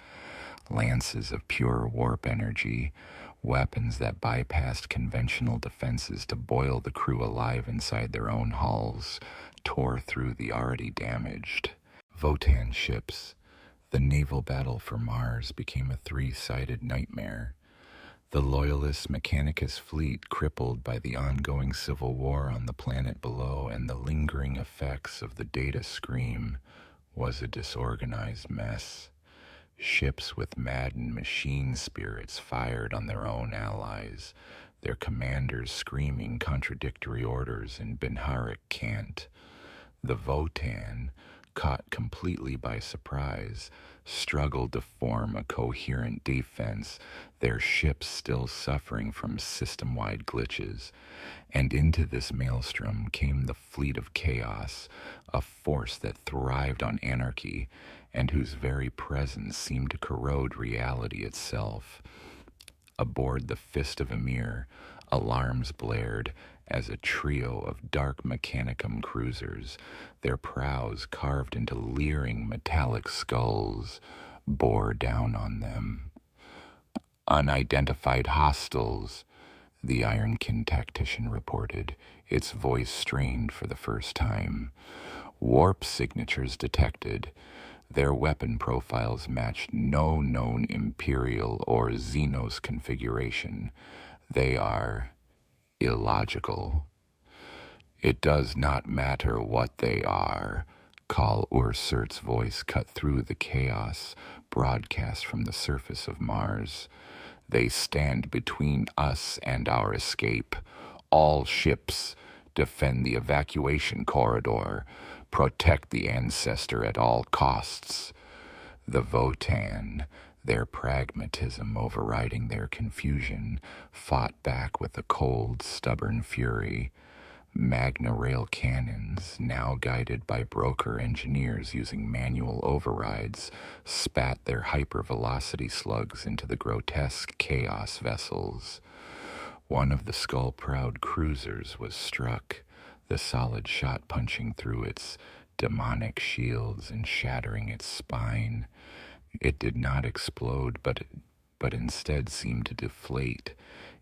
S1: Lances of pure warp energy, weapons that bypassed conventional defenses to boil the crew alive inside their own hulls, tore through the already damaged Votan ships. The naval battle for Mars became a three-sided nightmare. The loyalist Mechanicus fleet, crippled by the ongoing civil war on the planet below and the lingering effects of the data scream, was a disorganized mess. Ships with maddened machine spirits fired on their own allies, their commanders screaming contradictory orders in Benharic cant. The Votan, caught completely by surprise, struggled to form a coherent defense, their ships still suffering from system-wide glitches. And into this maelstrom came the fleet of chaos, a force that thrived on anarchy and whose very presence seemed to corrode reality itself. Aboard the Fist of Emir, alarms blared as a trio of dark Mechanicum cruisers, their prows carved into leering metallic skulls, bore down on them. "Unidentified hostiles," the Ironkin tactician reported, its voice strained for the first time. "Warp signatures detected. Their weapon profiles matched no known Imperial or Xenos configuration. They are illogical." "It does not matter what they are." Kal Ursert's voice cut through the chaos broadcast from the surface of Mars. "They stand between us and our escape. All ships, defend the evacuation corridor. Protect the Ancestor at all costs." The Votan, their pragmatism overriding their confusion, fought back with a cold, stubborn fury. Magna rail cannons, now guided by broker engineers using manual overrides, spat their hypervelocity slugs into the grotesque chaos vessels. One of the skull-proud cruisers was struck, the solid shot punching through its demonic shields and shattering its spine. It did not explode, but instead seemed to deflate,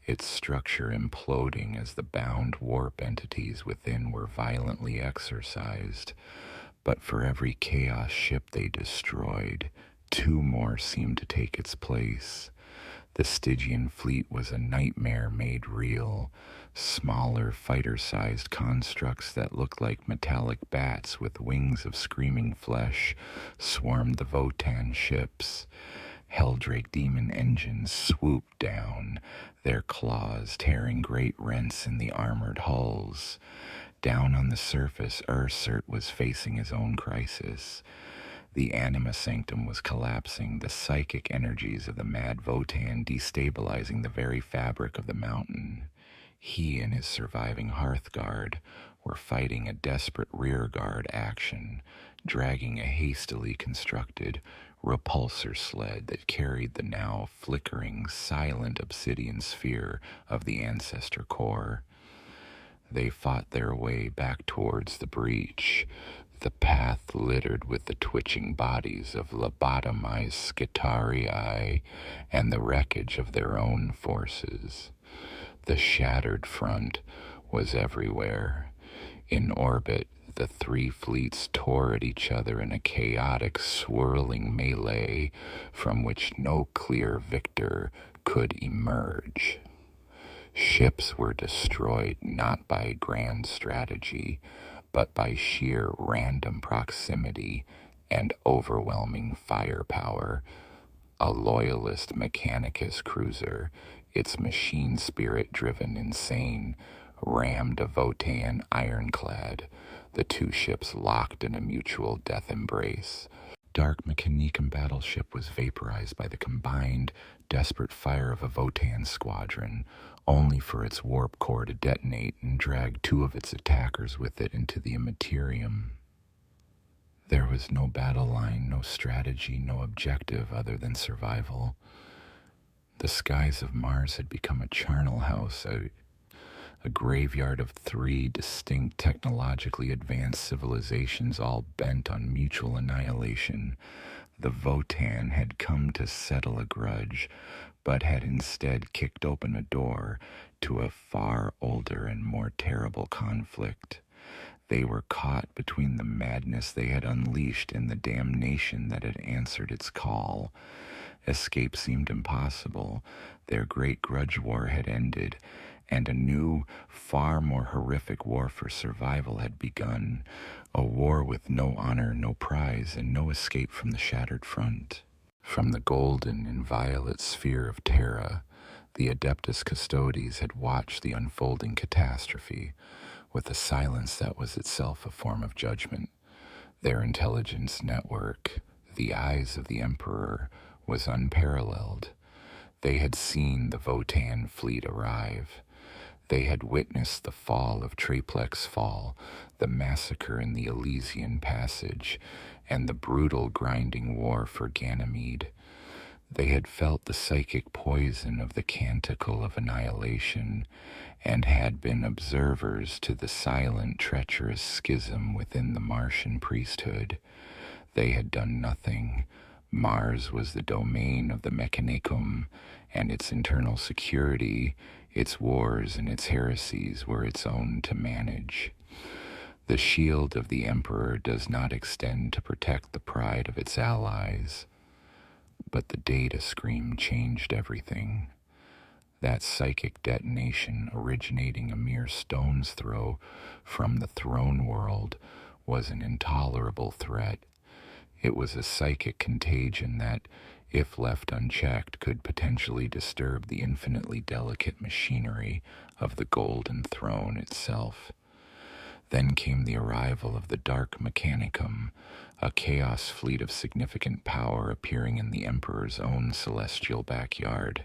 S1: its structure imploding as the bound warp entities within were violently exorcised. But for every chaos ship they destroyed, 2 more seemed to take its place. The Stygian fleet was a nightmare made real. Smaller, fighter-sized constructs that looked like metallic bats with wings of screaming flesh swarmed the Votan ships. Helldrake demon engines swooped down, their claws tearing great rents in the armored hulls. Down on the surface, Ursert was facing his own crisis. The anima sanctum was collapsing, the psychic energies of the mad Votan destabilizing the very fabric of the mountain. He and his surviving Hearthguard were fighting a desperate rearguard action, dragging a hastily constructed repulsor sled that carried the now flickering, silent obsidian sphere of the Ancestor Core. They fought their way back towards the breach, the path littered with the twitching bodies of lobotomized Skitarii and the wreckage of their own forces. The shattered front was everywhere. In orbit, the 3 fleets tore at each other in a chaotic, swirling melee from which no clear victor could emerge. Ships were destroyed not by grand strategy, but by sheer random proximity and overwhelming firepower. A loyalist Mechanicus cruiser, its machine spirit-driven insane, rammed a Votan ironclad, the 2 ships locked in a mutual death embrace. Dark Mechanicum battleship was vaporized by the combined, desperate fire of a Votan squadron, only for its warp core to detonate and drag 2 of its attackers with it into the immaterium. There was no battle line, no strategy, no objective other than survival. The skies of Mars had become a charnel house, a graveyard of 3 distinct technologically advanced civilizations all bent on mutual annihilation. The Votan had come to settle a grudge, but had instead kicked open a door to a far older and more terrible conflict. They were caught between the madness they had unleashed and the damnation that had answered its call. Escape seemed impossible. Their great grudge war had ended, and a new, far more horrific war for survival had begun, a war with no honor, no prize, and no escape from the shattered front. From the golden and violet sphere of Terra, the Adeptus Custodes had watched the unfolding catastrophe with a silence that was itself a form of judgment. Their intelligence network, the eyes of the Emperor, was unparalleled. They had seen the Votan fleet arrive. They had witnessed the fall of Triplex Fall, the massacre in the Elysian Passage, and the brutal grinding war for Ganymede. They had felt the psychic poison of the Canticle of Annihilation, and had been observers to the silent, treacherous schism within the Martian priesthood. They had done nothing. Mars was the domain of the Mechanicum, and its internal security, its wars and its heresies were its own to manage. The shield of the Emperor does not extend to protect the pride of its allies. But the data scream changed everything. That psychic detonation, originating a mere stone's throw from the throne world, was an intolerable threat. It was a psychic contagion that, if left unchecked, could potentially disturb the infinitely delicate machinery of the Golden Throne itself. Then came the arrival of the Dark Mechanicum, a chaos fleet of significant power appearing in the Emperor's own celestial backyard.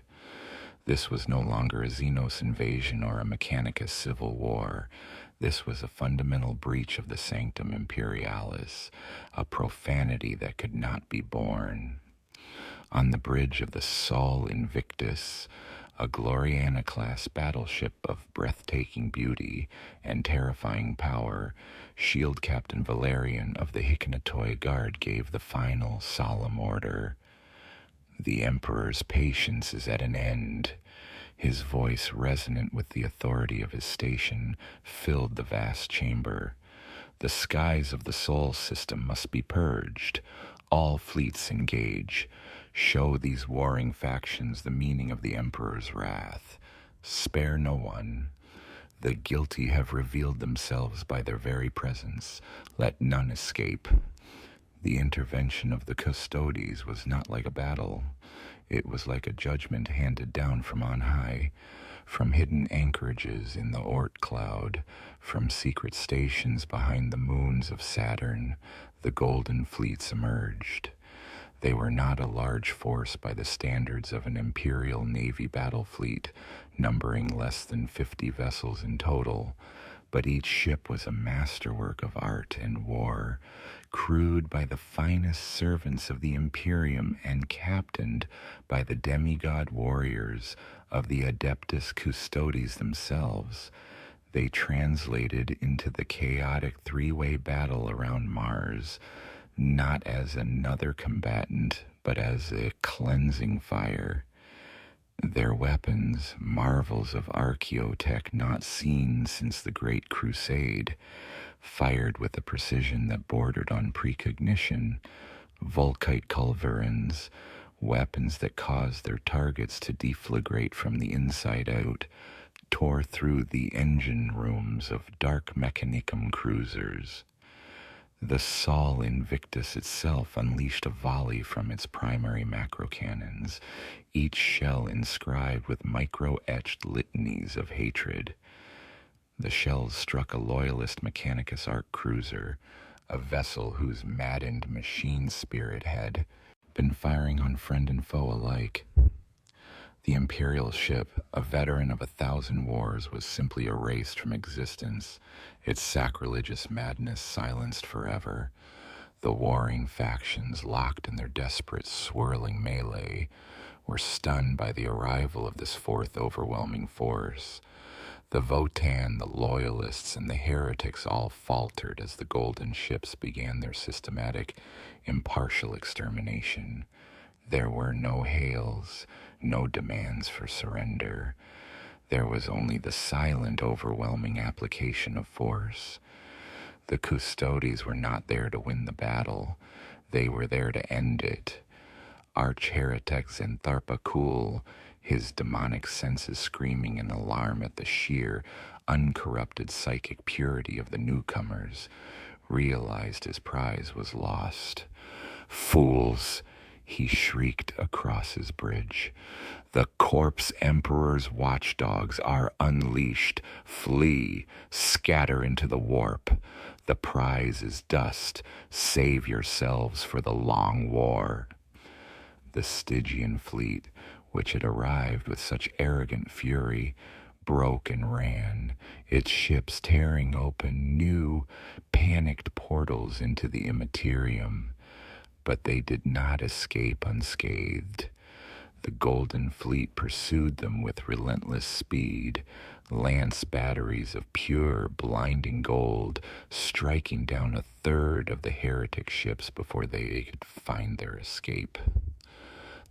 S1: This was no longer a Xenos invasion or a Mechanicus civil war. This was a fundamental breach of the Sanctum Imperialis, a profanity that could not be borne. On the bridge of the Sol Invictus, a Gloriana-class battleship of breathtaking beauty and terrifying power, Shield Captain Valerian of the Hikanatoi Guard gave the final solemn order. The Emperor's patience is at an end. His voice, resonant with the authority of his station, filled the vast chamber. The skies of the Sol system must be purged. All fleets engage. Show these warring factions the meaning of the Emperor's wrath. Spare no one. The guilty have revealed themselves by their very presence. Let none escape. The intervention of the Custodes was not like a battle. It was like a judgment handed down from on high, from hidden anchorages in the Oort cloud, from secret stations behind the moons of Saturn. The golden fleets emerged. They were not a large force by the standards of an Imperial Navy battle fleet, numbering less than 50 vessels in total, but each ship was a masterwork of art and war, crewed by the finest servants of the Imperium and captained by the demigod warriors of the Adeptus Custodes themselves. They translated into the chaotic three-way battle around Mars, not as another combatant, but as a cleansing fire. Their weapons, marvels of archaeotech not seen since the Great Crusade, fired with a precision that bordered on precognition, Volkite culverins, weapons that caused their targets to deflagrate from the inside out, tore through the engine rooms of dark Mechanicum cruisers. The Sol Invictus itself unleashed a volley from its primary macro cannons, each shell inscribed with micro-etched litanies of hatred. The shells struck a loyalist Mechanicus arc cruiser, a vessel whose maddened machine spirit had been firing on friend and foe alike. The Imperial ship, a veteran of 1,000 wars, was simply erased from existence, its sacrilegious madness silenced forever. The warring factions, locked in their desperate, swirling melee, were stunned by the arrival of this fourth overwhelming force. The Votan, the Loyalists, and the Heretics all faltered as the golden ships began their systematic, impartial extermination. There were no hails, no demands for surrender. There was only the silent, overwhelming application of force. The Custodes were not there to win the battle. They were there to end it. Arch-heretic Xantharpa, his demonic senses screaming in alarm at the sheer, uncorrupted psychic purity of the newcomers, realized his prize was lost. Fools! He shrieked across his bridge. The Corpse Emperor's watchdogs are unleashed. Flee, scatter into the warp. The prize is dust. Save yourselves for the long war. The Stygian fleet, which had arrived with such arrogant fury, broke and ran, its ships tearing open new, panicked portals into the immaterium. But they did not escape unscathed. The Golden Fleet pursued them with relentless speed, lance batteries of pure, blinding gold, striking down a third of the heretic ships before they could find their escape.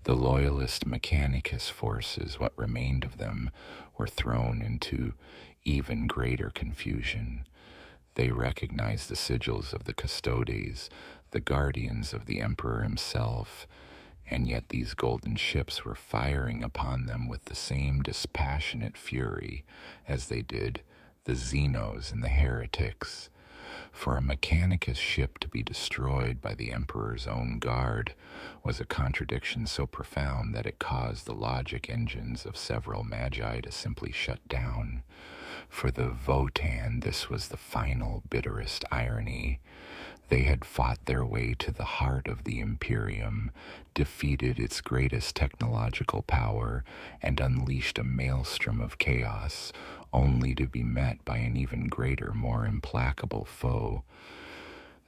S1: The loyalist Mechanicus forces, what remained of them, were thrown into even greater confusion. They recognized the sigils of the Custodes, the guardians of the Emperor himself, and yet these golden ships were firing upon them with the same dispassionate fury as they did the Xenos and the heretics. For a Mechanicus ship to be destroyed by the Emperor's own guard was a contradiction so profound that it caused the logic engines of several magi to simply shut down. For the Votan, this was the final, bitterest irony. They had fought their way to the heart of the Imperium, defeated its greatest technological power, and unleashed a maelstrom of chaos, only to be met by an even greater, more implacable foe.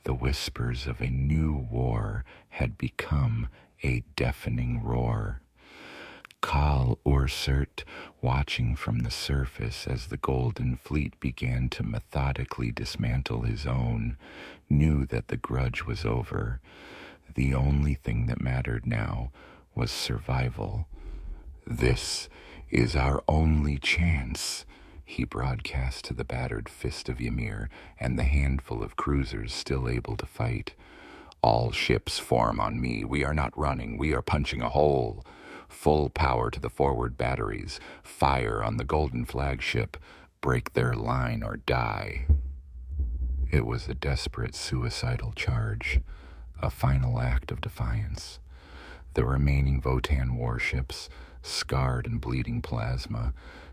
S1: The whispers of a new war had become a deafening roar. Khal Ursert, watching from the surface as the Golden Fleet began to methodically dismantle his own, knew that the grudge was over. The only thing that mattered now was survival. "This is our only chance," he broadcast to the battered fist of Ymir and the handful of cruisers still able to fight. "All ships form on me. We are not running. We are punching a hole. Full power to the forward batteries. Fire on the Golden Flagship. Break their line or die." It was a desperate suicidal charge, a final act of defiance. The remaining Votan warships, scarred and bleeding plasma,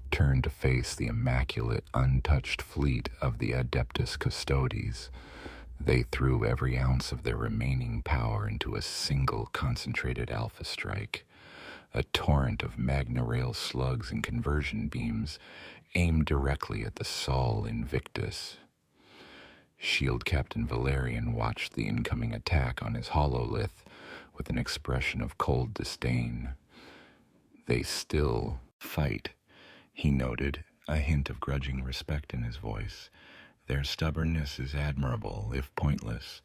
S1: turned to face the immaculate, untouched fleet of the Adeptus Custodes. They threw every ounce of their remaining power into a single concentrated alpha strike. A torrent of Magna Rail slugs and conversion beams aimed directly at the Sol Invictus. Shield Captain Valerian watched the incoming attack on his hololith with an expression of cold disdain. "They still fight," he noted, a hint of grudging respect in his voice. "Their stubbornness is admirable, if pointless.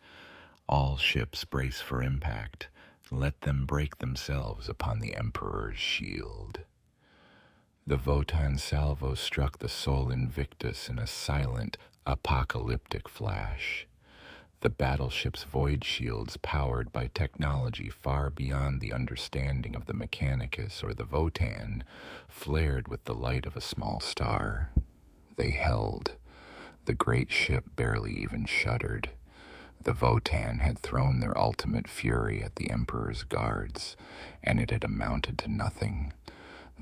S1: All ships brace for impact. Let them break themselves upon the Emperor's shield." The Votan salvo struck the Sol Invictus in a silent, apocalyptic flash. The battleship's void shields, powered by technology far beyond the understanding of the Mechanicus or the Votan, flared with the light of a small star. They held. The great ship barely even shuddered. The Votan had thrown their ultimate fury at the Emperor's guards, and it had amounted to nothing.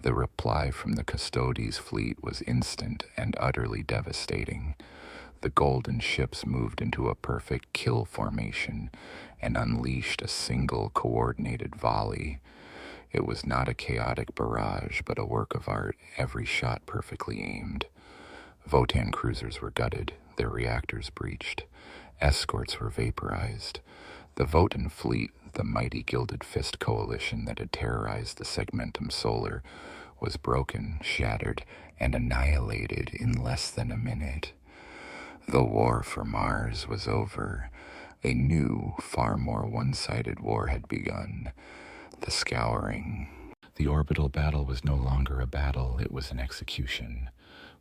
S1: The reply from the Custodes fleet was instant and utterly devastating. The golden ships moved into a perfect kill formation and unleashed a single coordinated volley. It was not a chaotic barrage, but a work of art, every shot perfectly aimed. Votan cruisers were gutted, their reactors breached. Escorts were vaporized. The Votan fleet, the mighty Gilded Fist coalition that had terrorized the Segmentum Solar, was broken, shattered, and annihilated in less than a minute. The war for Mars was over. A new, far more one-sided war had begun. The Scouring. The orbital battle was no longer a battle, it was an execution.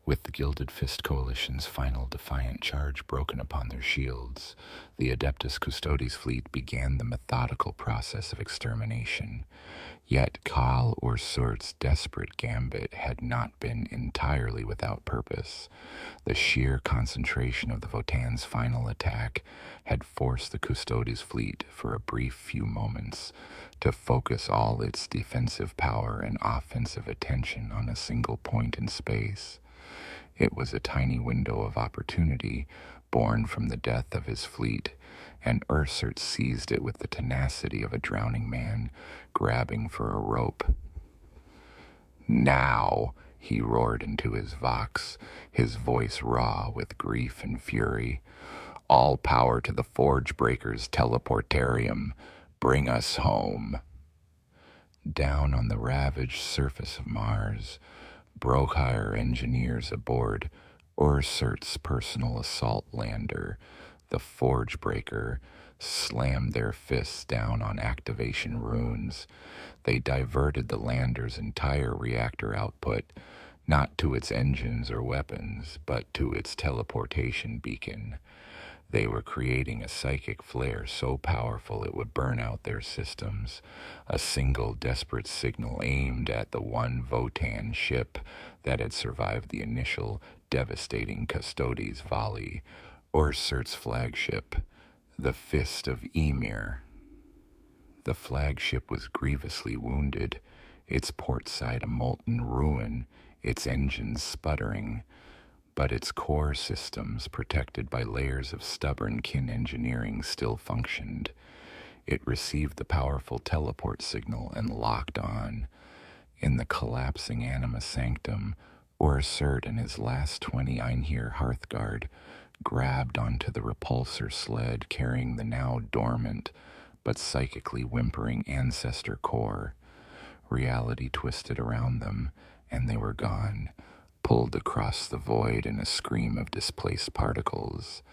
S1: With the Gilded Fist Coalition's final defiant charge broken upon their shields, the Adeptus Custodes fleet began the methodical process of extermination. Yet Khal Ursurt's desperate gambit had not been entirely without purpose. The sheer concentration of the Votan's final attack had forced the Custodes fleet, for a brief few moments, to focus all its defensive power and offensive attention on a single point in space. It was a tiny window of opportunity born from the death of his fleet, and Ursert seized it with the tenacity of a drowning man grabbing for a rope. "Now!" he roared into his vox, his voice raw with grief and fury. "All power to the Forge Breakers Teleportarium. Bring us home." Down on the ravaged surface of Mars, Brokhire engineers aboard Ursurt's personal assault lander, the Forge Breaker, slammed their fists down on activation runes. They diverted the lander's entire reactor output, not to its engines or weapons, but to its teleportation beacon. They were creating a psychic flare so powerful it would burn out their systems, a single desperate signal aimed at the one Votan ship that had survived the initial devastating Custodes volley, Ursurt's flagship, the Fist of Ymir. The flagship was grievously wounded, its port side a molten ruin, its engines sputtering. but its core systems, protected by layers of stubborn kin engineering, still functioned. It received the powerful teleport signal and locked on. In the collapsing anima sanctum, Ursert and his last 20 Einhir Hearthguard grabbed onto the repulsor sled carrying the now dormant but psychically whimpering ancestor core. Reality twisted around them, and they were gone, pulled across the void in a scream of displaced particles.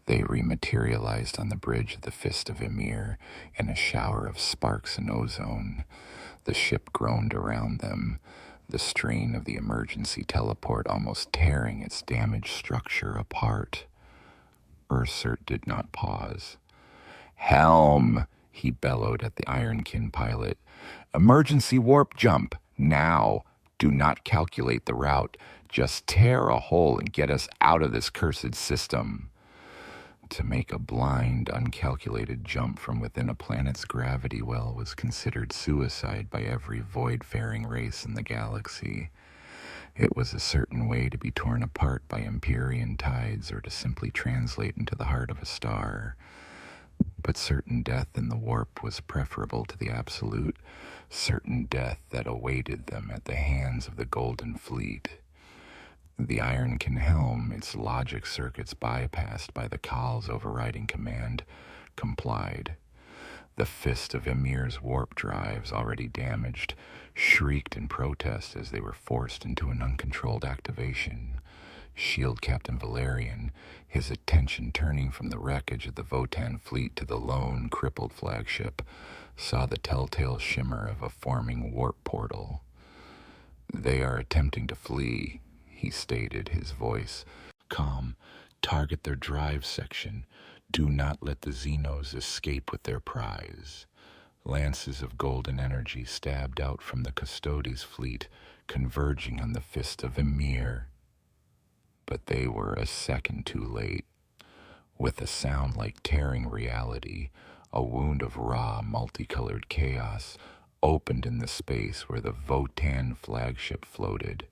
S1: They rematerialized on the bridge of the Fist of Ymir in a shower of sparks and ozone. The ship groaned around them, the strain of the emergency teleport almost tearing its damaged structure apart. Ursert did not pause. "Helm!" he bellowed at the Ironkin pilot. "Emergency warp jump, now! Do not calculate the route. Just tear a hole and get us out of this cursed system." To make a blind, uncalculated jump from within a planet's gravity well was considered suicide by every void-faring race in the galaxy. It was a certain way to be torn apart by Empyrean tides or to simply translate into the heart of a star. But certain death in the warp was preferable to the absolute, certain death that awaited them at the hands of the Golden Fleet. The Ironkin helm, its logic circuits bypassed by the Khal's overriding command, complied. The Fist of Ymir's warp drives, already damaged, shrieked in protest as they were forced into an uncontrolled activation. Shield Captain Valerian, his attention turning from the wreckage of the Votan fleet to the lone, crippled flagship, saw the telltale shimmer of a forming warp portal. "They are attempting to flee," he stated, his voice calm. "Target their drive section. Do not let the Xenos escape with their prize." Lances of golden energy stabbed out from the Custodes fleet, converging on the Fist of Ymir. But they were a second too late. With a sound like tearing reality, a wound of raw, multicolored chaos opened in the space where the Votan flagship floated.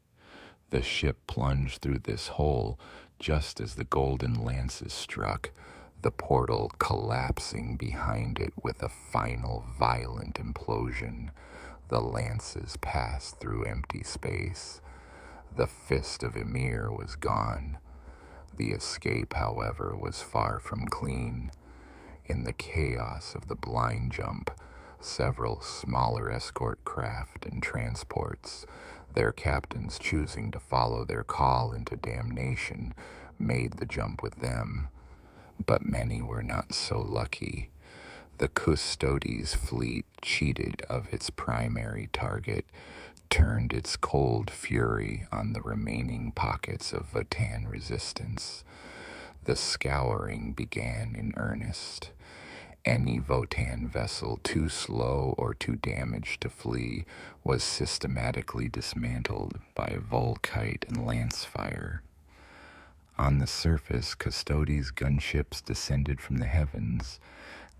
S1: The ship plunged through this hole just as the golden lances struck, the portal collapsing behind it with a final violent implosion. The lances passed through empty space. The Fist of Ymir was gone. The escape, however, was far from clean. In the chaos of the blind jump, several smaller escort craft and transports, their captains choosing to follow their call into damnation, made the jump with them. But many were not so lucky. The Custodes fleet cheated of its primary target, turned its cold fury on the remaining pockets of Votan resistance. The scouring began in earnest. Any Votan vessel too slow or too damaged to flee was systematically dismantled by Volkite and lance fire. On the surface, Custodes gunships descended from the heavens,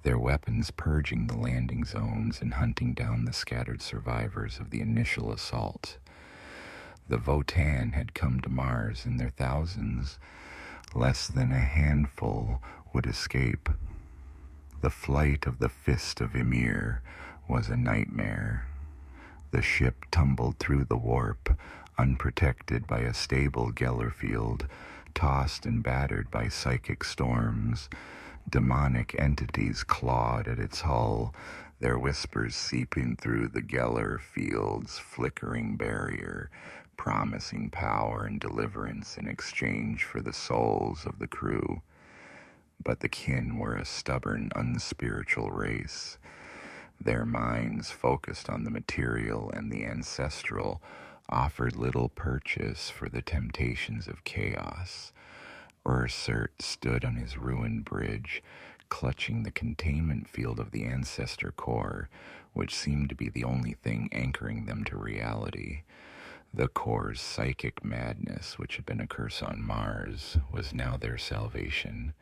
S1: their weapons purging the landing zones and hunting down the scattered survivors of the initial assault. The Votan had come to Mars in their thousands. Less than a handful would escape. The flight of the Fist of Ymir was a nightmare. The ship tumbled through the warp, unprotected by a stable Geller field, tossed and battered by psychic storms. Demonic entities clawed at its hull, their whispers seeping through the Geller field's flickering barrier, promising power and deliverance in exchange for the souls of the crew. But the kin were a stubborn, unspiritual race. Their minds, focused on the material and the ancestral, offered little purchase for the temptations of chaos. Ursert stood on his ruined bridge, clutching the containment field of the ancestor core, which seemed to be the only thing anchoring them to reality. The core's psychic madness, which had been a curse on Mars, was now their salvation.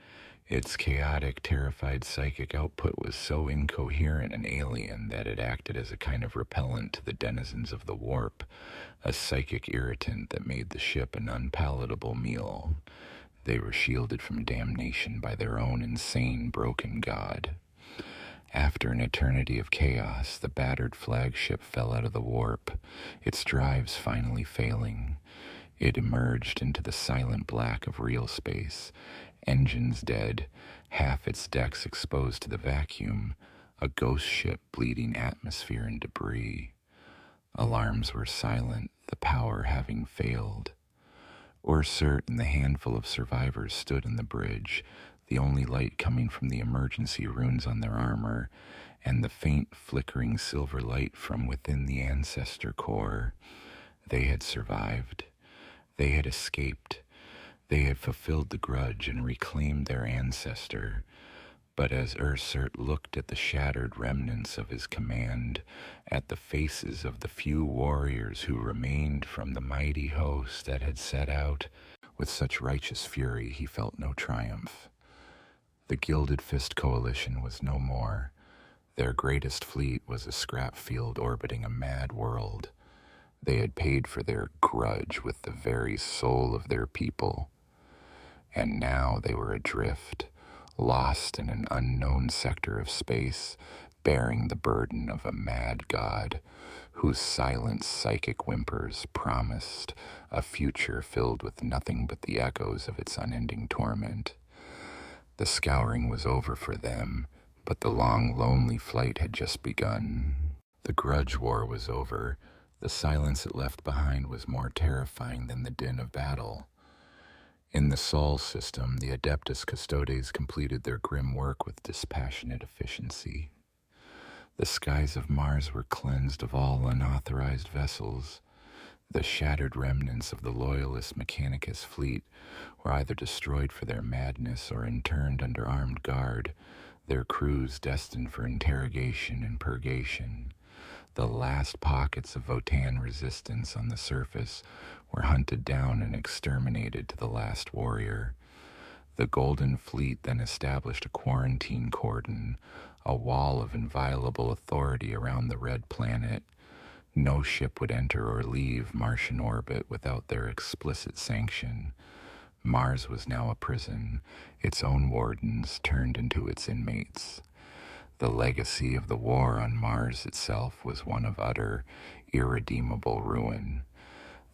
S1: Its chaotic, terrified psychic output was so incoherent and alien that it acted as a kind of repellent to the denizens of the warp, a psychic irritant that made the ship an unpalatable meal. They were shielded from damnation by their own insane, broken god. After an eternity of chaos, the battered flagship fell out of the warp, its drives finally failing. It emerged into the silent black of real space, engines dead, half its decks exposed to the vacuum, a ghost ship bleeding atmosphere and debris. Alarms were silent, the power having failed. Ursert and the handful of survivors stood in the bridge, the only light coming from the emergency runes on their armor, and the faint flickering silver light from within the ancestor core. They had survived. They had escaped. They had fulfilled the grudge and reclaimed their ancestor. But as Ursert looked at the shattered remnants of his command, at the faces of the few warriors who remained from the mighty host that had set out with such righteous fury, he felt no triumph. The Gilded Fist Coalition was no more. Their greatest fleet was a scrap field orbiting a mad world. They had paid for their grudge with the very soul of their people. And now they were adrift, lost in an unknown sector of space, bearing the burden of a mad god whose silent psychic whimpers promised a future filled with nothing but the echoes of its unending torment. The scouring was over for them, but the long, lonely flight had just begun. The grudge war was over. The silence it left behind was more terrifying than the din of battle. In the Sol system, the Adeptus Custodes completed their grim work with dispassionate efficiency. The skies of Mars were cleansed of all unauthorized vessels. The shattered remnants of the loyalist Mechanicus fleet were either destroyed for their madness or interned under armed guard, their crews destined for interrogation and purgation. The last pockets of Votan resistance on the surface were hunted down and exterminated to the last warrior. The Golden Fleet then established a quarantine cordon, a wall of inviolable authority around the Red Planet. No ship would enter or leave Martian orbit without their explicit sanction. Mars was now a prison, its own wardens turned into its inmates. The legacy of the war on Mars itself was one of utter, irredeemable ruin.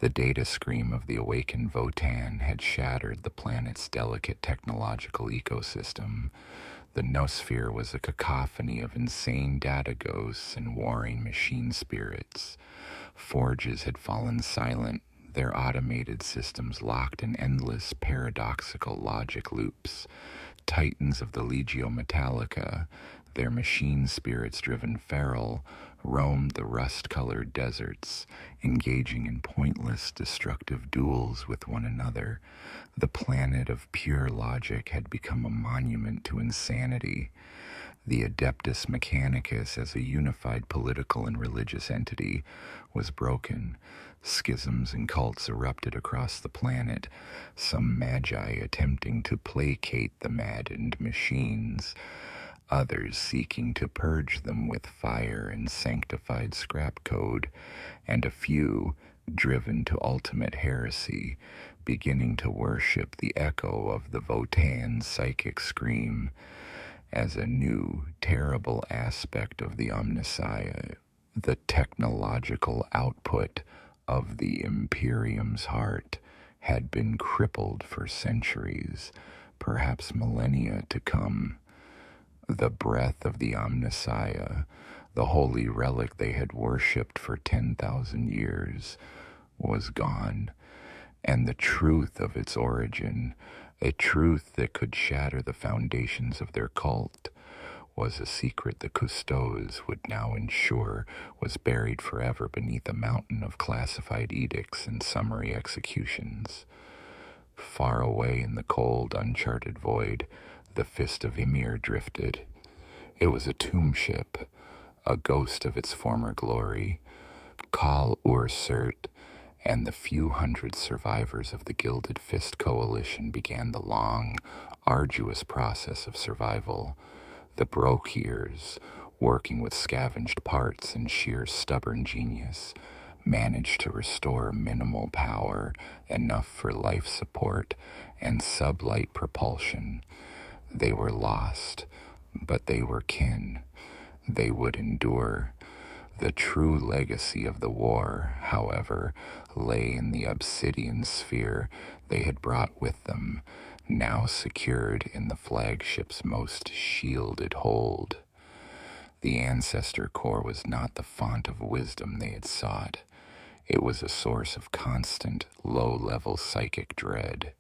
S1: The data scream of the awakened Votan had shattered the planet's delicate technological ecosystem. The noosphere was a cacophony of insane data ghosts and warring machine spirits. Forges had fallen silent, their automated systems locked in endless paradoxical logic loops. Titans of the Legio Metallica, their machine spirits driven feral, roamed the rust-colored deserts, engaging in pointless, destructive duels with one another. The planet of pure logic had become a monument to insanity. The Adeptus Mechanicus as a unified political and religious entity was broken. Schisms and cults erupted across the planet, some magi attempting to placate the maddened machines, others seeking to purge them with fire and sanctified scrap code, and a few, driven to ultimate heresy, beginning to worship the echo of the Votan psychic scream as a new, terrible aspect of the Omnissiah, the technological output of the Imperium's heart, had been crippled for centuries, perhaps millennia to come. The breath of the Omnissiah, the holy relic they had worshipped for 10,000 years, was gone, and the truth of its origin, a truth that could shatter the foundations of their cult, was a secret the Custodes would now ensure was buried forever beneath a mountain of classified edicts and summary executions. Far away in the cold, uncharted void, the Fist of Ymir drifted. It was a tomb ship, a ghost of its former glory. Call Ursert, and the few hundred survivors of the Gilded Fist Coalition began the long, arduous process of survival. The Brokiers, working with scavenged parts and sheer stubborn genius, managed to restore minimal power, enough for life support and sublight propulsion. They were lost, but they were kin. They would endure. The true legacy of the war, however, lay in the obsidian sphere they had brought with them, now secured in the flagship's most shielded hold. The Ancestor Core was not the font of wisdom they had sought. It was a source of constant, low-level psychic dread.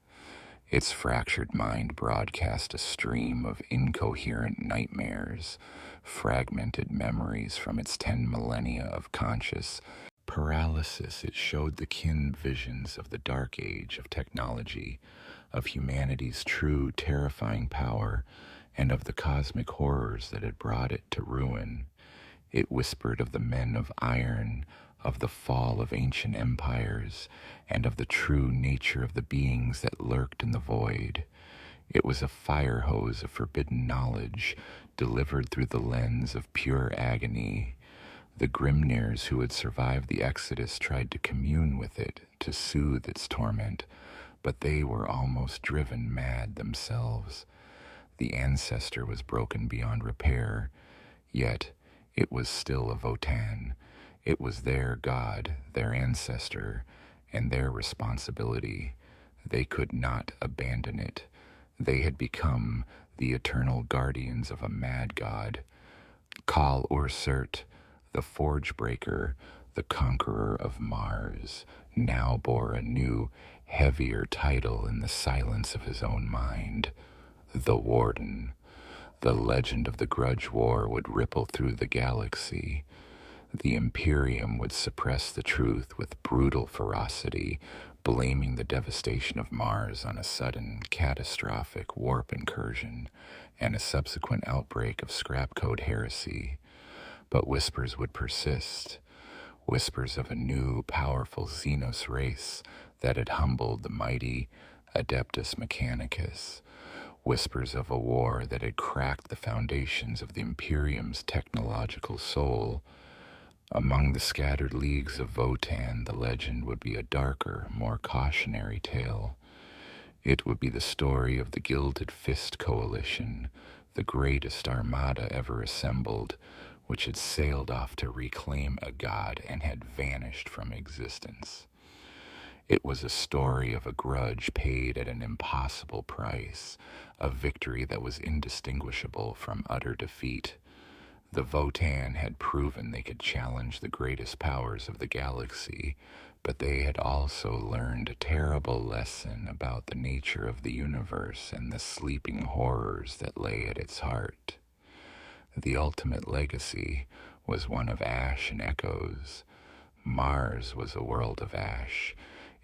S1: Its fractured mind broadcast a stream of incoherent nightmares, fragmented memories from its 10 millennia of conscious paralysis. It showed the kin visions of the dark age of technology, of humanity's true terrifying power, and of the cosmic horrors that had brought it to ruin. It whispered of the men of iron, of the fall of ancient empires, and of the true nature of the beings that lurked in the void. It was a fire hose of forbidden knowledge, delivered through the lens of pure agony. The Grimnairs who had survived the Exodus tried to commune with it, to soothe its torment, but they were almost driven mad themselves. The Ancestor was broken beyond repair, yet it was still a Votan. It was their god, their ancestor, and their responsibility. They could not abandon it. They had become the eternal guardians of a mad god. Kal Ursert, the Forge Breaker, the conqueror of Mars, now bore a new, heavier title in the silence of his own mind. The Warden. The legend of the Grudge War would ripple through the galaxy. The Imperium would suppress the truth with brutal ferocity, blaming the devastation of Mars on a sudden, catastrophic warp incursion and a subsequent outbreak of scrap code heresy. But whispers would persist, whispers of a new, powerful Xenos race that had humbled the mighty Adeptus Mechanicus, whispers of a war that had cracked the foundations of the Imperium's technological soul. Among the scattered leagues of Votan, the legend would be a darker, more cautionary tale. It would be the story of the Gilded Fist Coalition, the greatest armada ever assembled, which had sailed off to reclaim a god and had vanished from existence. It was a story of a grudge paid at an impossible price, a victory that was indistinguishable from utter defeat. The Votan had proven they could challenge the greatest powers of the galaxy, but they had also learned a terrible lesson about the nature of the universe and the sleeping horrors that lay at its heart. The ultimate legacy was one of ash and echoes. Mars was a world of ash,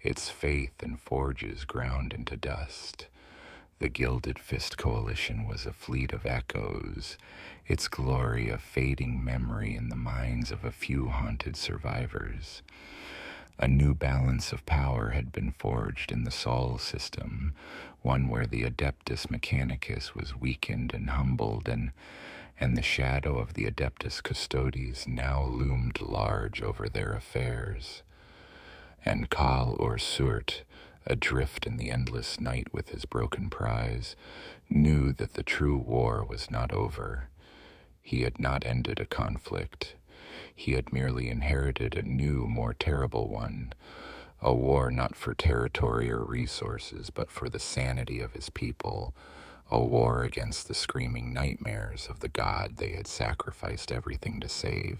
S1: its faith and forges ground into dust. The Gilded Fist Coalition was a fleet of echoes, its glory a fading memory in the minds of a few haunted survivors. A new balance of power had been forged in the Sol system, one where the Adeptus Mechanicus was weakened and humbled, and the shadow of the Adeptus Custodes now loomed large over their affairs. And Kal Ursert, adrift in the endless night with his broken prize, knew that the true war was not over. He had not ended a conflict. He had merely inherited a new, more terrible one, a war not for territory or resources, but for the sanity of his people, a war against the screaming nightmares of the god they had sacrificed everything to save.